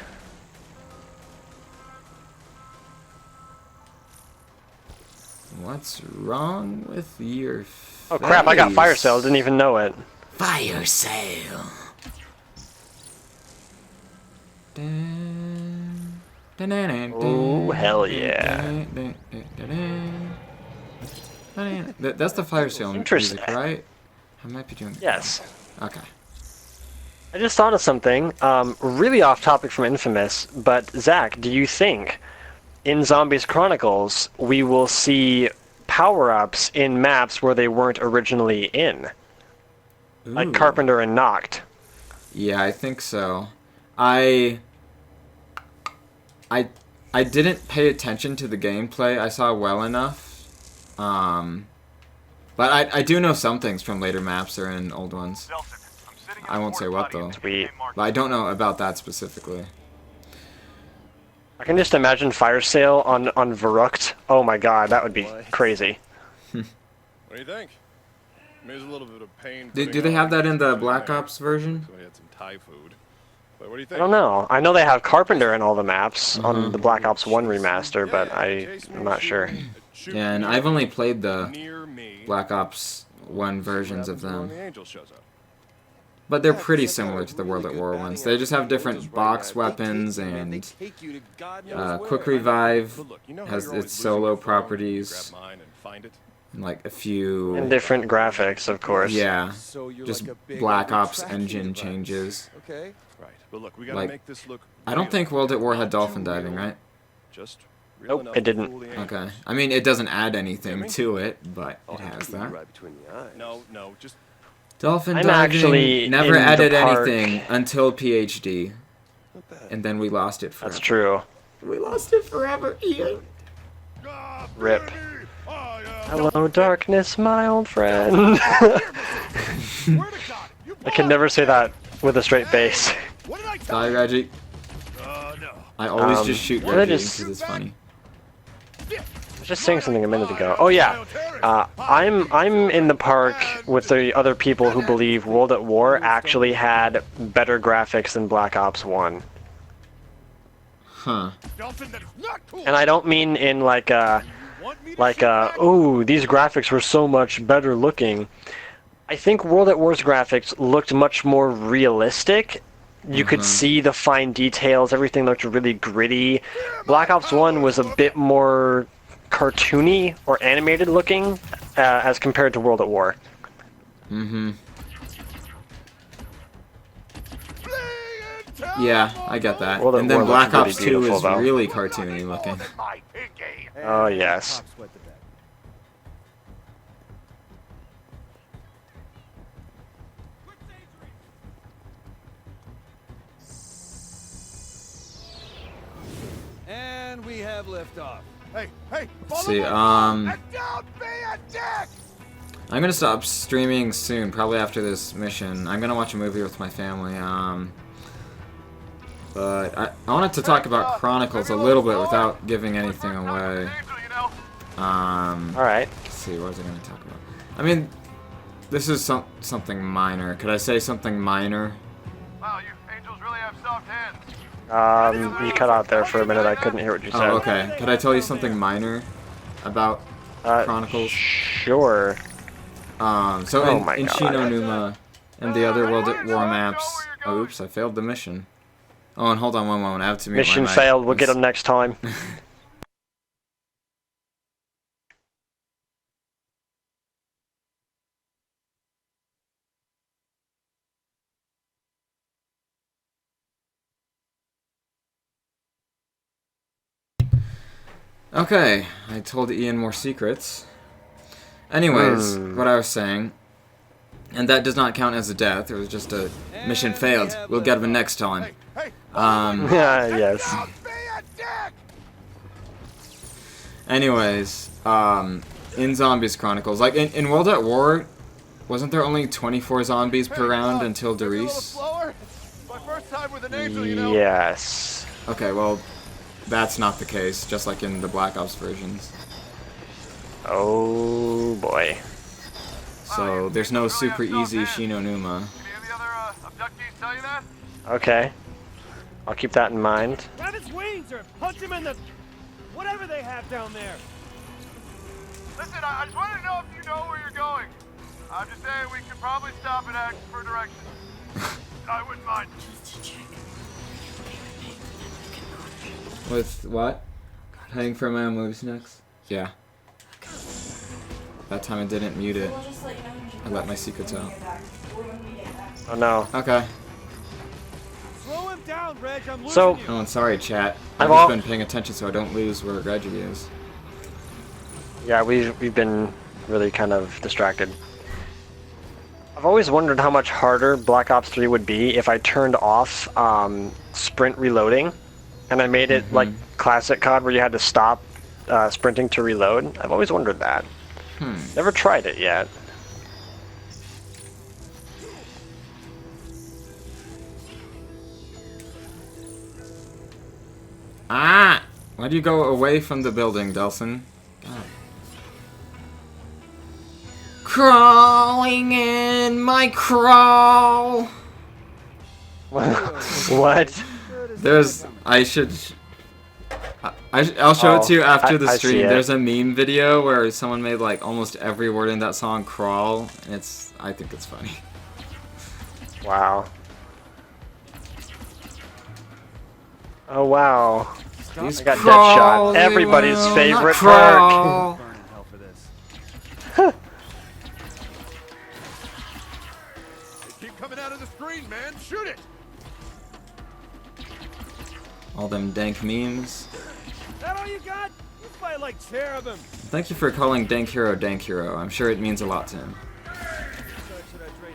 What's wrong with your Oh crap, I got fire face? sale, didn't even know it. Fire sale. Oh, hell yeah. That's the fire sale music, right? I might be doing it. Yes. Okay. I just thought of something, really off topic from Infamous, but Zach, do you think in Zombies Chronicles we will see power-ups in maps where they weren't originally in? Ooh. Like Carpenter and Noct. Yeah, I think so. I I didn't pay attention to the gameplay. I saw well enough. But I do know some things from later maps or in old ones. I won't say what though. Sweet. But I don't know about that specifically. I can just imagine fire sale on Verrucht. Oh my god, that would be crazy. What do you think? I mean, it was a little bit of pain. Do they have that in the Black Ops version? So I had some Thai food. But what do you I think? don't know. I know they have Carpenter in all the maps on the Black Ops 1 remaster, but I'm not sure. Yeah, and I've only played the Black Ops 1 versions of them. But they're pretty similar to the World at War ones. They just have different box weapons, and Quick Revive has its solo properties, and like a few... And different graphics, of course. Yeah, just Black Ops engine changes. Right, but look, we gotta Like, make this look I don't think World at War had dolphin diving, right? just Nope, it didn't. Okay. I mean, it doesn't add anything to it, but it has that. Right between the eyes. No, just Dolphin I'm diving actually never in the added park. anything until PhD. And then we lost it forever. That's true. We lost it forever, Ian. Rip. Hello, darkness, my old friend. I can never say that with a straight face. Die, Reggie. I always just shoot did I Reggie just- because it's funny. I was just saying something a minute ago. Oh yeah, I'm in the park with the other people who believe World at War actually had better graphics than Black Ops 1. Huh. And I don't mean in like oh, these graphics were so much better looking. I think World at War's graphics looked much more realistic. You could see the fine details, everything looked really gritty. Black Ops 1 was a bit more cartoony or animated looking as compared to World at War. Mm-hmm. Yeah, I get that. World at And then War Black looks Ops really 2 beautiful, is though. really cartoony looking. Oh yes. Sweat the bed. And we have liftoff. hey, Let's see, don't be a dick! I'm gonna stop streaming soon, probably after this mission. I'm gonna watch a movie with my family, but I wanted to talk about Chronicles a little bit without giving anything away. Alright. Let's see, what was I gonna talk about? I mean, this is something minor. Could I say something minor? Wow, you angels really have soft hands. You cut out there for a minute, I couldn't hear what you said. Oh, okay. Could I tell you something minor about Chronicles? Sure. So Oh in my God. Shino Numa and the other World at War maps... Oh, oops, I failed the mission. Oh, and hold on one moment, I have to mute Mission my mic. failed, we'll get them next time. Okay, I told Ian more secrets. Anyways, what I was saying, and that does not count as a death, it was just a mission failed. We'll get him next time. Yes. Anyways, in Zombies Chronicles, like in World at War, wasn't there only 24 zombies per round until Darius? My first time with an angel, you know. Yes. Okay, well, that's not the case, just like in the Black Ops versions. Oh boy. So there's no super easy Shino Numa. Any of the other abductees tell you that? Okay. I'll keep that in mind. Grab his wings or punch him in the... whatever they have down there. Listen, I just wanted to know if you know where you're going. I'm just saying we could probably stop and ask for directions. I wouldn't mind. With what? Paying for my own movie snacks? Yeah. That time I didn't mute it. I let my secrets out. Oh no. Okay. Throw him down, Reg. I'm losing So, you. Oh, and sorry, chat. I've I've just al- been paying attention so I don't lose where Reggie is. yeah, we've been really kind of distracted. I've always wondered how much harder Black Ops 3 would be if I turned off sprint reloading. and I made it like classic COD where you had to stop sprinting to reload. I've always wondered that. Never tried it yet. Ah! Why'd you go away from the building, Delson? God. Crawling in my crawl! What? There's... I'll show it to you after the I see stream. it. There's a meme video where someone made like almost every word in that song crawl, and I think it's funny. Wow. Oh wow. These I got crawls, Deadshot. Everybody's they will favorite not perk. crawl. Burn in hell for this. They keep coming out of the screen, man. Shoot it. All them dank memes. That all you got? You fight like cherubim. Thank you for calling Dank Hero. I'm sure it means a lot to him.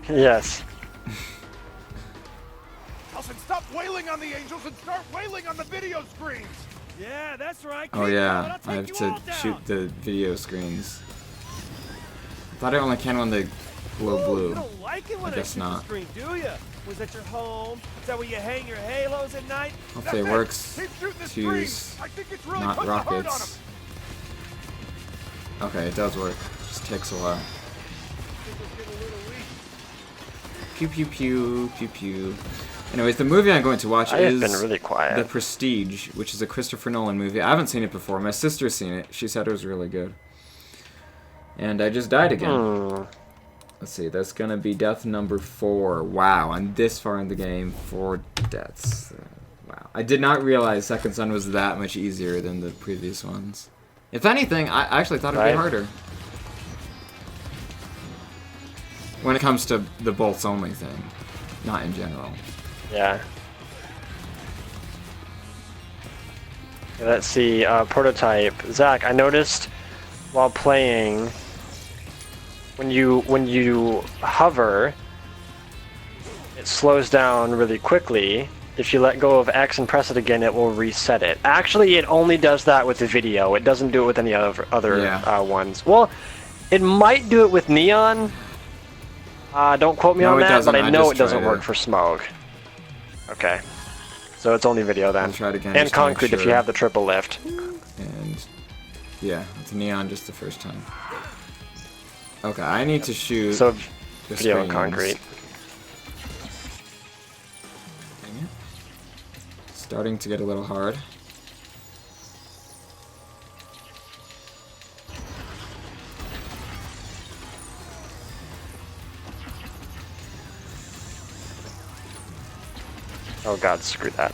Yes. Nelson, stop wailing on the angels and start wailing on the video screens. Yeah, that's right. Oh Keep yeah, going. I'll I take have you to all down. shoot the video screens. I thought I only can when they glow Ooh, blue. You don't like it when I guess shoot not. the screen, do you? Was that your home? Is that where you hang your halos at night? Hopefully it works Keep shooting the to screens. use I think it's really not putting a hurt on 'em. rockets. Okay, it does work. Just takes a while. Pew pew pew pew pew. Anyways, the movie I'm going to watch I have is been really quiet. The Prestige, which is a Christopher Nolan movie. I haven't seen it before. My sister's seen it. She said it was really good. And I just died again. Let's see, that's gonna be death number 4. Wow, I'm this far in the game. 4 deaths. Wow. I did not realize Second Son was that much easier than the previous ones. If anything, I actually thought it'd be harder. When it comes to the bolts only thing. Not in general. Yeah. Let's see, prototype. Zach, I noticed while playing, when you hover, it slows down really quickly. If you let go of X and press it again, it will reset it. Actually, it only does that with the video. It doesn't do it with any other ones. Well, it might do it with Neon. Don't quote me on that, but I know it doesn't work for Smoke. Okay. So it's only video then. I'll try it again And just to make Concrete if you sure. have the triple lift. And yeah, it's Neon just the first time. Okay, I need to shoot So the video and screens. Concrete. Dang it. Starting to get a little hard. Oh god, screw that.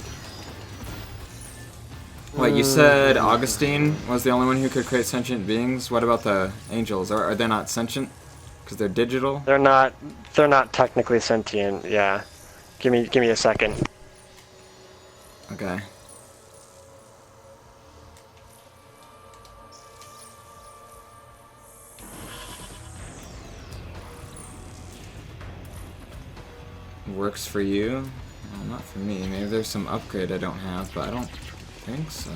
Wait, you said Augustine was the only one who could create sentient beings? What about the angels? Are they not sentient? Because they're digital? They're not technically sentient, yeah. Give me a second. Okay. Works for you? Well, not for me. Maybe there's some upgrade I don't have, but I don't think so.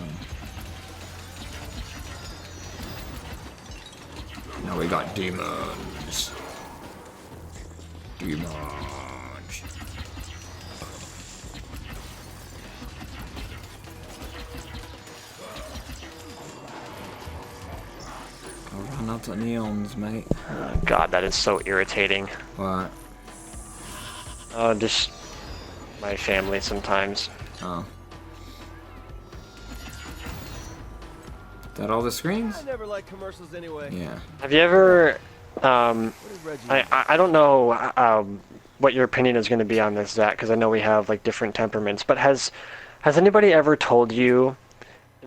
Now we got demons. Demons. Go run out to neons, mate. Oh, god, that is so irritating. What? Oh, just my family sometimes. Oh. Is that all the screens? I never like commercials anyway. Yeah. Have you ever, What is Reggie? I don't know what your opinion is going to be on this, Zach, because I know we have like different temperaments, but has anybody ever told you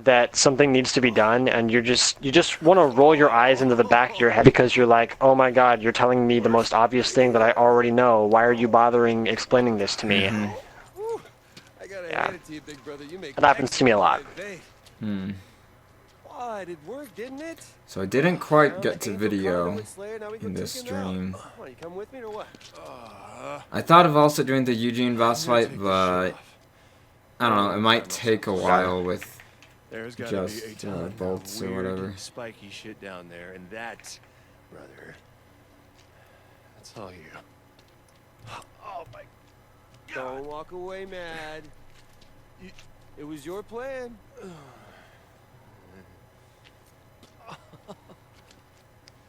that something needs to be done and you just want to roll your eyes into the back of your head because you're like, oh my god, you're telling me the most obvious thing that I already know. Why are you bothering explaining this to me? I gotta Yeah. hand it to you, big brother. You make That happens to me a lot. Hmm. What? It worked, didn't it? So I didn't quite get to Angel video Conduit Slayer, now we go in this chicken out. stream. What, you come with me or what? I thought of also doing the Eugene Voss fight, but I don't know. It might take a while with There's gotta be a just ton of bolts or weird, whatever. spiky shit down there, and that, brother, that's all you. Oh my God! Don't walk away, Mad. It was your plan.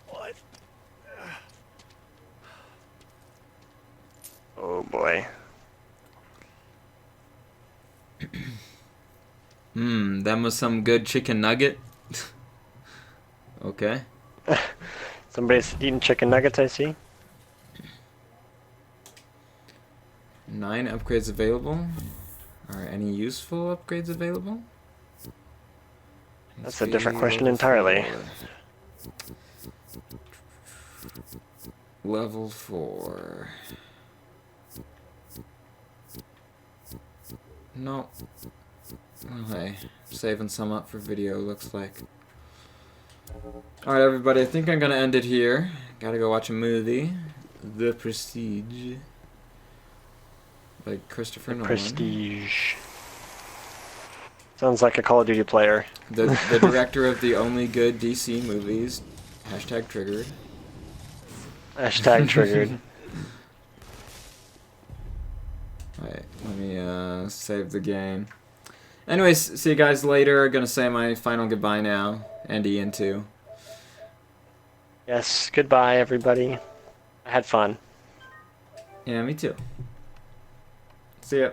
What? Oh boy. That was some good chicken nugget. Okay. Somebody's eating chicken nuggets, I see. 9 upgrades available. Are any useful upgrades available? That's a different question entirely. Level 4. No. Okay. Saving some up for video, looks like. Alright, everybody, I think I'm gonna end it here. Gotta go watch a movie. The Prestige. By Christopher Nolan. Prestige. Sounds like a Call of Duty player. The director of the only good DC movies. Hashtag triggered. Hashtag triggered. Alright, let me save the game. Anyways, see you guys later. Gonna say my final goodbye now. And Ian too. Yes, goodbye everybody. I had fun. Yeah, me too. See ya.